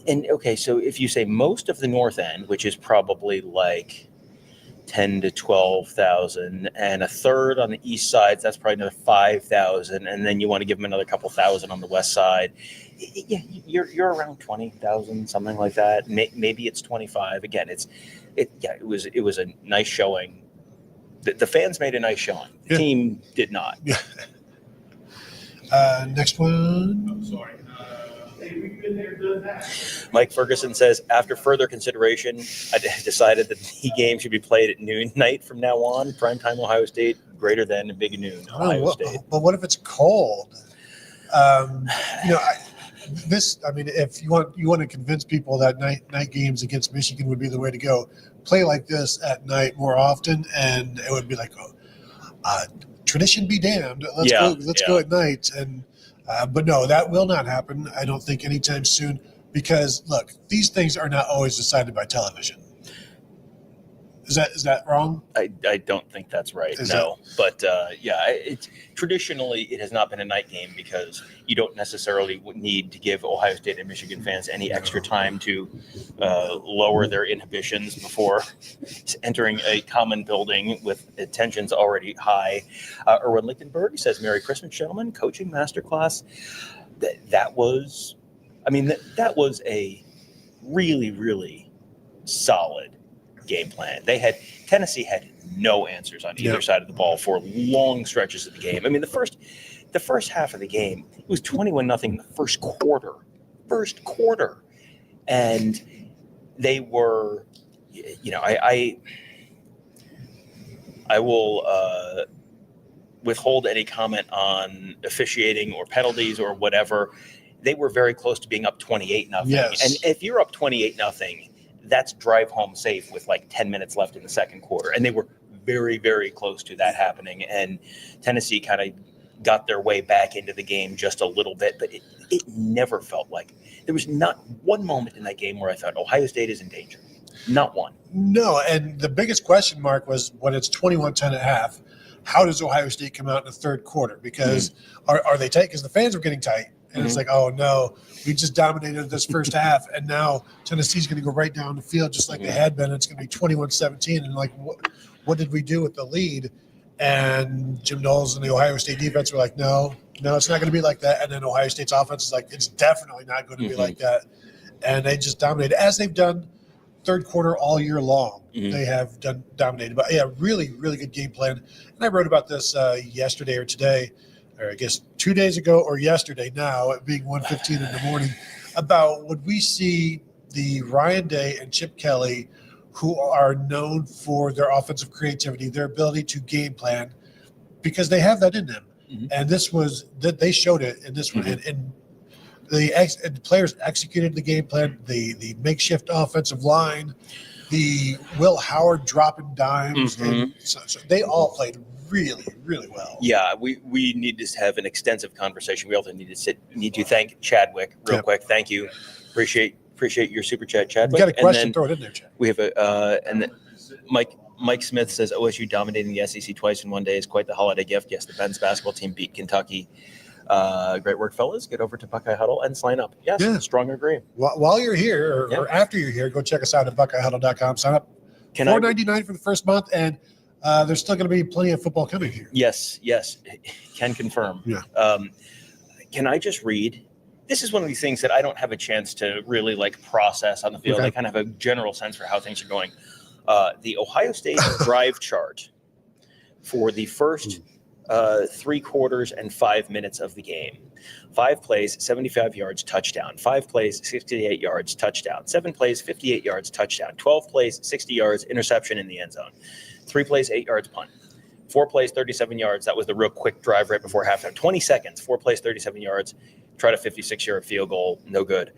And okay, so if you say most of the north end, which is probably like 10 to 12,000, and 1/3 on the east side, that's probably another 5,000, and then you want to give them another couple thousand on the west side. Yeah, you're around 20,000, something like that. Maybe it's 25. Again, it was a nice showing. The fans made a nice showing. The team did not. Yeah. Next one. I'm sorry. Mike Ferguson says, after further consideration, I decided that the game should be played at noon night from now on. Primetime Ohio State greater than big noon Ohio State. But what if it's cold? If you want to convince people that night games against Michigan would be the way to go, play like this at night more often, and it would be like, tradition be damned. Let's go at night. And but no, that will not happen. I don't think anytime soon, because look, these things are not always decided by television. Is that wrong? I don't think that's right. But traditionally it has not been a night game because you don't necessarily need to give Ohio State and Michigan fans any extra time to lower their inhibitions before entering a common building with tensions already high. Erwin Lichtenberg says, "Merry Christmas, gentlemen! Coaching masterclass." That was a really, really solid game plan. Tennessee had no answers on either side of the ball for long stretches of the game. I mean, the first half of the game, it was 21-0 in the first quarter. And they were, I will withhold any comment on officiating or penalties or whatever. They were very close to being up 28-0. Yes. And if you're up 28-0, that's drive home safe with like 10 minutes left in the second quarter. And they were very, very close to that happening. And Tennessee kind of got their way back into the game just a little bit, but it never felt like there was not one moment in that game where I thought Ohio State is in danger. Not one. No. And the biggest question mark was when it's 21-10 at half, how does Ohio State come out in the third quarter? Because are they tight? Because the fans were getting tight. And it's like, oh, no, we just dominated this first half, and now Tennessee's going to go right down the field just like they had been. It's going to be 21-17. And, like, what did we do with the lead? And Jim Knowles and the Ohio State defense were like, no, it's not going to be like that. And then Ohio State's offense is like, it's definitely not going to be like that. And they just dominated, as they've done third quarter all year long. They have dominated. But, yeah, really, really good game plan. And I wrote about this yesterday or today, or I guess 2 days ago or yesterday now, it being 1:15 in the morning, about would we see the Ryan Day and Chip Kelly, who are known for their offensive creativity, their ability to game plan, because they have that in them. And this was that they showed it in this one. And the players executed the game plan, the makeshift offensive line, the Will Howard dropping dimes, and so they all played really, really well. Yeah, we need to have an extensive conversation. We also need to thank Chadwick real quick. Thank you. Appreciate your super chat, Chadwick. You got a question? Throw it in there, Chad. We have Mike Smith says OSU dominating the SEC twice in one day is quite the holiday gift. Yes, the men's basketball team beat Kentucky. Great work, fellas. Get over to Buckeye Huddle and sign up. Yes, strong agree. While you're here or after you're here, go check us out at BuckeyeHuddle.com. Sign up. $4.99 for the first month, and there's still going to be plenty of football coming here. Yes, can confirm. Yeah. Can I just read? This is one of these things that I don't have a chance to really process on the field. Okay. I kind of have a general sense for how things are going. The Ohio State drive chart for the first 3 quarters and 5 minutes of the game. 5 plays, 75 yards, touchdown. 5 plays, 68 yards, touchdown. 7 plays, 58 yards, touchdown. 12 plays, 60 yards, interception in the end zone. 3 plays, 8 yards, punt. 4 plays, 37 yards. That was the real quick drive right before halftime. 20 seconds, 4 plays, 37 yards. Tried a 56-yard field goal, no good.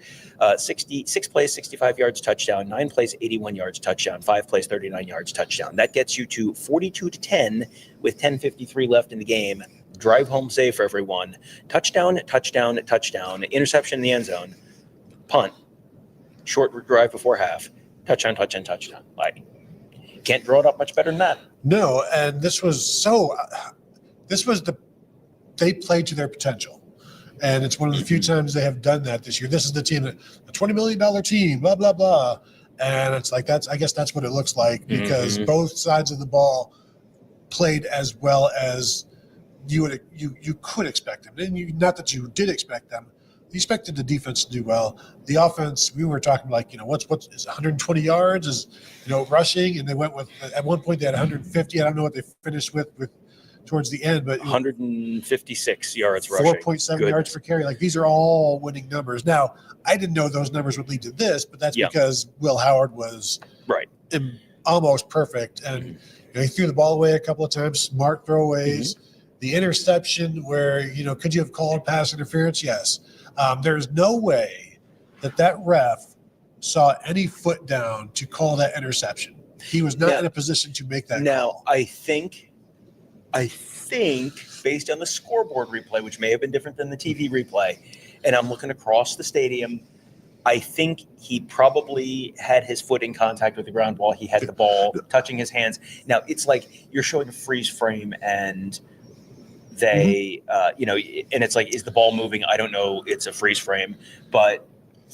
6 plays, 65 yards, touchdown. 9 plays, 81 yards, touchdown. 5 plays, 39 yards, touchdown. That gets you to 42-10 with 10:53 left in the game. Drive home safe for everyone. Touchdown, touchdown, touchdown. Interception in the end zone. Punt. Short drive before half. Touchdown, touchdown, touchdown. Can't draw it up much better than that. No, and this was they played to their potential. And it's one of the few times they have done that this year. This is the team, a $20 million team, blah, blah, blah. And it's like, I guess that's what it looks like, because both sides of the ball played as well as you could expect them. And not that you did expect them. You expected the defense to do well. The offense, we were talking what's is 120 yards is rushing, and they went with, at one point they had 150. I don't know what they finished with towards the end, but 156 yards rushing. 4.7 Goodness. yards per carry. Like these are all winning numbers. Now, I didn't know those numbers would lead to this, but that's because Will Howard was right almost perfect, and he threw the ball away a couple of times. Smart throwaways. The interception where could you have called pass interference? Yes. There's no way that ref saw any foot down to call that interception. He was not in a position to make that call. I think based on the scoreboard replay, which may have been different than the TV replay, and I'm looking across the stadium, I think he probably had his foot in contact with the ground while he had the ball touching his hands. Now, it's like you're showing a freeze frame and they, and it's like, is the ball moving? I don't know. It's a freeze frame, but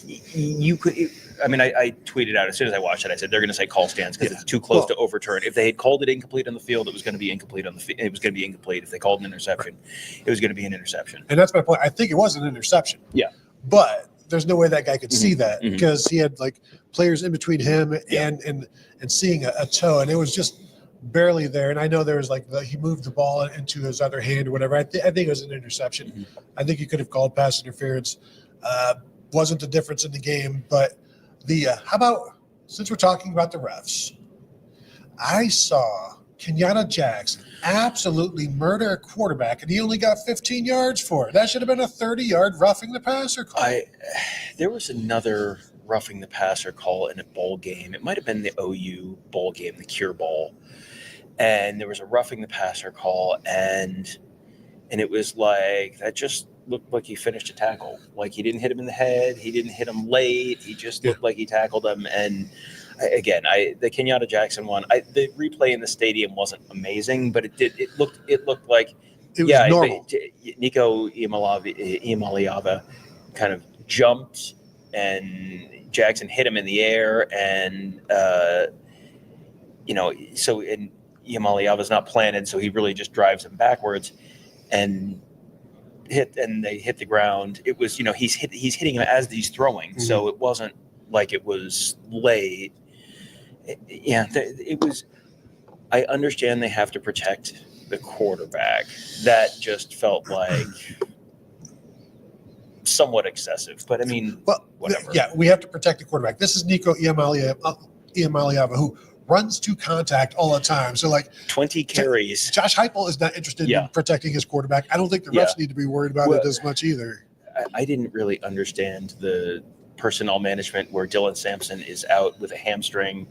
you could, I tweeted out as soon as I watched it, I said, they're going to say call stands because it's too close to overturn. If they had called it incomplete on the field, it was going to be incomplete on the field. It was going to be incomplete. If they called an interception, it was going to be an interception. And that's my point. I think it was an interception. Yeah. But there's no way that guy could see that because he had like players in between him and seeing a toe, and it was just barely there. And I know there was he moved the ball into his other hand or whatever. I think it was an interception. I think he could have called pass interference. Wasn't the difference in the game, but how about, since we're talking about the refs, I saw Kenyatta Jackson absolutely murder a quarterback, and he only got 15 yards for it. That should have been a 30-yard roughing the passer call. There was another roughing the passer call in a bowl game. It might have been the OU bowl game, the Cure Bowl, and there was a roughing the passer call, and it was like that just looked like he finished a tackle. Like he didn't hit him in the head, he didn't hit him late, he just looked like he tackled him. And again, the Kenyatta Jackson one, the replay in the stadium wasn't amazing, but it looked like it was normal. Nico Iamaleava kind of jumped and Jackson hit him in the air, and Iamaleava's not planted, so he really just drives him backwards and they hit the ground. It was, he's hitting him as he's throwing, so it wasn't like it was late. It was. I understand they have to protect the quarterback. That just felt like somewhat excessive, but whatever. Yeah, we have to protect the quarterback. This is Nico Iamaleava, who runs to contact all the time. So 20 carries. Josh Heupel is not interested in protecting his quarterback. I don't think the refs need to be worried about it as much either. I didn't really understand the personnel management where Dylan Sampson is out with a hamstring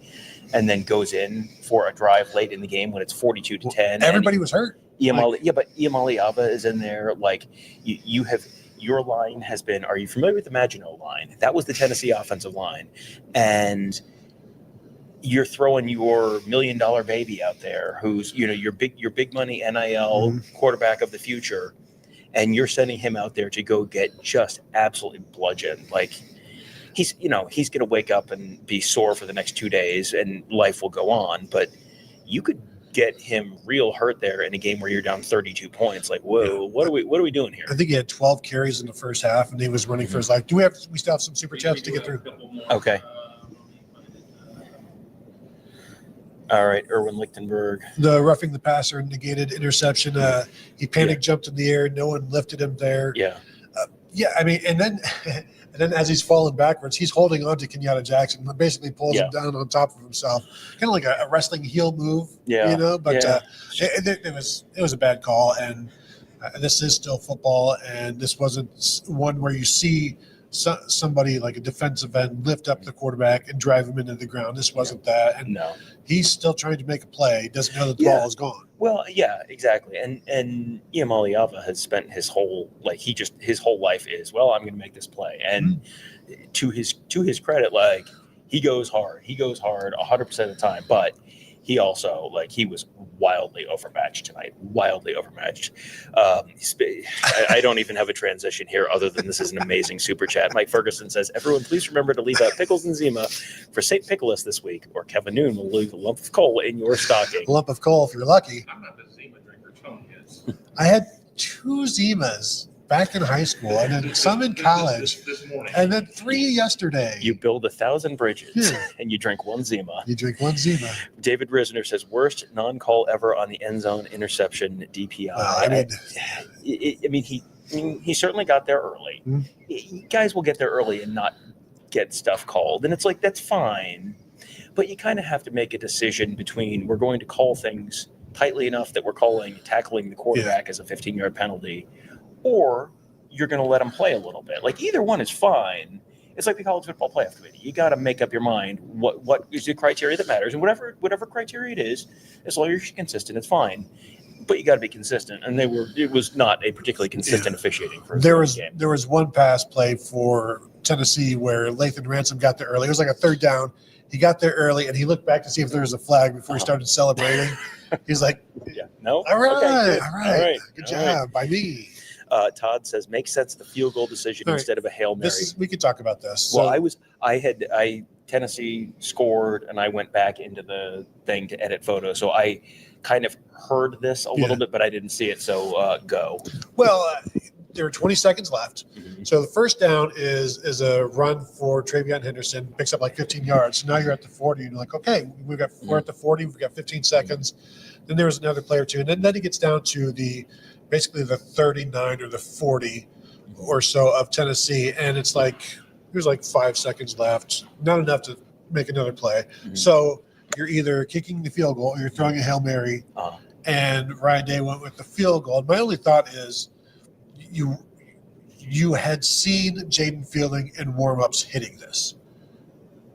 and then goes in for a drive late in the game when it's 42-10. Everybody was hurt. But Iamaleava is in there. Like you have, your line has been, are you familiar with the Maginot line? That was the Tennessee offensive line. And you're throwing your $1 million baby out there who's, your big money NIL quarterback of the future, and you're sending him out there to go get just absolutely bludgeoned. Like he's going to wake up and be sore for the next 2 days and life will go on, but you could get him real hurt there in a game where you're down 32 points. Like, whoa, what are we doing here? I think he had 12 carries in the first half and he was running for his life. We still have some super chats to get through? Okay. All right, Erwin Lichtenberg. The roughing the passer negated interception. He panic jumped in the air. No one lifted him there. Yeah. And then as he's falling backwards, he's holding on to Kenyatta Jackson, basically pulls him down on top of himself, kind of like a wrestling heel move. Yeah. But it was a bad call, and this is still football, and this wasn't one where you see somebody like a defensive end lift up the quarterback and drive him into the ground. This wasn't that. And he's still trying to make a play. He doesn't know that the ball is gone. Well, yeah, exactly. And Iamaleava has spent his whole life is, I'm going to make this play. And to his credit, like he goes hard 100% of the time, but he also, he was wildly overmatched tonight. I don't even have a transition here other than this is an amazing super chat. Mike Ferguson says, everyone, please remember to leave out pickles and Zima for St. Nicholas this week, or Kevin Noon will leave a lump of coal in your stocking. A lump of coal if you're lucky. I'm not the Zima drinker. Tone is. I had 2 Zimas back in high school, and then some in college, and then 3 yesterday. You build 1,000 bridges Yeah. and you drink one Zima. You drink one Zima. David Risner says, worst non-call ever on the end zone interception DPI. He certainly got there early. Guys will get there early and not get stuff called. And it's like, that's fine. But you kind of have to make a decision between we're going to call things tightly enough that we're tackling the quarterback as a 15-yard penalty, or you're going to let them play a little bit. Like, either one is fine. It's like the college football playoff committee. You got to make up your mind what is the criteria that matters, and whatever criteria it is, as long as you're consistent, it's fine. But you got to be consistent, and it was not a particularly consistent officiating for There game. was one pass play for Tennessee where Lathan Ransom got there early. It was like a third down. He got there early, and he looked back to see if there was a flag before he started celebrating. He's like, no, all right, okay, all right, good job by me. Todd says, makes sense the field goal decision All right. instead of a Hail Mary. We could talk about this. Well, Tennessee scored, and I went back into the thing to edit photos. So I kind of heard this a little bit, but I didn't see it. So go. Well, there are 20 seconds left. So the first down is a run for Travion Henderson, picks up like 15 yards. So now you're at the 40, and you're like, okay, we're at the 40, we've got 15 seconds. Then there was another play or two, and then he gets down to basically the 39 or the 40 or so of Tennessee, and it's like there's like 5 seconds left, not enough to make another play. So you're either kicking the field goal or you're throwing a Hail Mary, and Ryan Day went with the field goal. And my only thought is you had seen Jaden Fielding in warm-ups hitting this.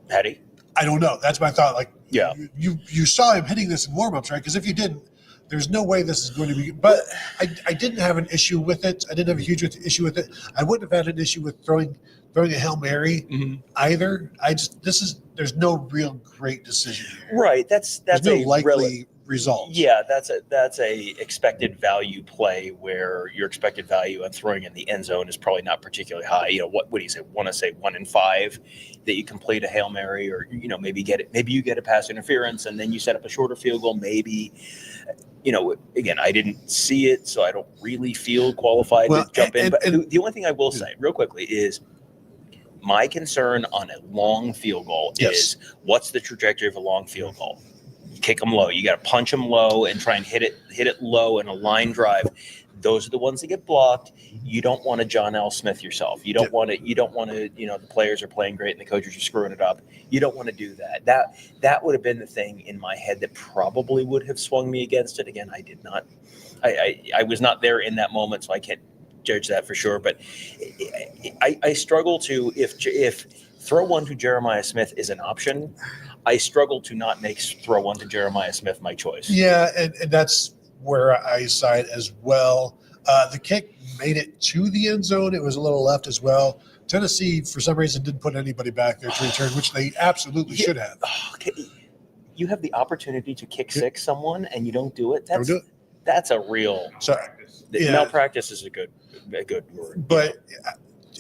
Had he? I don't know. That's my thought. Like, yeah, you saw him hitting this in warm-ups, right? Because if you didn't, there's no way this is going to be. But I didn't have an issue with it. I didn't have a huge issue with it. I wouldn't have had an issue with throwing a Hail Mary either. There's no real great decision here. Right. That's There's no a likely result. Yeah, that's a expected value play where your expected value on throwing in the end zone is probably not particularly high. You know, what do you say? Want to say 1 in 5 that you complete a Hail Mary, or maybe you get a pass interference and then you set up a shorter field goal. Maybe, again, I didn't see it, so I don't really feel qualified to jump in. But the only thing I will say real quickly is my concern on a long field goal is what's the trajectory of a long field goal? Kick them low. You got to punch them low and try and hit it low in a line drive. Those are the ones that get blocked. You don't want to John L. Smith yourself. You don't want to, the players are playing great and the coaches are screwing it up. You don't want to do that. That would have been the thing in my head that probably would have swung me against it. Again, I did not. I was not there in that moment, so I can't judge that for sure. But I struggle to, if throw one to Jeremiah Smith is an option, I struggle to not make throw one to Jeremiah Smith my choice. Yeah, and that's where I side as well. The kick made it to the end zone. It was a little left as well. Tennessee, for some reason, didn't put anybody back there to return, which they absolutely should have. Okay. You have the opportunity to kick six someone and you don't do it. Don't do it. That's a real malpractice is a good word. But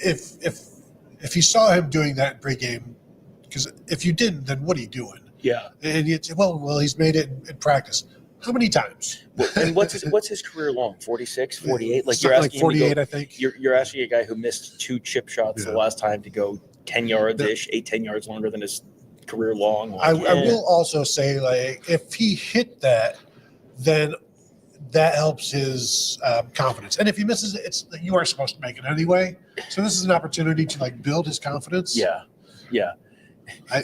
if you saw him doing that in pregame, because if you didn't, then what are you doing? Yeah. And you'd say, well, he's made it in practice. How many times? And what's his career long? 46, 48? Like Something you're like asking 48, I think. You're asking a guy who missed 2 chip shots the last time to go 10 yards ish, 10 yards longer than his career long. I will also say, like, if he hit that, then that helps his confidence. And if he misses it, you are supposed to make it anyway. So this is an opportunity to like build his confidence. Yeah. Yeah.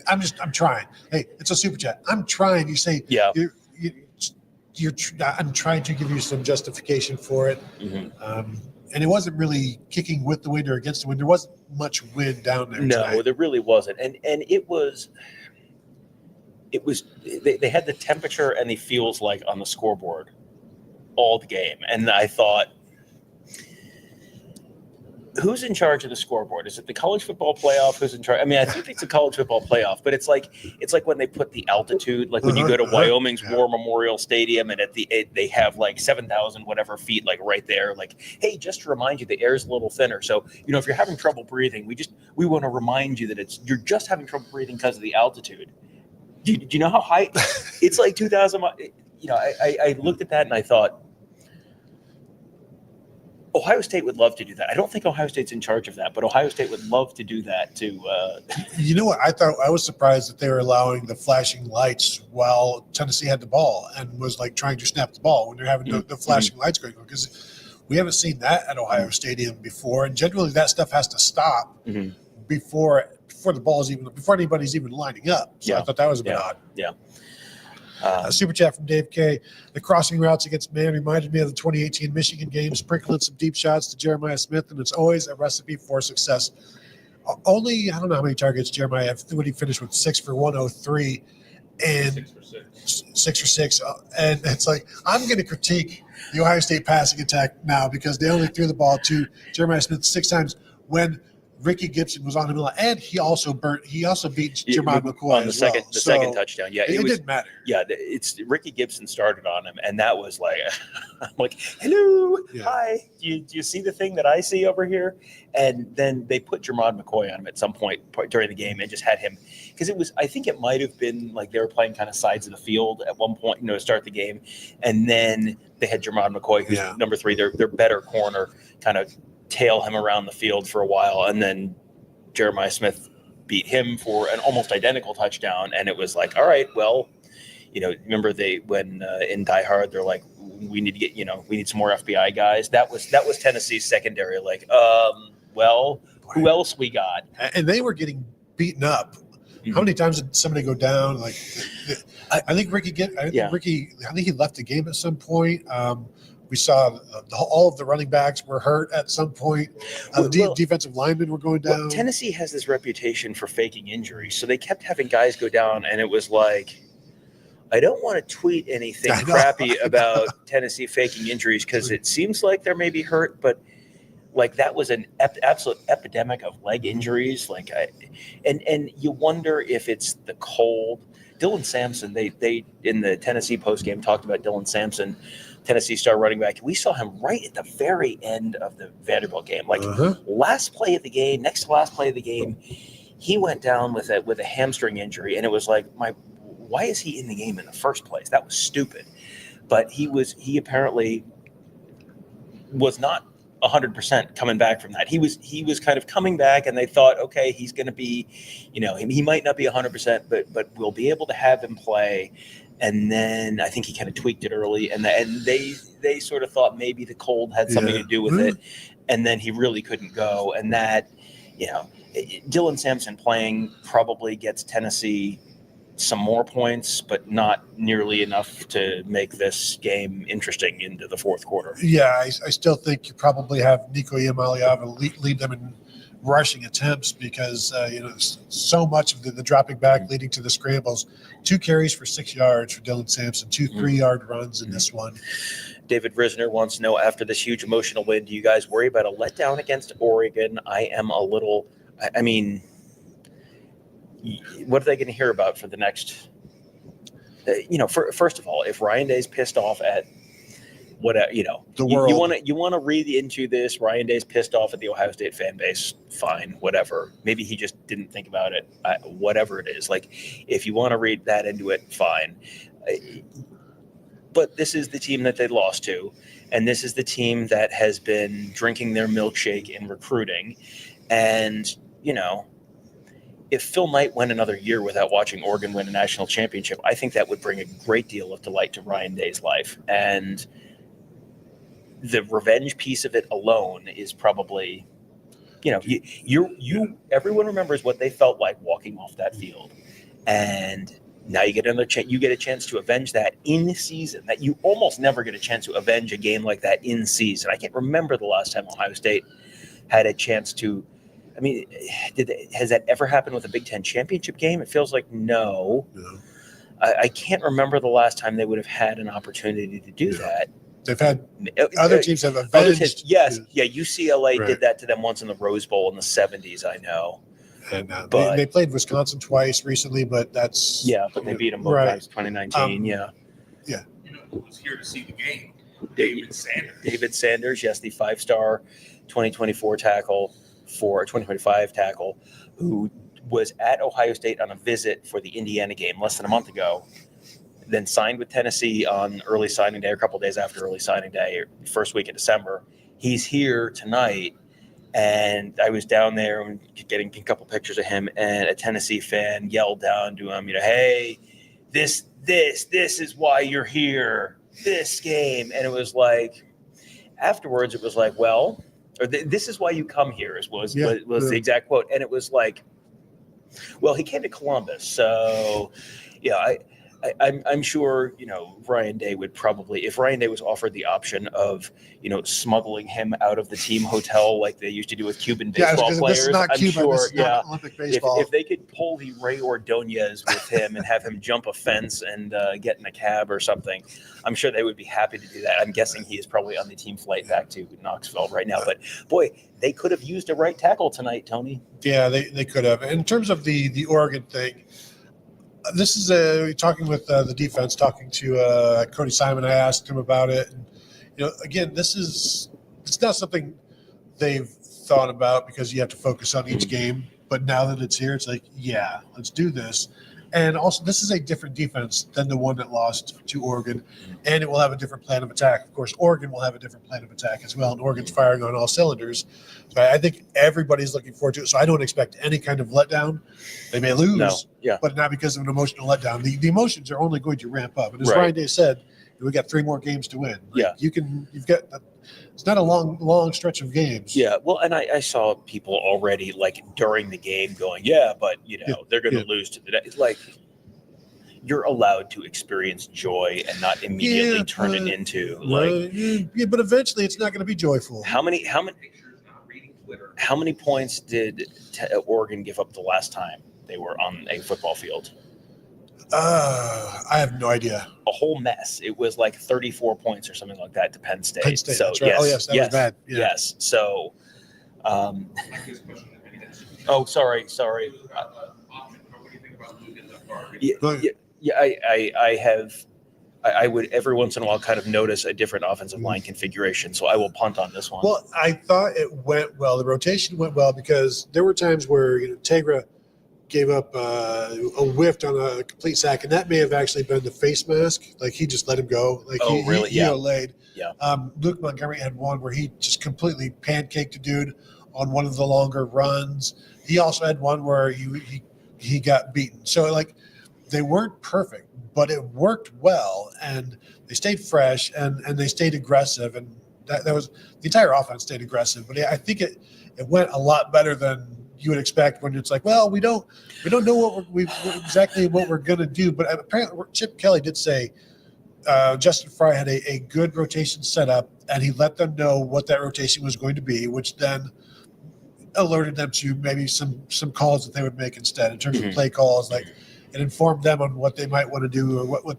I'm trying. Hey, it's a super chat. I'm trying. You say, I'm trying to give you some justification for it. Mm-hmm. And it wasn't really kicking with the wind or against the wind. There wasn't much wind down there. No, tonight. there really wasn't. And it was they had the temperature and the feels like on the scoreboard all the game. And I thought, who's in charge of the scoreboard? Is it the college football playoff? Who's in charge? I mean, I think it's a college football playoff, but it's like when they put the altitude, like when you go to Wyoming's War Memorial Stadium and they have like 7,000 whatever feet, like right there, like, hey, just to remind you, the air is a little thinner. So, if you're having trouble breathing, we want to remind you that you're just having trouble breathing because of the altitude. Do you know how high? It's like 2,000. I looked at that and I thought, Ohio State would love to do that. I don't think Ohio State's in charge of that, but Ohio State would love to do that to. You know what? I was surprised that they were allowing the flashing lights while Tennessee had the ball and was like trying to snap the ball when they're having the flashing lights going on, because we haven't seen that at Ohio Stadium before, and generally that stuff has to stop before the ball's before anybody's even lining up. So I thought that was a bit odd. Yeah. Super chat from Dave K. The crossing routes against man reminded me of the 2018 Michigan game, sprinkling some deep shots to Jeremiah Smith, and it's always a recipe for success. Only, I don't know how many targets Jeremiah had. When he finished with 6 for 103 and 6 for 6. And it's like, I'm going to critique the Ohio State passing attack now because they only threw the ball to Jeremiah Smith 6 times when Ricky Gibson was on him, and he also beat Jermod McCoy on the second touchdown. Yeah, it didn't matter. Yeah, it's Ricky Gibson started on him, and that was like, I'm like, hello, hi. Do you see the thing that I see over here? And then they put Jermod McCoy on him at some point during the game and just had him, because I think it might have been like they were playing kind of sides of the field at one point, to start the game, and then they had Jermod McCoy, who's number 3, their better corner, kind of tail him around the field for a while, and then Jeremiah Smith beat him for an almost identical touchdown, and it was like, all right, well, remember when in Die Hard they're like, we need to get, we need some more FBI guys. That was Tennessee's secondary, like, well, who else we got? And they were getting beaten up. How many times did somebody go down? Like, I think Ricky he left the game at some point. We saw all of the running backs were hurt at some point. The defensive linemen were going down. Tennessee has this reputation for faking injuries, so they kept having guys go down, and it was like, I don't want to tweet anything crappy about Tennessee faking injuries because it seems like they're maybe hurt, but like that was an absolute epidemic of leg injuries. Like, and you wonder if it's the cold. Dylan Sampson, they in the Tennessee postgame talked about Dylan Sampson, Tennessee star running back. We saw him right at the very end of the Vanderbilt game, like last play of the game, next to last play of the game. He went down with a hamstring injury, and it was like, why is he in the game in the first place? That was stupid. But he apparently was not 100% coming back from that. He was kind of coming back, and they thought, okay, he's going to be, he might not be 100%, but we'll be able to have him play. And then I think he kind of tweaked it early, and they sort of thought maybe the cold had something to do with it, and then he really couldn't go. And that, Dylan Sampson playing probably gets Tennessee some more points, but not nearly enough to make this game interesting into the fourth quarter. Yeah, I still think you probably have Nico Iamaleava lead them in rushing attempts because so much of the dropping back leading to the scrambles. 2 carries for 6 yards for Dylan Sampson, 2 3-yard runs in this one. David Risner wants to know, after this huge emotional win, do you guys worry about a letdown against Oregon? I am a little. I mean, what are they going to hear about for the next? First of all, if Ryan Day's pissed off at the world, you want to read into this. Ryan Day's pissed off at the Ohio State fan base. Fine, whatever. Maybe he just didn't think about it. Whatever it is, like if you want to read that into it, fine. But this is the team that they lost to, and this is the team that has been drinking their milkshake in recruiting, and if Phil Knight went another year without watching Oregon win a national championship, I think that would bring a great deal of delight to Ryan Day's life. And the revenge piece of it alone is probably, everyone remembers what they felt like walking off that field. And now you get another chance. You get a chance to avenge that in season. That you almost never get a chance to avenge a game like that in season. I can't remember the last time Ohio State had a chance to. I mean, has that ever happened with a Big Ten championship game? It feels like no. I can't remember the last time they would have had an opportunity to do that. They've had other teams have avenged. Yes, UCLA did that to them once in the Rose Bowl in the 70s. I know. And they played Wisconsin twice recently, but that's but they beat them both times. 2019. Yeah. Who's here to see the game? David Sanders, yes, the 5-star 2024 tackle. For a 2025 tackle, who was at Ohio State on a visit for the Indiana game less than a month ago, then signed with Tennessee on early signing day, or a couple of days after early signing day, first week of December. he's here tonight. And I was down there and getting a couple pictures of him, and a Tennessee fan yelled down to him, hey, this is why you're here, this game. And it was like, afterwards, it was like, well, or this is why you come here, was the exact quote. And it was like, well, he came to Columbus, so I'm sure, Ryan Day would probably, if Ryan Day was offered the option of, smuggling him out of the team hotel like they used to do with Cuban baseball players. This is not I'm Cuba, sure, this is not Olympic baseball. If they could pull the Ray Ordonez with him and have him jump a fence and get in a cab or something, I'm sure they would be happy to do that. I'm guessing he is probably on the team flight back to Knoxville right now. But boy, they could have used a right tackle tonight, Tony. Yeah, they could have. In terms of the Oregon thing, this is talking with the defense, talking to Cody Simon. I asked him about it. And, again, it's not something they've thought about because you have to focus on each game. But now that it's here, it's like, yeah, let's do this. And also, this is a different defense than the one that lost to Oregon, and it will have a different plan of attack. Of course, Oregon will have a different plan of attack as well, and Oregon's firing on all cylinders. So I think everybody's looking forward to it. So I don't expect any kind of letdown. They may lose, but not because of an emotional letdown. The emotions are only going to ramp up. And as Ryan Day said, we got 3 more games to win. You've got. It's not a long stretch of games. Yeah, well, and I saw people already like during the game going, but they're going to lose to the next. Like, you're allowed to experience joy and not immediately turn it into like. But eventually, it's not going to be joyful. How many points did Oregon give up the last time they were on a football field? I have no idea. A whole mess. It was like 34 points or something like that to Penn State. Penn State, so that's right. yes, Oh yes, that was bad. Yeah. Yes. So, oh, sorry. I would every once in a while kind of notice a different offensive line configuration. So I will punt on this one. Well, I thought it went well. The rotation went well because there were times where Tegra gave up a whiff on a complete sack, and that may have actually been the face mask. Like, he just let him go. Like, he laid. Yeah. Luke Montgomery had one where he just completely pancaked a dude on one of the longer runs. He also had one where he got beaten. So, like, they weren't perfect, but it worked well, and they stayed fresh, and they stayed aggressive, and that was the entire offense stayed aggressive. But I think it went a lot better than you would expect when it's like, well, we don't know exactly what we're going to do. But apparently Chip Kelly did say Justin Fry had a good rotation set up, and he let them know what that rotation was going to be, which then alerted them to maybe some calls that they would make instead in terms of play calls. Like, it informed them on what they might want to do or what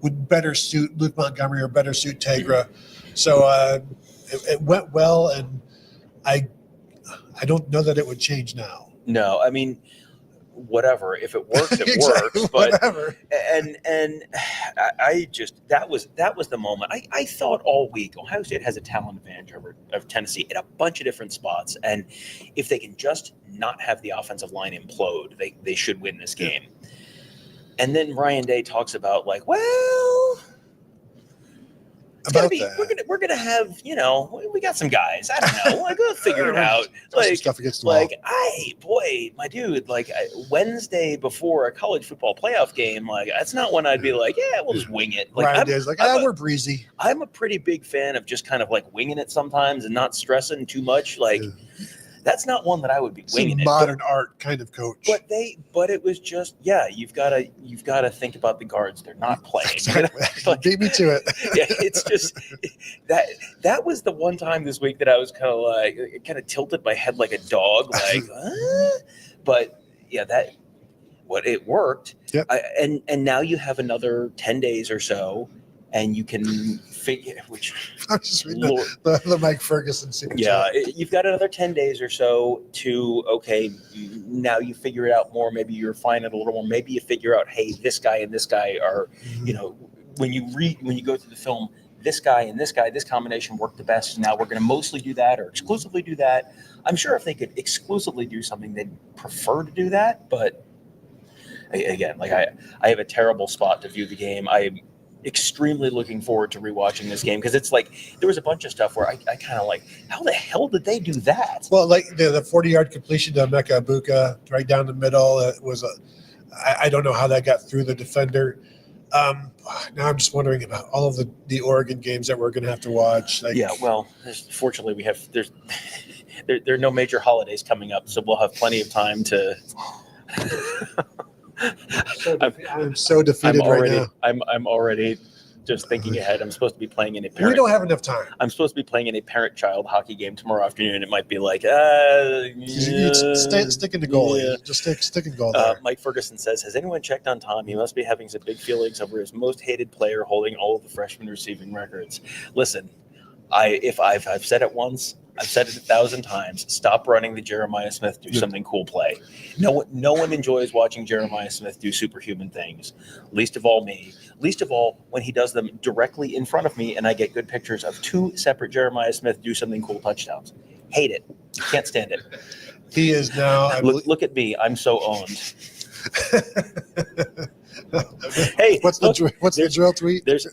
would better suit Luke Montgomery or better suit Tegra. So it went well, and I don't know that it would change now. No, I mean, whatever. If it works, it Exactly, works. But whatever. And I just that was the moment. I thought all week Ohio State has a talent advantage of Tennessee in a bunch of different spots, and if they can just not have the offensive line implode, they should win this game. And then Ryan Day talks about like, well. We're gonna have, we got some guys. I don't know. Like, we'll figure it out. Like, stuff against the wall. My dude. Like, Wednesday before a college football playoff game, like, that's not when I'd be like, yeah, we'll just wing it. Like, Ryan Day's like, we're breezy. I'm a pretty big fan of just kind of like winging it sometimes and not stressing too much. Like, that's not one that I would be winging it. Modern art kind of coach. But it was just, you've got to think about the guards. They're not playing. Exactly. Beat me to it. Yeah, it's just that was the one time this week that I was kind of like, it kind of tilted my head like a dog, like, but yeah, it worked. Yep. And now you have another 10 days or so, and you can figure which. I'm just reading the Mike Ferguson super chat. You've got another 10 days or so to now you figure it out more. Maybe you refine it a little more. Maybe you figure out, hey, this guy and this guy are, when you go through the film, this guy and this guy, this combination worked the best. Now we're going to mostly do that or exclusively do that. I'm sure if they could exclusively do something, they'd prefer to do that. But again, like I have a terrible spot to view the game. extremely looking forward to rewatching this game because it's like there was a bunch of stuff where I kind of like, how the hell did they do that? Well, like the 40-yard completion to Emeka Egbuka right down the middle, it was I don't know how that got through the defender. Now I'm just wondering about all of the Oregon games that we're going to have to watch. Like, Yeah, well, fortunately there are no major holidays coming up, so we'll have plenty of time to. I'm so defeated right now. I'm already just thinking ahead. I'm supposed to be playing in a We parent. don't have enough time. I'm supposed to be playing in a parent-child hockey game tomorrow afternoon. It might be like, Stick in the goal. yeah. Just stick in goal there. Mike Ferguson says, "Has anyone checked on Tom? He must be having some big feelings over his most hated player holding all of the freshman receiving records." Listen, if I've said it once, I've said it 1,000 times. Stop running the Jeremiah Smith do something cool play. No one enjoys watching Jeremiah Smith do superhuman things. Least of all me. Least of all when he does them directly in front of me and I get good pictures of 2 separate Jeremiah Smith do something cool touchdowns. Hate it. Can't stand it. He is now. Look at me. I'm so owned. Hey, what's the drill tweet? There's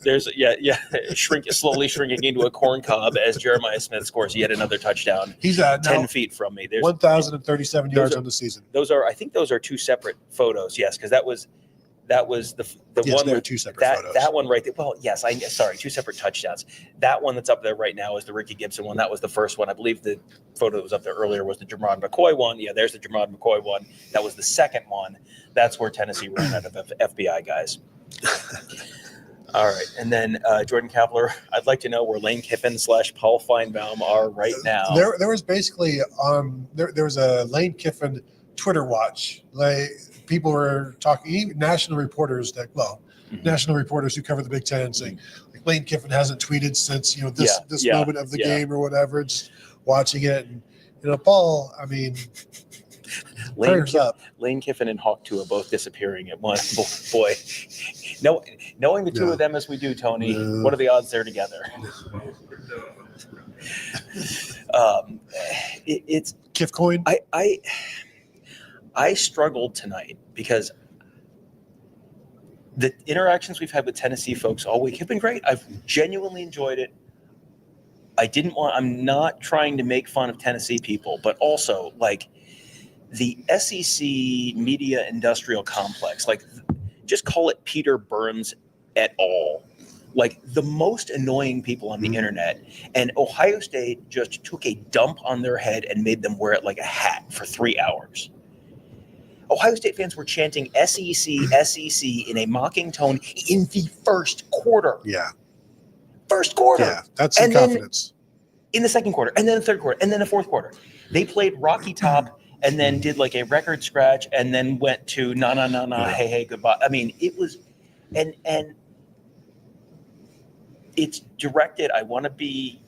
slowly shrinking into a corn cob as Jeremiah Smith scores yet another touchdown. He's 10 feet from me. There's 1,037 yards on the season. I think those are 2 separate photos. Yes, because that was the Yes, one. they're 2 separate photos. That one right there. Well, yes, sorry, 2 separate touchdowns. That one that's up there right now is the Ricky Gibson one. That was the first one. I believe the photo that was up there earlier was the Jamron McCoy one. Yeah, there's the Jamron McCoy one. That was the second one. That's where Tennessee ran out of FBI guys. All right, and then Jordan Kapler, I'd like to know where Lane Kiffin / Paul Feinbaum are right now. There was basically there was a Lane Kiffin Twitter watch. Like people were talking, even national reporters national reporters who cover the Big Ten, saying like Lane Kiffin hasn't tweeted since this moment of the game or whatever. Just watching it, and Paul. I mean, Lane Kiffin and Hawk Tua both disappearing at one. Boy, knowing the two of them as we do, Tony, what are the odds they're together? It's Kiffcoin. I struggled tonight because the interactions we've had with Tennessee folks all week have been great. I've genuinely enjoyed it. I'm not trying to make fun of Tennessee people, but also like the SEC media industrial complex, like just call it Peter Burns et al. Like the most annoying people on the internet, and Ohio State just took a dump on their head and made them wear it like a hat for 3 hours. Ohio State fans were chanting SEC in a mocking tone in the first quarter. Yeah. First quarter. Yeah, that's some confidence. In the second quarter, and then the third quarter, and then the fourth quarter. They played Rocky Top and then did like a record scratch and then went to na, hey, goodbye. I mean, it was, and it's directed. I want to be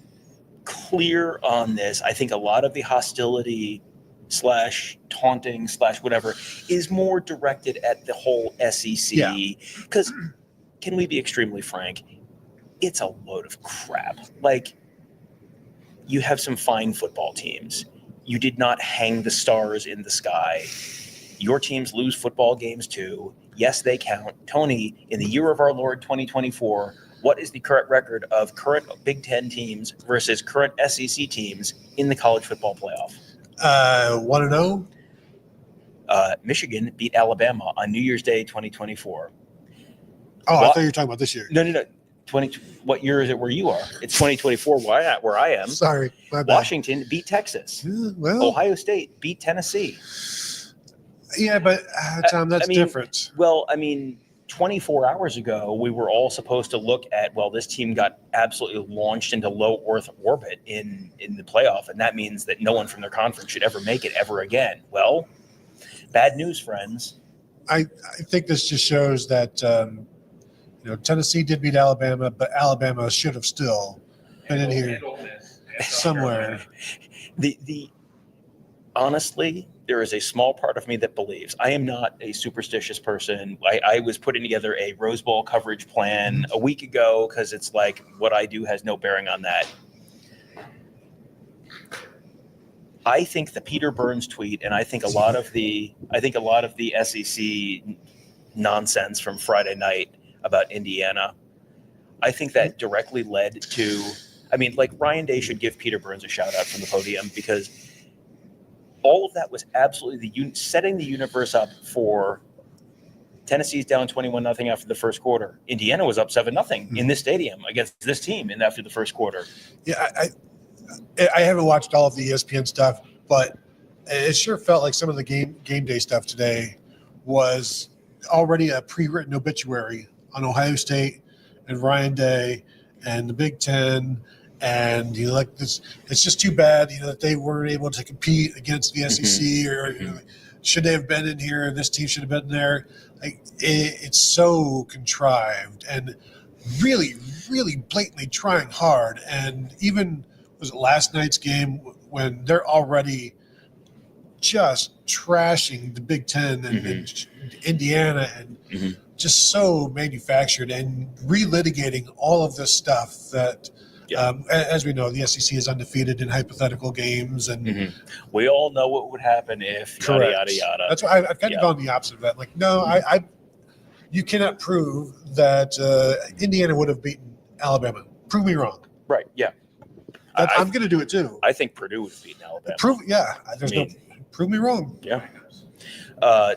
clear on this. I think a lot of the hostility / taunting / whatever is more directed at the whole SEC. Because can we be extremely frank? It's a load of crap. Like, you have some fine football teams. You did not hang the stars in the sky. Your teams lose football games too. Yes, they count. Tony, in the year of our Lord 2024, what is the current record of current Big Ten teams versus current SEC teams in the college football playoff? 1-0. Michigan beat Alabama on New Year's Day 2024. Oh, I thought you were talking about this year. No. What year is it where you are? It's 2024 where I am. Sorry, my bad. Washington beat Texas. Ohio State beat Tennessee. Yeah, but Tom, that's different. Well, I mean, 24 hours ago, we were all supposed to look at, this team got absolutely launched into low Earth orbit in the playoff, and that means that no one from their conference should ever make it ever again. Well, bad news, friends. I think this just shows that Tennessee did beat Alabama, but Alabama should have still been in here somewhere. Honestly, there is a small part of me that believes. I am not a superstitious person. I was putting together a Rose Bowl coverage plan a week ago because it's like what I do has no bearing on that. I think the Peter Burns tweet, and I think a lot of the SEC nonsense from Friday night about Indiana I think that directly led to, I mean, like Ryan Day should give Peter Burns a shout out from the podium, because all of that was absolutely setting the universe up for Tennessee's down 21-0 after the first quarter. Indiana was up 7-0 in this stadium against this team and after the first quarter. Yeah, I haven't watched all of the ESPN stuff, but it sure felt like some of the game day stuff today was already a pre-written obituary on Ohio State and Ryan Day and the Big Ten. And like this, it's just too bad, that they weren't able to compete against the SEC, or should they have been in here? This team should have been there. Like it's so contrived and really, really blatantly trying hard. And even was it last night's game when they're already just trashing the Big Ten and Indiana and just so manufactured and relitigating all of this stuff that. As we know, the SEC is undefeated in hypothetical games, and we all know what would happen if yada yada yada. That's why I've kind of gone the opposite of that. Like, no, you cannot prove that Indiana would have beaten Alabama. Prove me wrong. Right? Yeah. I'm going to do it too. I think Purdue would have beaten Alabama. Prove me wrong. Yeah.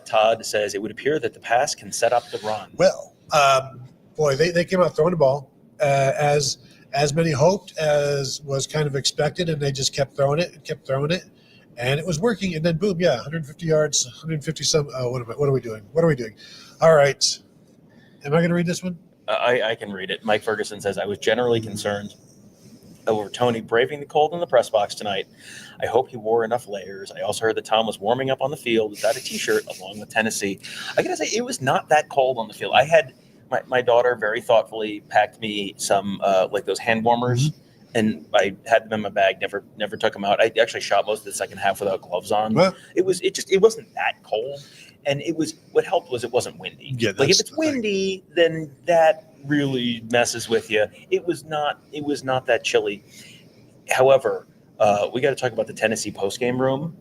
Todd says it would appear that the pass can set up the run. Well, boy, they came out throwing the ball as many hoped as was kind of expected, and they just kept throwing it, and it was working. And then boom, 150 yards, 150 some. What are we doing? All right, am I going to read this one? I can read it. Mike Ferguson says, I was generally concerned over Tony braving the cold in the press box tonight. I hope he wore enough layers. I also heard that Tom was warming up on the field without a T-shirt along with Tennessee. I got to say, it was not that cold on the field. I had my daughter very thoughtfully packed me some like those hand warmers, and I had them in my bag. Never took them out. I actually shot most of the second half without gloves on. Well, it wasn't that cold, and it was what helped was it wasn't windy. Yeah, like if it's windy, then that really messes with you. It was not that chilly. However, we got to talk about the Tennessee postgame room.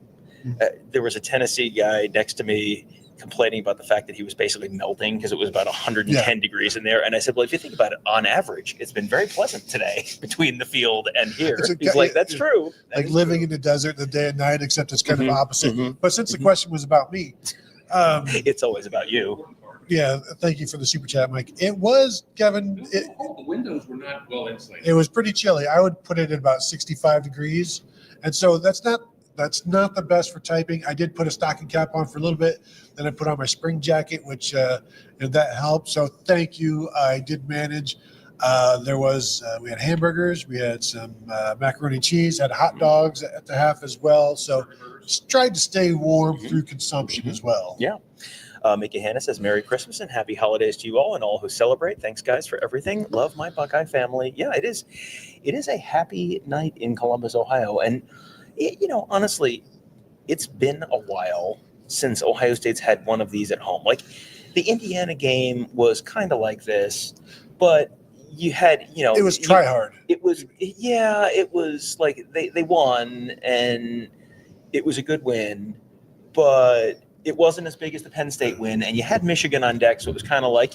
There was a Tennessee guy next to me complaining about the fact that he was basically melting because it was about 110 degrees in there. And I said, well, if you think about it, on average, it's been very pleasant today between the field and here. He's like, that's true. Like living in the desert the day and night, except it's kind of opposite. But since the question was about me, it's always about you. Yeah, thank you for the super chat, Mike. It was, Kevin. The windows were not well insulated. It was pretty chilly. I would put it at about 65 degrees. And so that's not the best for typing. I did put a stocking cap on for a little bit. Then I put on my spring jacket, which that helped. So thank you. I did manage. We had hamburgers. We had some macaroni and cheese, had hot dogs at the half as well. So just tried to stay warm through consumption as well. Yeah. Mickey Hanna says, Merry Christmas and Happy Holidays to you all and all who celebrate. Thanks, guys, for everything. Love my Buckeye family. Yeah, it is a happy night in Columbus, Ohio. And honestly, it's been a while since Ohio State's had one of these at home. Like the Indiana game was kind of like this, but you had, it was try hard. It was like they won and it was a good win, but it wasn't as big as the Penn State win. And you had Michigan on deck. So it was kind of like,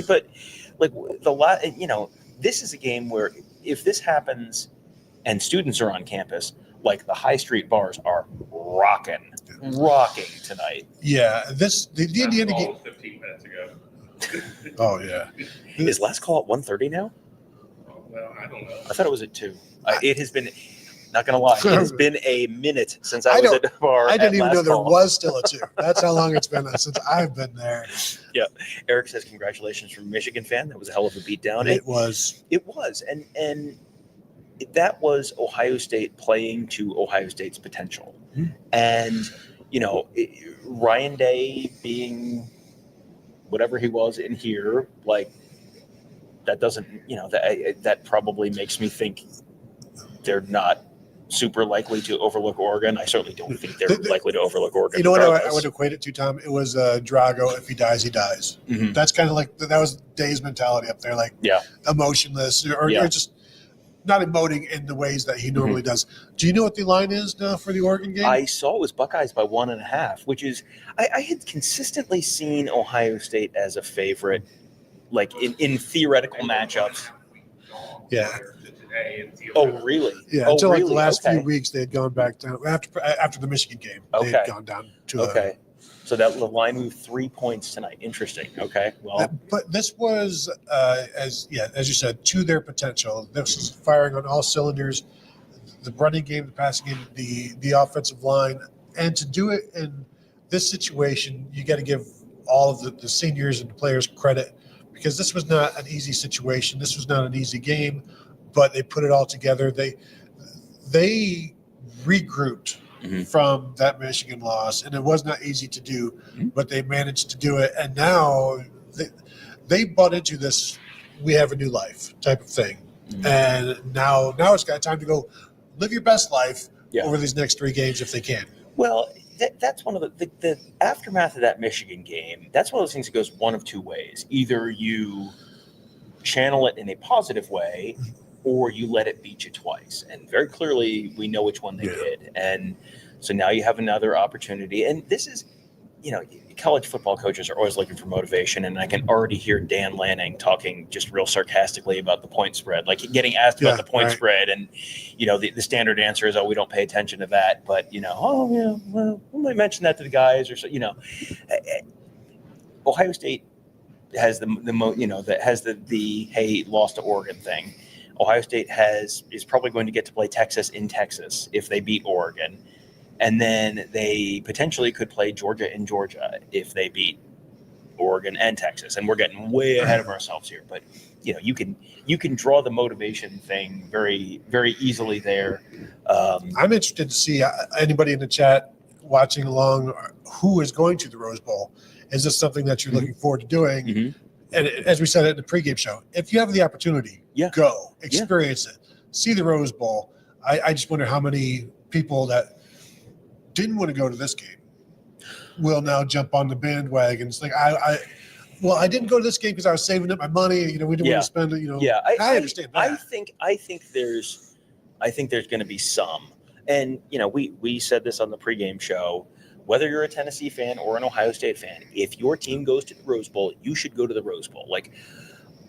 but like this is a game where if this happens and students are on campus, like the high street bars are rocking tonight. Yeah, the Indiana game. 15 minutes ago. Oh yeah. Is last call at 1:30 now? Well, I don't know. I thought it was at 2. It has been. Not gonna lie, it has been a minute since I was at the bar. I didn't even know there call. was still a 2. That's how long it's been since I've been there. Yeah, Eric says congratulations from a Michigan fan. That was a hell of a beatdown. It was, and that was Ohio State playing to Ohio State's potential, and Ryan Day being whatever he was in here, like that doesn't, that probably makes me think they're not super likely to overlook Oregon. I certainly don't think they're likely to overlook Oregon. You know what I would equate it to, Tom? It was Drago. If he dies, he dies. That's kind of like that was Day's mentality up there, like emotionless or just not emoting in the ways that he normally does. Do you know what the line is now for the Oregon game? I saw it was Buckeyes by 1.5, which is I had consistently seen Ohio State as a favorite like in theoretical matchups. Yeah. Oh, really? Yeah. Oh, Until like the really? last few Okay. weeks, they had gone back down after the Michigan game. They had Okay. gone down to Okay. So that the line moved 3 points tonight. Interesting. Okay. Well, but this was as you said, to their potential. This is firing on all cylinders. The running game, the passing game, the offensive line, and to do it in this situation, you got to give all of the seniors and the players credit, because this was not an easy situation. This was not an easy game, but they put it all together. They regrouped from that Michigan loss, and it was not easy to do, but they managed to do it. And now they bought into this "we have a new life" type of thing, and now it's got time to go live your best life over these next 3 games if they can. well, that's one of the aftermath of that Michigan game. That's one of those things that goes one of two ways. Either you channel it in a positive way, or you let it beat you twice. And very clearly, we know which one they did. And so now you have another opportunity. And this is, college football coaches are always looking for motivation. And I can already hear Dan Lanning talking just real sarcastically about the point spread, like getting asked about the point spread. And, the standard answer is, oh, we don't pay attention to that. But, well, we might mention that to the guys or so, Ohio State has the hey, lost to Oregon thing. Ohio State is probably going to get to play Texas in Texas if they beat Oregon. And then they potentially could play Georgia in Georgia if they beat Oregon and Texas. And we're getting way ahead of ourselves here. But, you can draw the motivation thing very, very easily there. I'm interested to see anybody in the chat watching along who is going to the Rose Bowl. Is this something that you're looking forward to doing? And as we said at the pregame show, if you have the opportunity, go experience it, see the Rose Bowl. I just wonder how many people that didn't want to go to this game will now jump on the bandwagon. It's like I didn't go to this game because I was saving up my money. We didn't want to spend it. I understand that. I think there's going to be some, and we said this on the pregame show. Whether you're a Tennessee fan or an Ohio State fan, if your team goes to the Rose Bowl, you should go to the Rose Bowl. Like,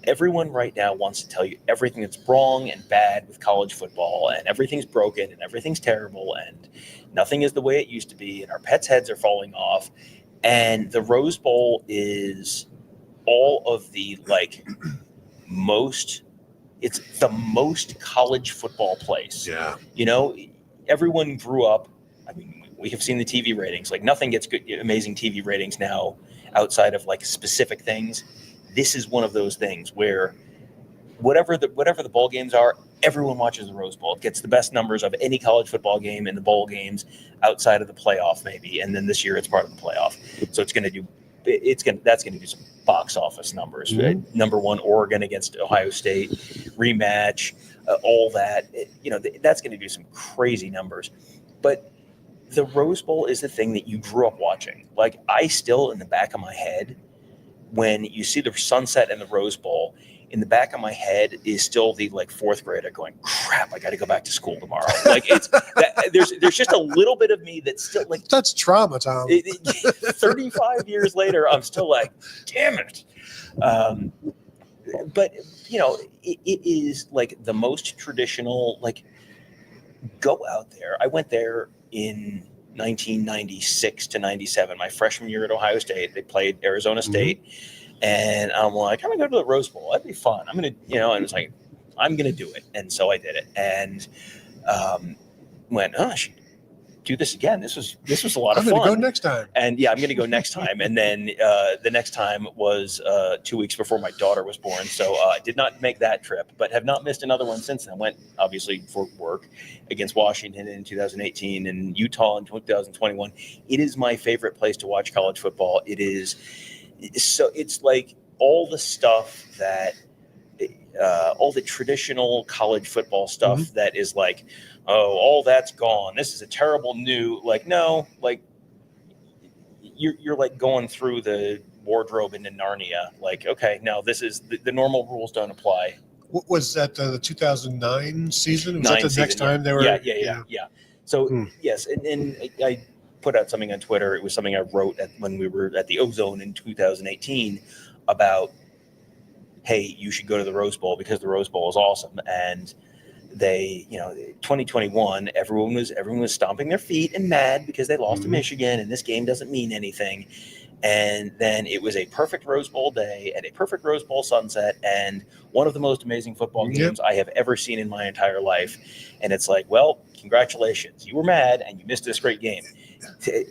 everyone right now wants to tell you everything that's wrong and bad with college football, and everything's broken and everything's terrible and nothing is the way it used to be, and our pets' heads are falling off. And the Rose Bowl is all of the it's the most college football place. Yeah. Everyone grew up. I mean, we have seen the TV ratings. Like, nothing gets amazing TV ratings now outside of specific things. This is one of those things where whatever the bowl games are, everyone watches the Rose Bowl. It gets the best numbers of any college football game in the bowl games outside of the playoff, maybe. And then this year it's part of the playoff. So that's going to do some box office numbers. Right? Number 1, Oregon against Ohio State rematch, all that. That's going to do some crazy numbers. But the Rose Bowl is the thing that you grew up watching. Like, I still, in the back of my head, when you see the sunset and the Rose Bowl, in the back of my head is still the 4th grader going, crap, I got to go back to school tomorrow. There's just a little bit of me that's still that's trauma, Tom. 35 years later, I'm still like, damn it. But it is the most traditional, go out there. I went there in 1996 to 97, my freshman year at Ohio State. They played Arizona State. And I'm like, I'm going to go to the Rose Bowl. That'd be fun. I'm going to, and it's like, I'm going to do it. And so I did it. And went, oh, I should do this again. This was a lot of fun. I'm going to go next time. And I'm going to go next time. And then the next time was 2 weeks before my daughter was born. So I did not make that trip, but have not missed another one since then. Went, obviously, for work against Washington in 2018 and Utah in 2021. It is my favorite place to watch college football. It is. So it's all the stuff that all the traditional college football stuff that is all that's gone. This is a terrible new, no, you're going through the wardrobe into Narnia. Okay, no, this is the normal rules don't apply. What was that the 2009 season? Was that the next time they were? Yeah. So yes. And I put out something on Twitter. It was something I wrote when we were at the Ozone in 2018 about hey, you should go to the Rose Bowl because the Rose Bowl is awesome. And they, 2021, everyone was stomping their feet and mad because they lost to Michigan and this game doesn't mean anything. And then it was a perfect Rose Bowl day and a perfect Rose Bowl sunset and one of the most amazing football games I have ever seen in my entire life. And it's like, well, congratulations. You were mad and you missed this great game.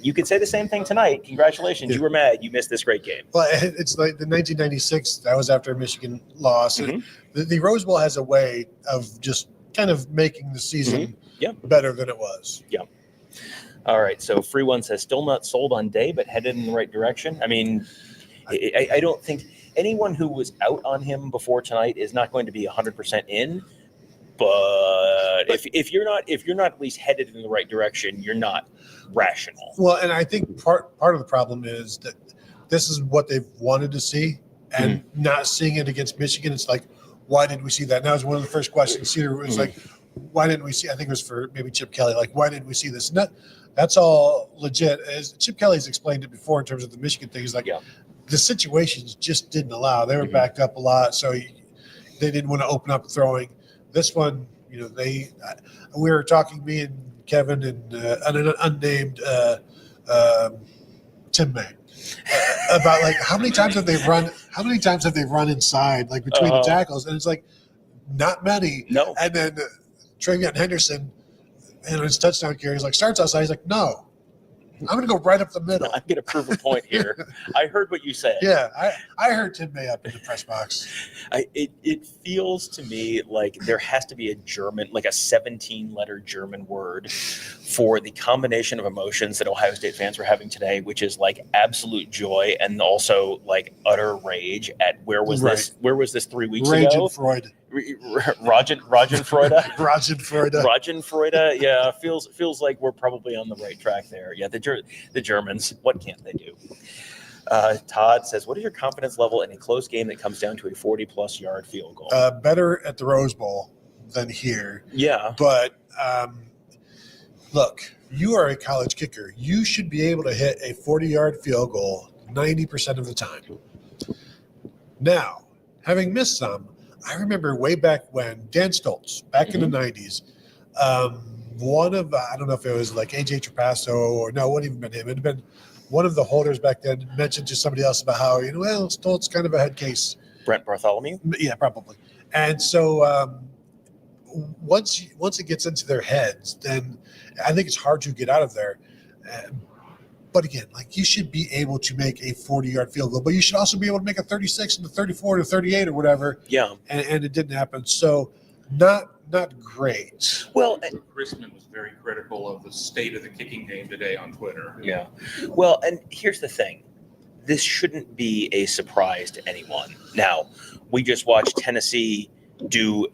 You could say the same thing tonight. Congratulations. You were mad. You missed this great game. Well, it's like the 1996, that was after Michigan lost. And the Rose Bowl has a way of just kind of making the season better than it was. Yeah. All right. So Free One says still not sold on Day, but headed in the right direction. I mean, I don't think anyone who was out on him before tonight is not going to be 100% in. But if you're not at least headed in the right direction, you're not rational. Well, and I think part of the problem is that this is what they've wanted to see, and not seeing it against Michigan. It's like, why didn't we see that? And that was one of the first questions. Cedar was like, why didn't we see? I think it was for maybe Chip Kelly. Like, why didn't we see this? And that's all legit. As Chip Kelly's explained it before in terms of the Michigan thing, is like the situations just didn't allow. They were backed up a lot, so they didn't want to open up throwing. This one, we were talking, me and Kevin and an unnamed Tim May, about like how many times have they run inside, like between the tackles, and it's like not many. No. And then Travion Henderson, his touchdown carry, he's like, starts outside. He's like, no, I'm going to go right up the middle. I'm going to prove a point here. I heard what you said. Yeah, I heard Tim May up in the press box. It feels to me like there has to be a German, like a 17-letter German word for the combination of emotions that Ohio State fans were having today, which is like absolute joy and also like utter rage at where was this 3 weeks Rage ago? and Freud. Ragenfreude. Ragenfreude. Yeah, feels like we're probably on the right track there. Yeah, the Germans, what can't they do? Todd says, what is your confidence level in a close game that comes down to a 40-plus yard field goal? Better at the Rose Bowl than here. Yeah. But look, you are a college kicker. You should be able to hit a 40-yard field goal 90% of the time. Now, having missed some, I remember way back when Dan Stoltz, back in the 90s, one of, I don't know if it was like AJ Trapasso or no, it wouldn't even been him. It had been one of the holders back then mentioned to somebody else about how, Stoltz kind of a head case. Brent Bartholomew? Yeah, probably. And so once it gets into their heads, then I think it's hard to get out of there. But again, like you should be able to make a 40-yard field goal, but you should also be able to make a 36 and a 34 to 38 or whatever. Yeah. And it didn't happen. So not great. Well, Chrisman was very critical of the state of the kicking game today on Twitter. Yeah. Well, and here's the thing. This shouldn't be a surprise to anyone. Now, we just watched Tennessee do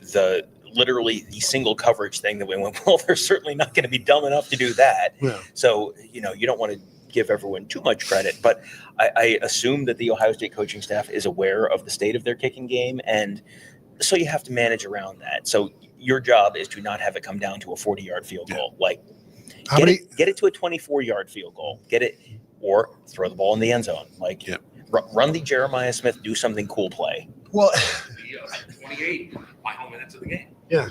literally the single coverage thing that we went, well, they're certainly not going to be dumb enough to do that. Yeah. So, you don't want to give everyone too much credit, but I assume that the Ohio State coaching staff is aware of the state of their kicking game, and so you have to manage around that. So your job is to not have it come down to a 40-yard field goal. Like get it to a 24-yard field goal. Get it, or throw the ball in the end zone. Like run the Jeremiah Smith, do something cool play. Well, 28 final minutes of the game. Yeah.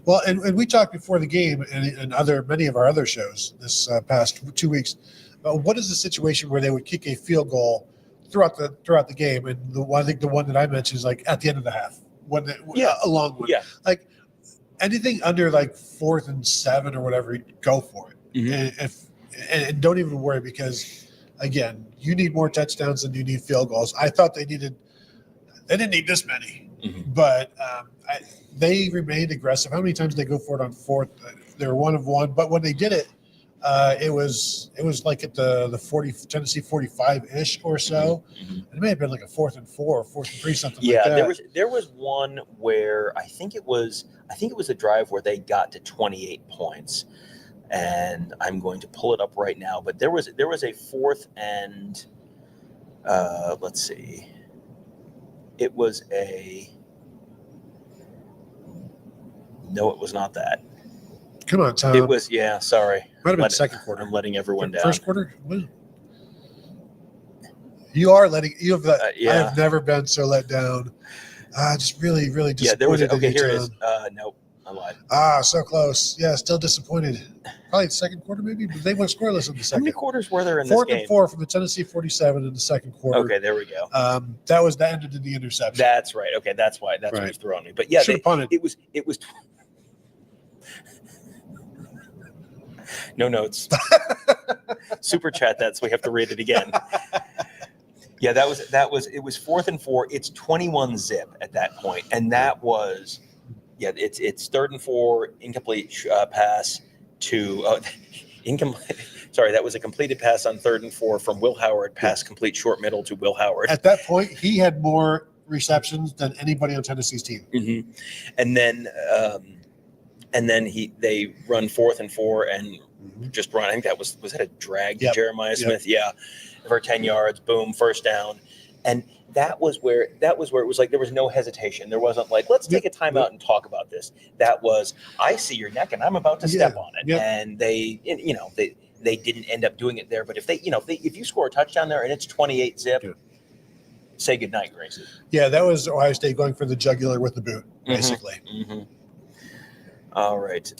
Well, and we talked before the game and many of our other shows this past 2 weeks. What is the situation where they would kick a field goal throughout the game? And I think the one that I mentioned is like at the end of the half, a long one. Yeah. Like anything under like 4th and 7 or whatever, go for it. And don't even worry, because again, you need more touchdowns than you need field goals. I thought they didn't need this many, but they remained aggressive. How many times did they go for it on 4th? They were 1 of 1, but when they did it, it was like at the 40 Tennessee 45-ish or so. It may have been like a 4th and 4 or 4th and 3, something like that. Yeah, there was one where I think it was a drive where they got to 28 points, and I'm going to pull it up right now. But there was a 4th and let's see, it was no, it was not that. Come on, Tom. It was, sorry. Might have been second quarter. I'm letting everyone down. First quarter? You are letting – I have never been so let down. Just really, really Yeah, there was. disappointed. Okay, in here it you, is. John. Nope, I lied. So close. Yeah, still disappointed. Probably the second quarter, maybe, but they went scoreless in the How second. many quarters were there in Fourth this game? and 4 from the Tennessee 47 in the second quarter. Okay, there we go. That ended in the interception. That's right. Okay, that's why. That's what Right. was throwing me. But yeah, Should've punted. it was. No notes. Super chat that, so we have to read it again. Yeah, that was. It was 4th and 4. It's 21 zip at that point, and that was. Yeah, it's 3rd and 4, incomplete pass to incomplete. Sorry, that was a completed pass on 3rd and 4 from Will Howard. Pass complete short middle to Will Howard. At that point, he had more receptions than anybody on Tennessee's team. Mm-hmm. And then they run 4th and 4 and just run. I think that was that a drag to Jeremiah Smith? Yeah, for 10 yards. Boom, first down. And that was where it was like there was no hesitation. There wasn't like, let's take a timeout and talk about this. That was, I see your neck and I'm about to step on it. And they didn't end up doing it there. But if you score a touchdown there and it's 28 zip, say goodnight, Gracie. Yeah, that was Ohio State going for the jugular with the boot, basically. Mm-hmm. All right.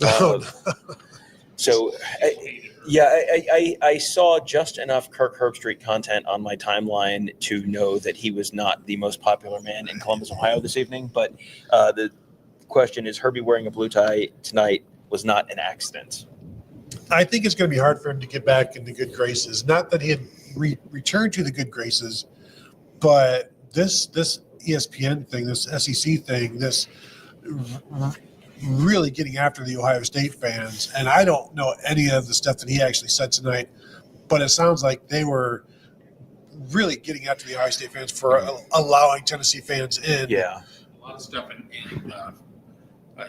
So, I saw just enough Kirk Herbstreit content on my timeline to know that he was not the most popular man in Columbus, Ohio this evening. But the question is, Herbie wearing a blue tie tonight was not an accident. I think it's going to be hard for him to get back into good graces. Not that he had returned to the good graces, but this ESPN thing, this SEC thing, this really getting after the Ohio State fans. And I don't know any of the stuff that he actually said tonight, but it sounds like they were really getting after the Ohio State fans for allowing Tennessee fans in. Yeah. A lot of stuff, and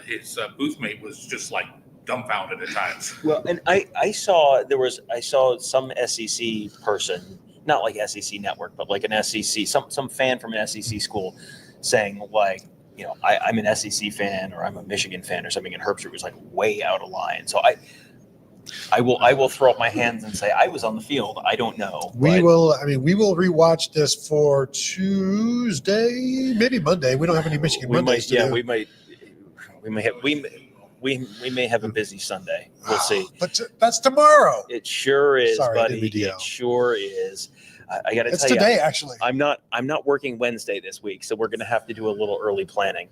his booth mate was just like dumbfounded at times. Well, and I saw some SEC person, not like SEC Network, but like an SEC, some fan from an SEC school saying like, I'm an SEC fan or I'm a Michigan fan or something, and Herbstreit was like way out of line. So I will throw up my hands and say I was on the field. I don't know. We will rewatch this for Tuesday, maybe Monday. We don't have any Michigan Mondays. We may have a busy Sunday. We'll see. But that's tomorrow. It sure is, Sorry, buddy. WDL. It sure is. I got to tell you, it's today actually. I'm not working Wednesday this week, so we're going to have to do a little early planning.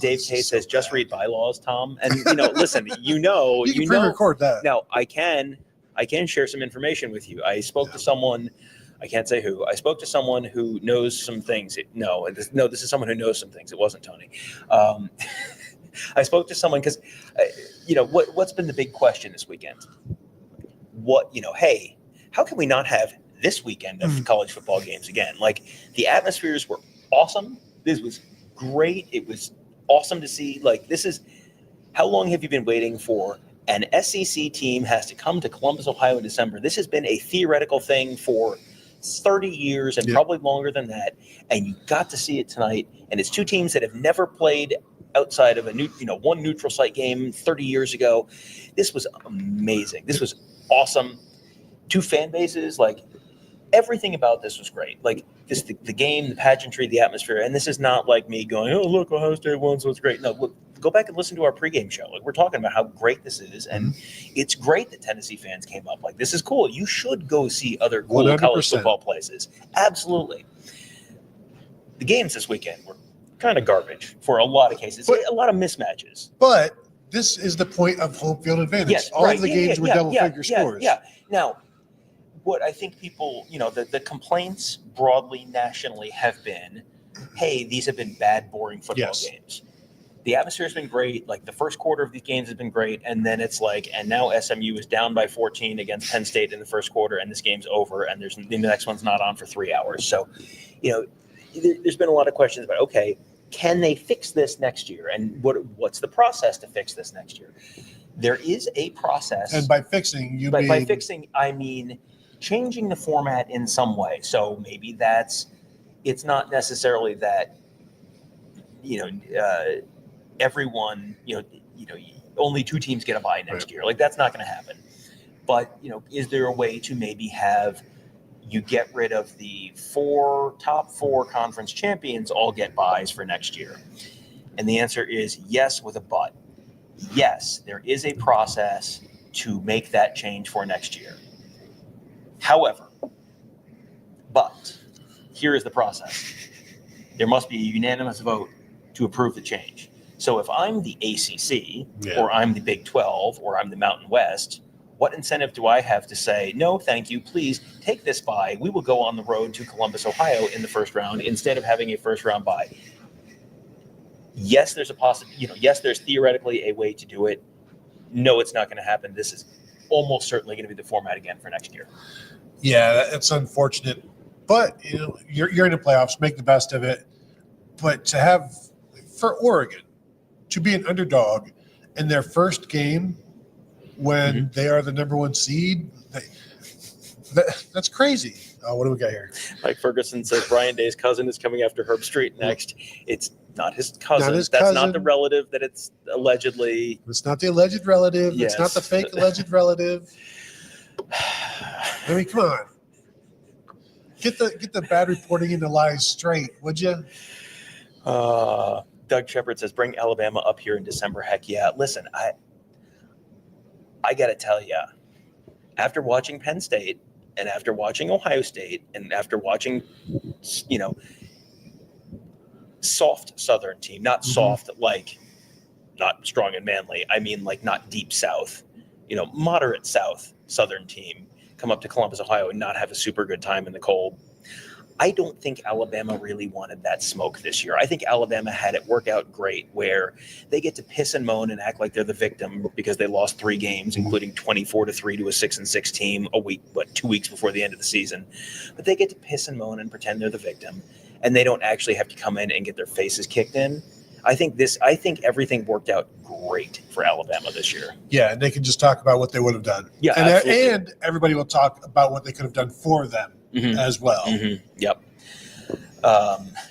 Dave K says, just read bylaws, Tom. And listen, you can pre-record that. Now I can share some information with you. I spoke to someone. I can't say who. I spoke to someone who knows some things. This is someone who knows some things. It wasn't Tony. I spoke to someone because, what's been the big question this weekend? Hey, how can we not have this weekend of college football games again? Like, the atmospheres were awesome. This was great. It was awesome to see. Like, how long have you been waiting for an SEC team has to come to Columbus, Ohio in December? This has been a theoretical thing for 30 years and probably longer than that. And you got to see it tonight. And it's two teams that have never played outside of one neutral site game 30 years ago. This was amazing. This was awesome. Two fan bases, like everything about this was great. Like the game, the pageantry, the atmosphere. And this is not like me going, oh, look, Ohio State won, so it's great. No, look, go back and listen to our pregame show. Like, we're talking about how great this is. And it's great that Tennessee fans came up. Like, this is cool. You should go see other cool 100%. college football places. Absolutely. The games this weekend were kind of garbage for a lot of cases. A lot of mismatches. But this is the point of home field advantage. Yes, All right. of the games were double-figure scores. Yeah. Now, what I think people, the complaints broadly nationally have been, hey, these have been bad, boring football games. The atmosphere has been great. Like, the first quarter of these games has been great. And then it's like, and now SMU is down by 14 against Penn State in the first quarter, and this game's over, and the next one's not on for 3 hours. So, there's been a lot of questions about, okay, can they fix this next year? And what's the process to fix this next year? There is a process. And by fixing, by fixing, I mean changing the format in some way. So maybe it's not necessarily that, everyone, only two teams get a bye next year. Like, that's not going to happen. But, is there a way to maybe have you get rid of the top four conference champions all get buys for next year? And the answer is yes, with a but. Yes, there is a process to make that change for next year. However, but here is the process. There must be a unanimous vote to approve the change. So if I'm the ACC, or I'm the Big 12, or I'm the Mountain West, what incentive do I have to say, no, thank you, please take this bye. We will go on the road to Columbus, Ohio in the first round instead of having a first round bye. Yes, there's a possibility, yes, there's theoretically a way to do it. No, it's not going to happen. This is almost certainly going to be the format again for next year. Yeah, it's unfortunate, but you're in the playoffs, make the best of it. But to have, for Oregon, to be an underdog in their first game when they are the number one seed, that's crazy. What do we got here? Mike Ferguson says Brian Day's cousin is coming after Herb Street next. It's not his cousin. Not his That's cousin. not the relative that it's allegedly. It's not the alleged relative. Yes. It's not the fake alleged relative. I mean, come on. Get the bad reporting into lies straight, would you? Doug Shepard says, bring Alabama up here in December. Heck yeah. Listen, I got to tell you, after watching Penn State and after watching Ohio State and after watching, soft Southern team, not soft like not strong and manly. I mean, like not deep South, moderate South Southern team come up to Columbus, Ohio and not have a super good time in the cold. I don't think Alabama really wanted that smoke this year. I think Alabama had it work out great where they get to piss and moan and act like they're the victim because they lost 3 games, including 24-3 to a 6-6 team 2 weeks before the end of the season. But they get to piss and moan and pretend they're the victim, and they don't actually have to come in and get their faces kicked in. I think everything worked out great for Alabama this year. Yeah, and they can just talk about what they would have done. Yeah, and everybody will talk about what they could have done for them as well. Yep.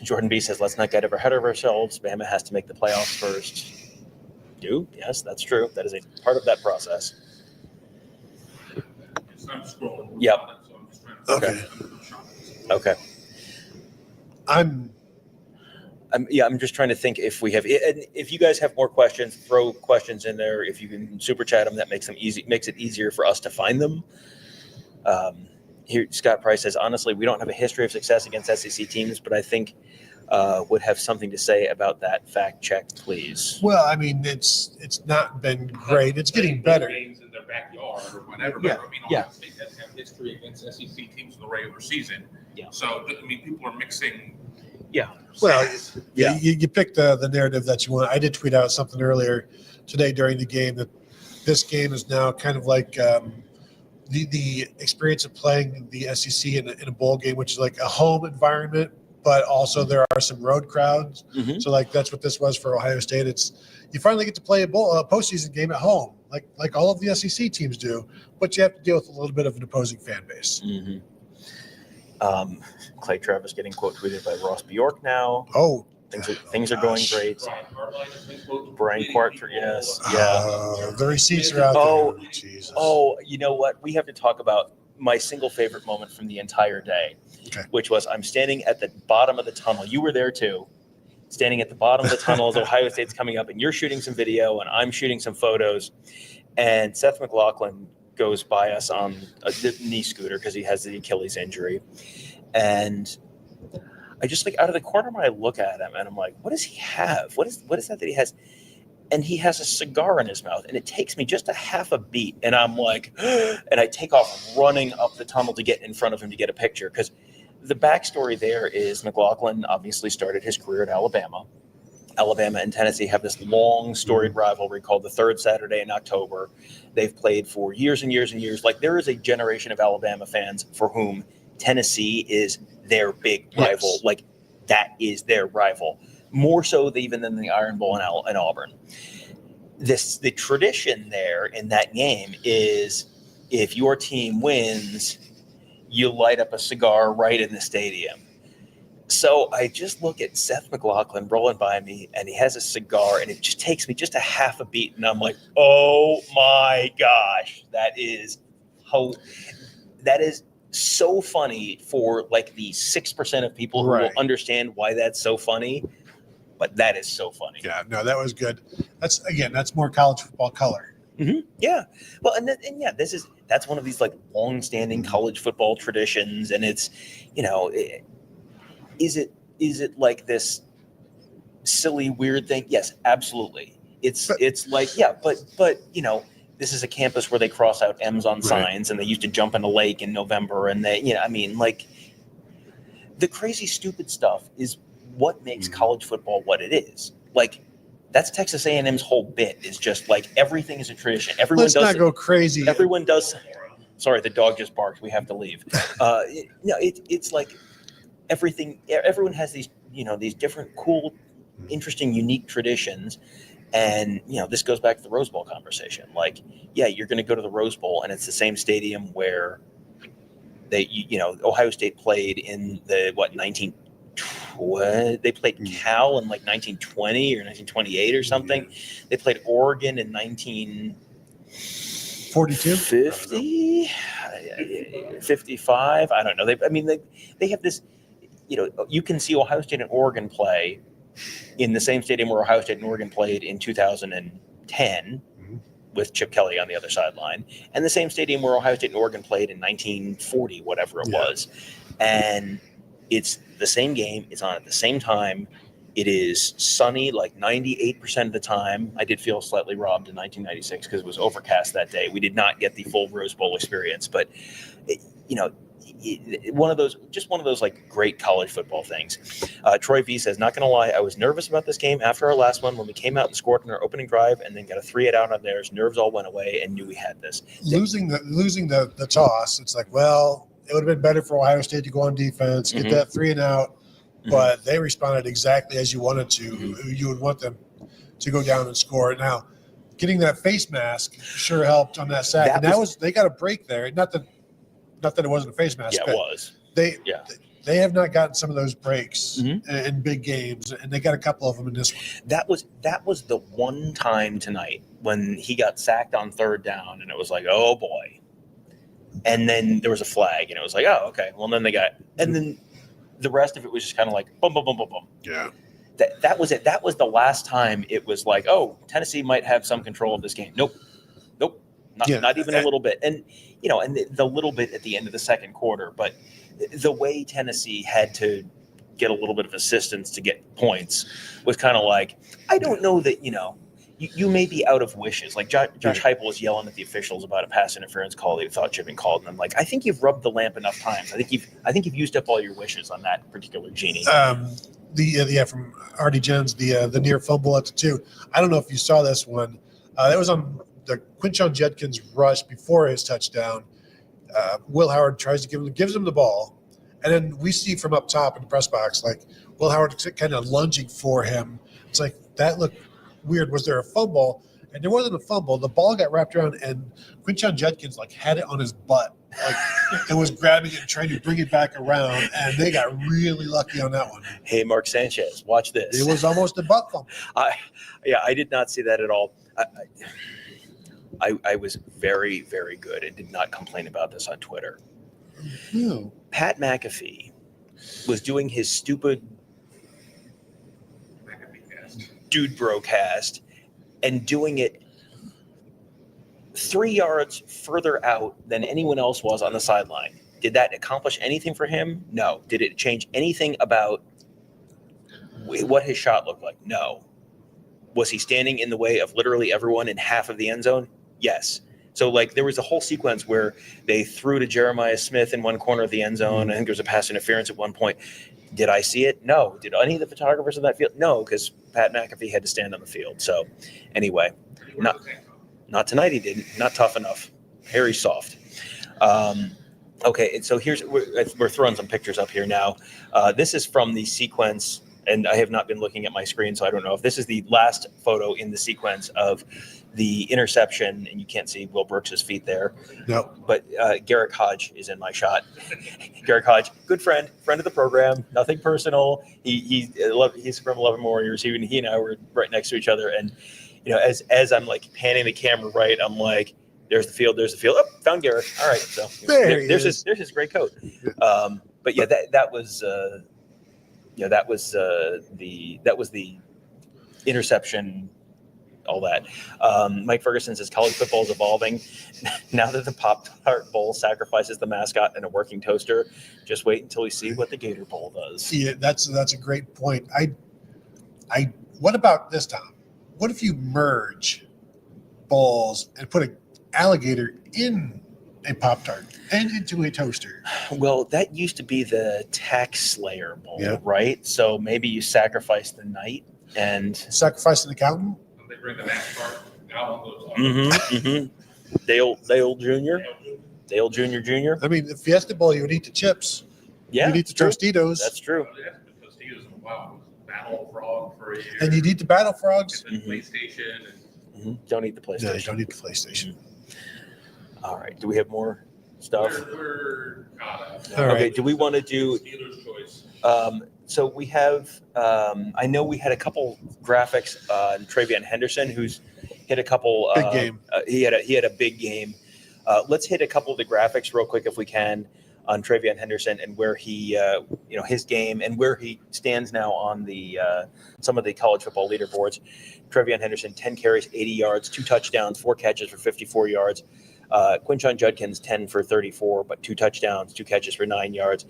Jordan B says, let's not get ahead of ourselves. Bama has to make the playoffs first. Yes, that's true. That is a part of that process. Yep. Okay. I'm just trying to think if we have, and if you guys have more questions, throw questions in there. If you can super chat them, that makes it easier for us to find them. Here, Scott Price says, honestly, we don't have a history of success against SEC teams, but I think would have something to say about that. Fact check, please. Well, I mean, it's not been great. It's getting better. Games in their backyard or whatever. Yeah. But, I mean, Ohio State does have history against SEC teams in the regular season. Yeah. So, I mean, people are mixing. Yeah. Well, you pick the narrative that you want. I did tweet out something earlier today during the game that this game is now kind of like the experience of playing the SEC in a bowl game, which is like a home environment, but also there are some road crowds. So like that's what this was for Ohio State. It's you finally get to play a postseason game at home, like all of the SEC teams do, but you have to deal with a little bit of an opposing fan base. Clay Travis getting quote tweeted by Ross Bjork now. Oh, things are going great. Brian Quarter, yes, yeah. The receipts are out there. Jesus. Oh, you know what? We have to talk about my single favorite moment from the entire day, which was I'm standing at the bottom of the tunnel. You were there too. Standing at the bottom of the tunnel as Ohio State's coming up, and you're shooting some video, and I'm shooting some photos, and Seth McLaughlin goes by us on a knee scooter because he has the Achilles injury, and I just out of the corner of my eye look at him and I'm like, what does he have? What is that he has? And he has a cigar in his mouth, and it takes me just a half a beat, and I'm like, and I take off running up the tunnel to get in front of him to get a picture, because the backstory there is McLaughlin obviously started his career at Alabama. Alabama and Tennessee have this long storied rivalry called the Third Saturday in October. They've played for years and years and years. Like, there is a generation of Alabama fans for whom Tennessee is their big rival. Yes. Like, that is their rival. More so even than the Iron Bowl in Auburn. The tradition there in that game is if your team wins, you light up a cigar right in the stadium. So I just look at Seth McLaughlin rolling by me, and he has a cigar, and it just takes me just a half a beat, and I'm like, oh my gosh, that is so funny for like the 6% of people who will Right. understand why that's so funny. But that is so funny. Yeah, no, that was good. That's more college football color. Mm-hmm. Yeah. Well, and yeah, that's one of these like long-standing college football traditions, and it's, is it like this silly weird thing? Yes, absolutely. It's like, yeah, but this is a campus where they cross out M's on signs, and they used to jump in a lake in November, and they, like the crazy stupid stuff is what makes college football what it is. Like, that's Texas A&M's whole bit, is just like everything is a tradition. Everyone Let's does not go crazy. Everyone does. Sorry, the dog just barked. We have to leave. It's like everything. Everyone has these, these different, cool, interesting, unique traditions. And this goes back to the Rose Bowl conversation. Like, yeah, you're going to go to the Rose Bowl, and it's the same stadium where Ohio State played in the they played Cal in like 1920 or 1928 or something. They played Oregon in 1942, 50, 55. I don't know. They have this. You can see Ohio State and Oregon play in the same stadium where Ohio State and Oregon played in 2010. With Chip Kelly on the other sideline, and the same stadium where Ohio State and Oregon played in 1940, whatever it was. And it's the same game. It's on at the same time. It is sunny like 98% of the time. I did feel slightly robbed in 1996 because it was overcast that day. We did not get the full Rose Bowl experience, but one of those like great college football things. Troy V says, not going to lie, I was nervous about this game after our last one when we came out and scored on our opening drive and then got a 3-8 out on theirs. Nerves all went away and knew we had this. Losing the toss, it's like, well, it would have been better for Ohio State to go on defense, get that 3-and-out, but they responded exactly as you wanted to. You would want them to go down and score. Now, getting that face mask sure helped on that sack. They got a break there. Not that it wasn't a face mask. Yeah, it was. They have not gotten some of those breaks in big games, and they got a couple of them in this one. That was the one time tonight when he got sacked on third down, and it was like, oh boy. And then there was a flag, and it was like, oh, okay. Well, then and then the rest of it was just kind of like boom, boom, boom, boom, boom. Yeah. That was it. That was the last time it was like, oh, Tennessee might have some control of this game. Nope. Not even a little bit. And, and the little bit at the end of the second quarter, but the way Tennessee had to get a little bit of assistance to get points was kind of like, I don't know that, you may be out of wishes. Like Josh Heupel was yelling at the officials about a pass interference call they thought should have been called. And I'm like, I think you've rubbed the lamp enough times. I think you've used up all your wishes on that particular genie. From Artie Jones, the near fumble at the 2. I don't know if you saw this one. That was on the Quinshon Judkins rush before his touchdown. Will Howard gives him the ball, and then we see from up top in the press box, like Will Howard kind of lunging for him. It's like that looked weird. Was there a fumble? And there wasn't a fumble. The ball got wrapped around, and Quinshon Judkins had it on his butt, and was grabbing it and trying to bring it back around. And they got really lucky on that one. Hey, Mark Sanchez, watch this. It was almost a butt fumble. I did not see that at all. I was very, very good and did not complain about this on Twitter. No. Pat McAfee was doing his stupid dude brocast and doing it 3 yards further out than anyone else was on the sideline. Did that accomplish anything for him? No. Did it change anything about what his shot looked like? No. Was he standing in the way of literally everyone in half of the end zone? Yes. So, there was a whole sequence where they threw to Jeremiah Smith in one corner of the end zone. I think there was a pass interference at one point. Did I see it? No. Did any of the photographers in that field? No, because Pat McAfee had to stand on the field. So, anyway, not tonight he didn't. Not tough enough. Very soft. Okay, and so we're throwing some pictures up here now. This is from the sequence, and I have not been looking at my screen, so I don't know if this is the last photo in the sequence of the interception, and you can't see Will Brooks' feet there. No. But Garrick Hodge is in my shot. Garrick Hodge, good friend of the program, nothing personal. He's from 11 Warriors. He and I were right next to each other, and as I'm panning the camera right, I'm like, There's the field. Oh, found Garrett. All right. So there's his gray coat. But yeah, that was the interception. All that. Mike Ferguson says college football is evolving. Now that the Pop-Tart Bowl sacrifices the mascot and a working toaster, just wait until we see what the Gator Bowl does. Yeah, that's a great point. What about this, Tom? What if you merge bowls and put an alligator in a Pop-Tart and into a toaster? Well, that used to be the Tax Slayer Bowl, right? So maybe you sacrifice the knight and sacrifice an accountant. They bring the NASCAR out on those. Dale Jr. I mean, the Fiesta Bowl, you would eat the chips. Yeah, you'd eat the Tostitos. That's true. Tostitos in a while. Battle Frog for a year. And you'd eat the Battle Frogs. And then PlayStation. And Don't eat the PlayStation. No, you don't eat the PlayStation. All right. Do we have more stuff? We're caught up. All right. Okay. Do we want to do? Steelers' choice. So we have. I know we had a couple graphics on Travion Henderson, who's hit a couple. Big game. He had a big game. Let's hit a couple of the graphics real quick if we can on Travion Henderson and where he, his game and where he stands now on the some of the college football leaderboards. Travion Henderson, 10 carries, 80 yards, 2 touchdowns, 4 catches for 54 yards. Quinshon Judkins, 10 for 34, but 2 touchdowns, 2 catches for 9 yards.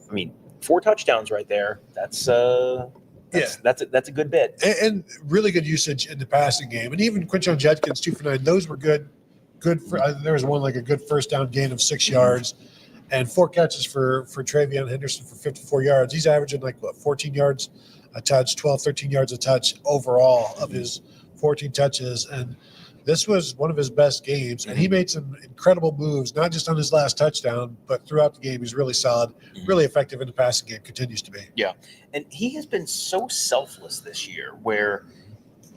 I mean, 4 touchdowns right there. That's a good bit. And really good usage in the passing game. And even Quinshon Judkins, 2 for 9, those were good. Good for there was one like a good first down gain of 6 yards. And 4 catches for Travion Henderson for 54 yards. He's averaging 14 yards a touch, 12, 13 yards a touch overall of his 14 touches. And this was one of his best games. And he made some incredible moves, not just on his last touchdown, but throughout the game. He's really solid, really effective in the passing game, continues to be. Yeah. And he has been so selfless this year where,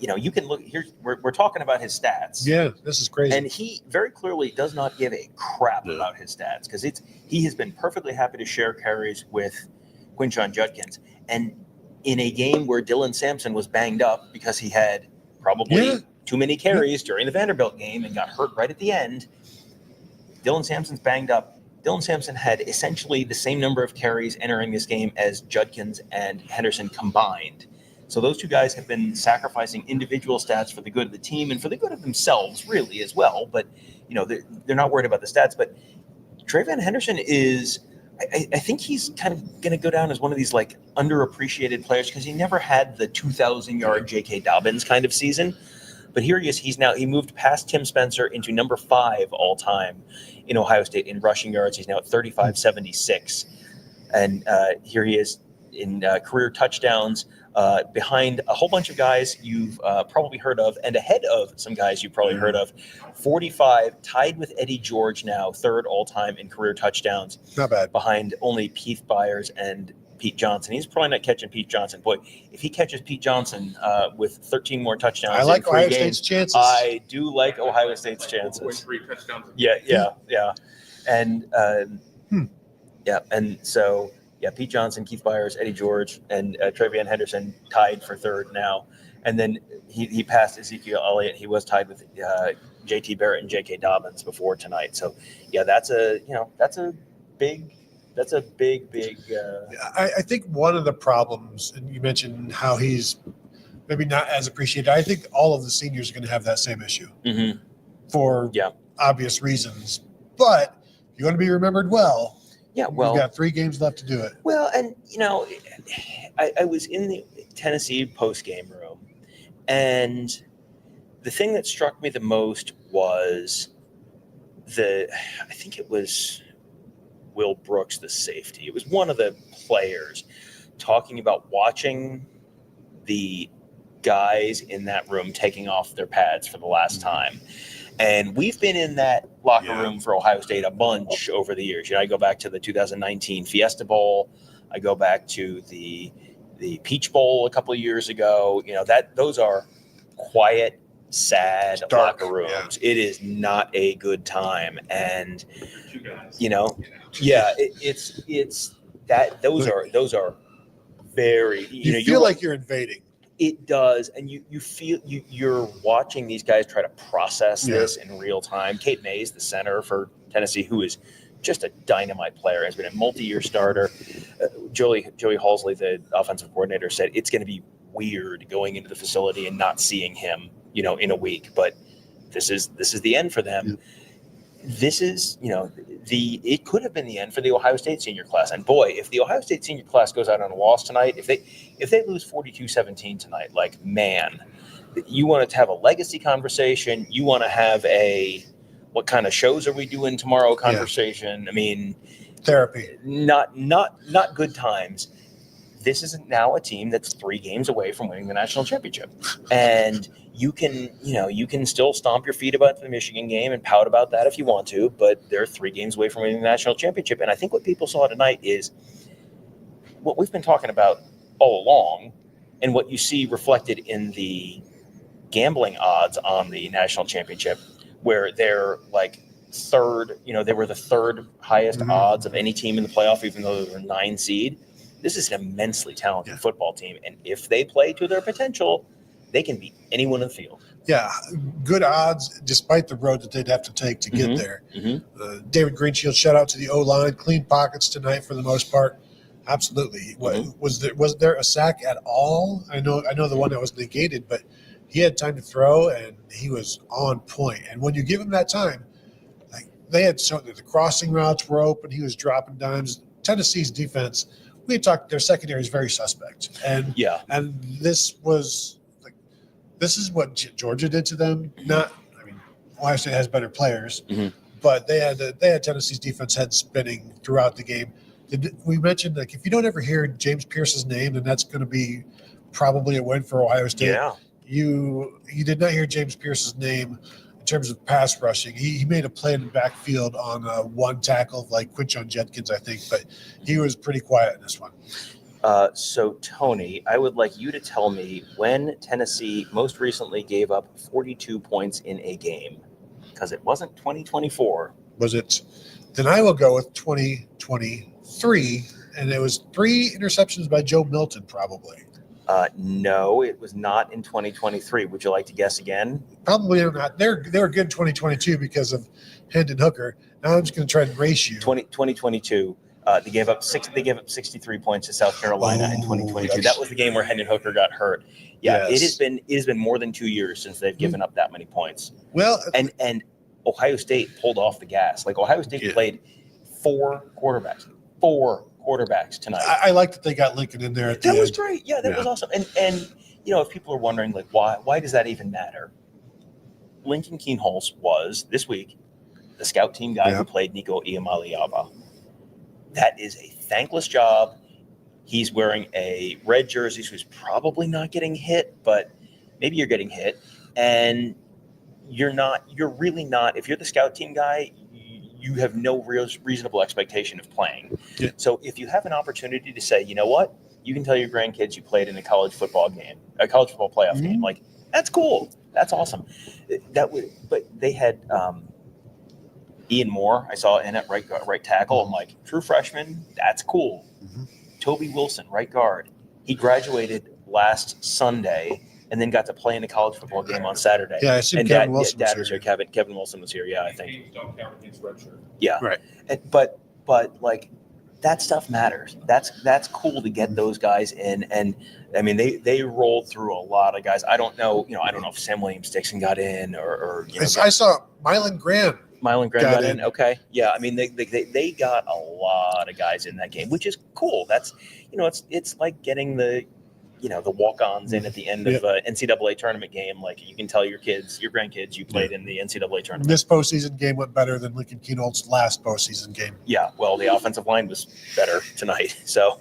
you can look here. We're talking about his stats. Yeah, this is crazy. And he very clearly does not give a crap about his stats because he has been perfectly happy to share carries with Quinshon Judkins. And in a game where Dylan Sampson was banged up because he had probably too many carries during the Vanderbilt game and got hurt right at the end, Dylan Sampson's banged up. Dylan Sampson had essentially the same number of carries entering this game as Judkins and Henderson combined. So those two guys have been sacrificing individual stats for the good of the team and for the good of themselves, really, as well. But, they're not worried about the stats. But Travion Henderson is I think he's kind of going to go down as one of these underappreciated players because he never had the 2,000-yard J.K. Dobbins kind of season. But here he is. He moved past Tim Spencer into number 5 all time in Ohio State in rushing yards. He's now at 35.76. And here he is in career touchdowns. Behind a whole bunch of guys you've probably heard of and ahead of some guys you've probably heard of. 45, tied with Eddie George now, 3rd all-time in career touchdowns. Not bad. Behind only Keith Byers and Pete Johnson. He's probably not catching Pete Johnson. Boy, if he catches Pete Johnson with 13 more touchdowns I like in 3 Ohio games, State's chances. I do like Ohio State's chances. 3 touchdowns. Yeah. And, and so... Yeah, Pete Johnson, Keith Byers, Eddie George, and Travion Henderson tied for 3rd now. And then he passed Ezekiel Elliott. He was tied with J.T. Barrett and J.K. Dobbins before tonight. So, yeah, that's a big. I think one of the problems, and you mentioned how he's maybe not as appreciated. I think all of the seniors are going to have that same issue for obvious reasons. But you want to be remembered well. Yeah, well, you've got 3 games left to do it. Well, and I was in the Tennessee postgame room, and the thing that struck me the most was I think it was Will Brooks, the safety. It was one of the players talking about watching the guys in that room taking off their pads for the last time. And we've been in that locker room for Ohio State a bunch over the years. I go back to the 2019 Fiesta Bowl. I go back to the Peach Bowl a couple of years ago. Those are quiet, sad locker rooms. It is not a good time. And it's that those are very you feel like you're invading. It does, and you feel you're watching these guys try to process this in real time. Kate Mays, the center for Tennessee, who is just a dynamite player, has been a multi-year starter. Joey Halsley, the offensive coordinator, said it's going to be weird going into the facility and not seeing him, in a week. But this is the end for them. Yeah. This is, it could have been the end for the Ohio State senior class. And boy, if the Ohio State senior class goes out on a loss tonight, if they lose 42-17 tonight, like, man, you want to have a legacy conversation. You want to have a what kind of shows are we doing tomorrow conversation. I mean, therapy. Not good times. This is now a team that's 3 games away from winning the national championship. And you can still stomp your feet about the Michigan game and pout about that if you want to, but they're 3 games away from winning the national championship. And I think what people saw tonight is what we've been talking about all along, and what you see reflected in the gambling odds on the national championship, where they're like third, they were the third highest odds of any team in the playoff, even though they were 9 seed. This is an immensely talented football team. And if they play to their potential, they can beat anyone in the field. Yeah, good odds, despite the road that they'd have to take to get there. David Greenshield, shout out to the O-line. Clean pockets tonight for the most part. Absolutely. Was there a sack at all? I know the one that was negated, but he had time to throw, and he was on point. And when you give him that time, like, they had shown that the crossing routes were open. He was dropping dimes. Tennessee's defense, we had talked, their secondary is very suspect. And this is what Georgia did to them. Ohio State has better players, but they had Tennessee's defense head spinning throughout the game. We mentioned, like, if you don't ever hear James Pierce's name, then that's going to be probably a win for Ohio State. Yeah. You did not hear James Pierce's name in terms of pass rushing. He made a play in the backfield on one tackle, like Quinchon Judkins, I think, but he was pretty quiet in this one. So, Tony, I would like you to tell me when Tennessee most recently gave up 42 points in a game, because it wasn't 2024. Was it? Then I will go with 2023, and it was 3 interceptions by Joe Milton, probably. No, it was not in 2023. Would you like to guess again? Probably not. They were good in 2022 because of Hendon Hooker. Now I'm just going to try and race you. 2022. They gave up 63 points to South Carolina in 2022. That was the game where Hendon Hooker got hurt. Yeah, Yes. it has been more than 2 years since they've given up that many points. Well, and Ohio State pulled off the gas. Like, Ohio State played 4 quarterbacks tonight. I like that they got Lincoln in there at the That was end. great. Yeah, that was awesome. And if people are wondering, like, why does that even matter? Lincoln Keenholz was this week the scout team guy who played Nico Iamaleava. That is a thankless job. He's wearing a red jersey, so he's probably not getting hit, but maybe you're getting hit. And you're really not. If you're the scout team guy, you have no reasonable expectation of playing. Yeah. So if you have an opportunity to say, you know what, you can tell your grandkids you played in a college football game, a college football playoff game, like, that's cool. That's awesome. But they had Ian Moore, I saw in at right tackle. I'm like, true freshman, that's cool. Toby Wilson, right guard. He graduated last Sunday and then got to play in a college football game on Saturday. Yeah, I assume and Kevin Wilson was was here. Kevin Wilson was here. Yeah, I think. Redshirt. Yeah. Right. But like, that stuff matters. That's cool to get those guys in. And I mean, they rolled through a lot of guys. I don't know if Sam Williams-Dixon got in or I saw Mylan Graham. got in. Okay. Yeah. I mean, they got a lot of guys in that game, which is cool. That's, it's like getting the walk-ons in at the end of an NCAA tournament game. Like, you can tell your grandkids you played in the NCAA tournament. This postseason game went better than Lincoln Keenholz's last postseason game. Yeah, well, the offensive line was better tonight. So,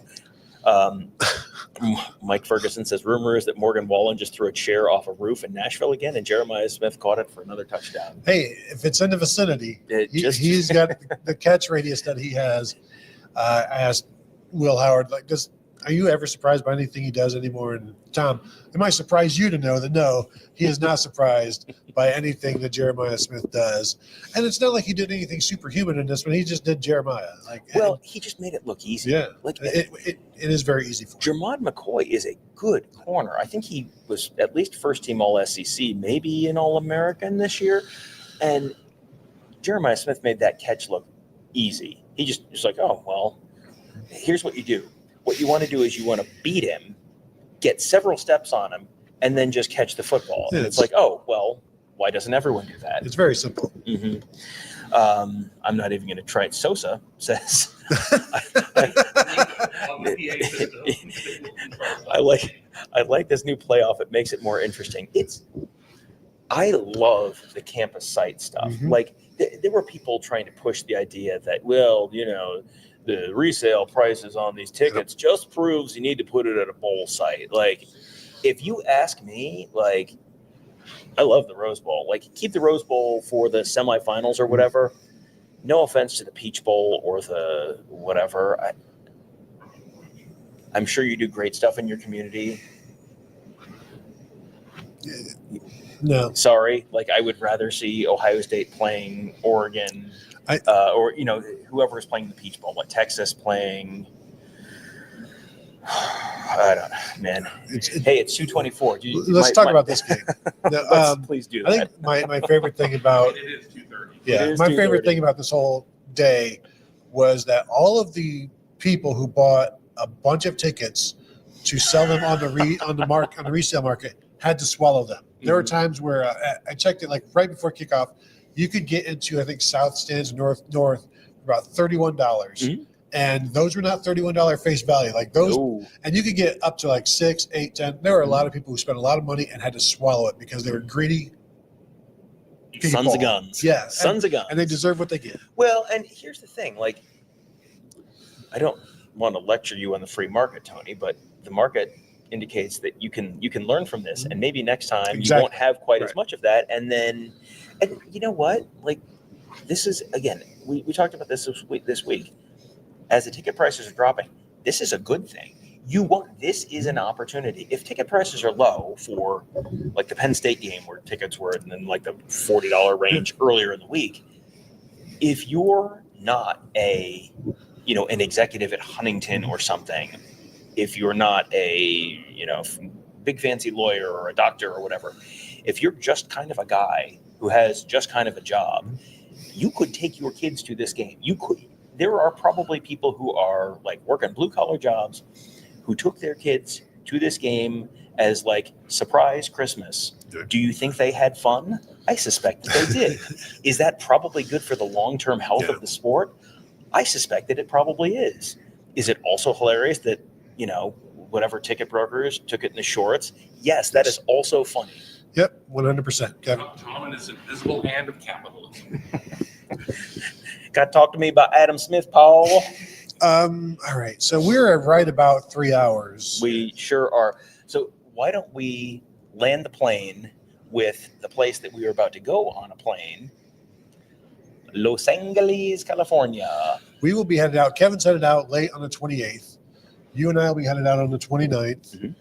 Mike Ferguson says, rumor is that Morgan Wallen just threw a chair off a roof in Nashville again, and Jeremiah Smith caught it for another touchdown. Hey, if it's in the vicinity, he's got the catch radius that he has. I asked Will Howard, like, does are you ever surprised by anything he does anymore? And Tom, it might surprise you to know that no, he is not surprised by anything that Jeremiah Smith does. And it's not like he did anything superhuman in this one. He just did Jeremiah. Well, he just made it look easy. Yeah, like it is very easy for him. Jermod McCoy is a good corner. I think he was at least first team All SEC, maybe an All American this year. And Jeremiah Smith made that catch look easy. He just was like, oh, well, here's what you do. What you want to do is you want to beat him, get several steps on him, and then just catch the football. And it's like, oh, well, why doesn't everyone do that? It's very simple. Mm-hmm. I'm not even going to try it. Sosa says, I like this new playoff. It makes it more interesting. I love the campus site stuff. Mm-hmm. Like there were people trying to push the idea that, well, the resale prices on these tickets just proves you need to put it at a bowl site. Like, if you ask me, like, I love the Rose Bowl. Like, keep the Rose Bowl for the semifinals or whatever. No offense to the Peach Bowl or the whatever. I'm sure you do great stuff in your community. No. Sorry. Like, I would rather see Ohio State playing Oregon or, whoever is playing the Peach Bowl, like Texas playing. I don't know, man. Hey, it's 2:24. Let's talk about this game. Please do I that. think my favorite thing about my favorite thing about this whole day was that all of the people who bought a bunch of tickets to sell them on the resale market had to swallow them. There were times where I checked it, like right before kickoff, you could get into, I think, South Stands North for about $31. And those were not $31 face value. Like those, and you could get up to like 6, 8, 10. There were a lot of people who spent a lot of money and had to swallow it because they were greedy people. Sons of guns. Yeah. Sons of guns. And they deserve what they get. Well, and here's the thing. Like, I don't want to lecture you on the free market, Tony, but the market indicates that you can learn from this, and maybe next time you won't have quite as much of that. And you know what? Like, this is, again, we talked about this week. As the ticket prices are dropping, this is a good thing. This is an opportunity. If ticket prices are low for like the Penn State game where tickets were in like the $40 range earlier in the week, if you're not an executive at Huntington or something, if you're not a, big fancy lawyer or a doctor or whatever, if you're just kind of a guy who has just kind of a job, you could take your kids to this game. There are probably people who are like working blue collar jobs who took their kids to this game as like surprise Christmas. Do you think they had fun? I suspect that they did. Is that probably good for the long-term health of the sport? I suspect that it probably is. Is it also hilarious that, whatever ticket brokers took it in the shorts? Yes, that is also funny. Yep, 100%. Kevin. Tom and his invisible hand of capitalism. Got to talk to me about Adam Smith, Paul. All right. So we're at right about 3 hours. We sure are. So why don't we land the plane with the place that we were about to go on a plane, Los Angeles, California. We will be headed out. Kevin's headed out late on the 28th. You and I will be headed out on the 29th. Mm-hmm.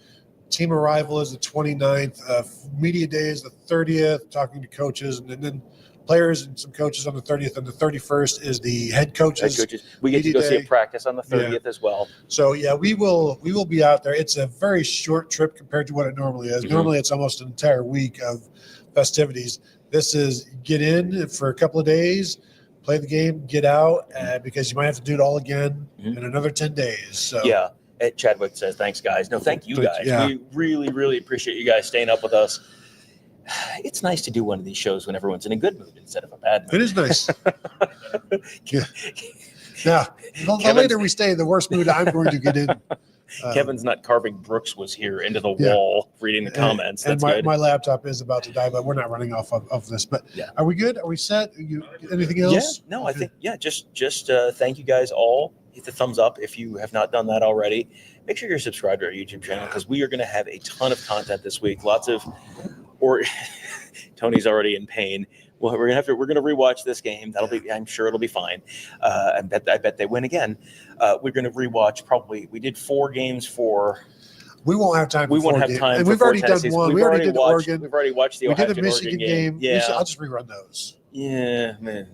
Team arrival is the 29th. Media day is the 30th, talking to coaches, and then players and some coaches on the 30th. And the 31st is the head coaches. We get to go see day. a practice on the 30th as well. So, yeah, we will be out there. It's a very short trip compared to what it normally is. Mm-hmm. Normally, it's almost an entire week of festivities. This is get in for a couple of days, play the game, get out, because you might have to do it all again in another 10 days. So yeah. Chadwick says, thanks, guys. No, thank you, guys. Yeah. We really, really appreciate you guys staying up with us. It's nice to do one of these shows when everyone's in a good mood instead of a bad mood. It is nice. Yeah. The later we stay, the worse mood I'm going to get in. Kevin's not carving Brooks was here into the wall reading the comments. And That's good. my laptop is about to die, but we're not running off of this. But are we good? Are we set? Anything else? Yeah, no, I think, just thank you guys all. Hit the thumbs up if you have not done that already. Make sure you're subscribed to our YouTube channel because we are going to have a ton of content this week. Lots of, Tony's already in pain. Well, we're gonna rewatch this game. I'm sure it'll be fine. I bet they win again. We're gonna rewatch probably. We did 4 games for. We won't have time. We won't have time. And for we've already done Tennessee's. one. We've We already did watched, Oregon. We've already watched the We Ohio did a State Michigan Oregon game. Yeah, I'll just rerun those. Yeah, man.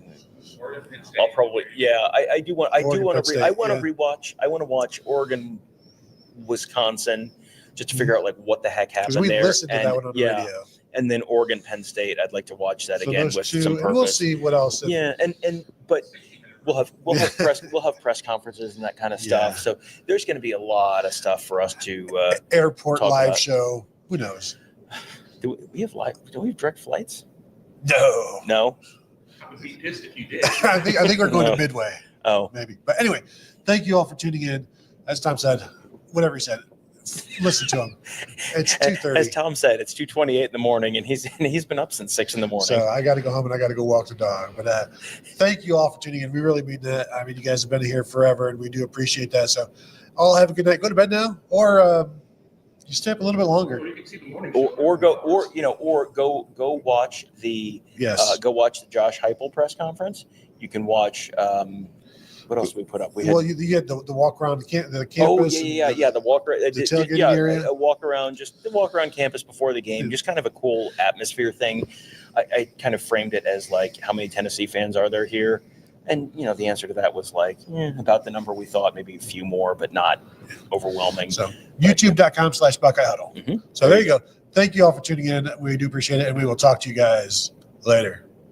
I'll probably. Yeah, I do want. I want to rewatch. I want to watch Oregon, Wisconsin, just to figure out like what the heck happened we there. listened to that one on the radio. And then Oregon, Penn State. I'd like to watch that So again those with two, some purpose. and we'll see what else. Yeah, but we'll have press conferences and that kind of stuff. Yeah. So there's going to be a lot of stuff for us to Airport talk live about. show. Who knows? Do we have direct flights? No. No. I would be pissed if you did. I think we're going to Midway. Oh, maybe. But anyway, thank you all for tuning in. As Tom said, whatever he said, listen to him. It's 2:30. As Tom said, it's 2:28 in the morning, and he's been up since 6 in the morning. So I got to go home and I got to go walk the dog. But thank you all for tuning in. We really mean that. I mean, you guys have been here forever, and we do appreciate that. So all have a good night. Go to bed now, or you stay up a little bit longer. Or go watch the go watch the Josh Heupel press conference. You can watch. What else did we put up? We had, you had the walk around the campus. The walk around, the tailgating area. A walk around, just the walk around campus before the game, just kind of a cool atmosphere thing. I kind of framed it as like, how many Tennessee fans are there here? And the answer to that was like about the number we thought, maybe a few more, but not overwhelming. So youtube.com/Buckeye Huddle. So there you go. Thank you all for tuning in. We do appreciate it, and we will talk to you guys later.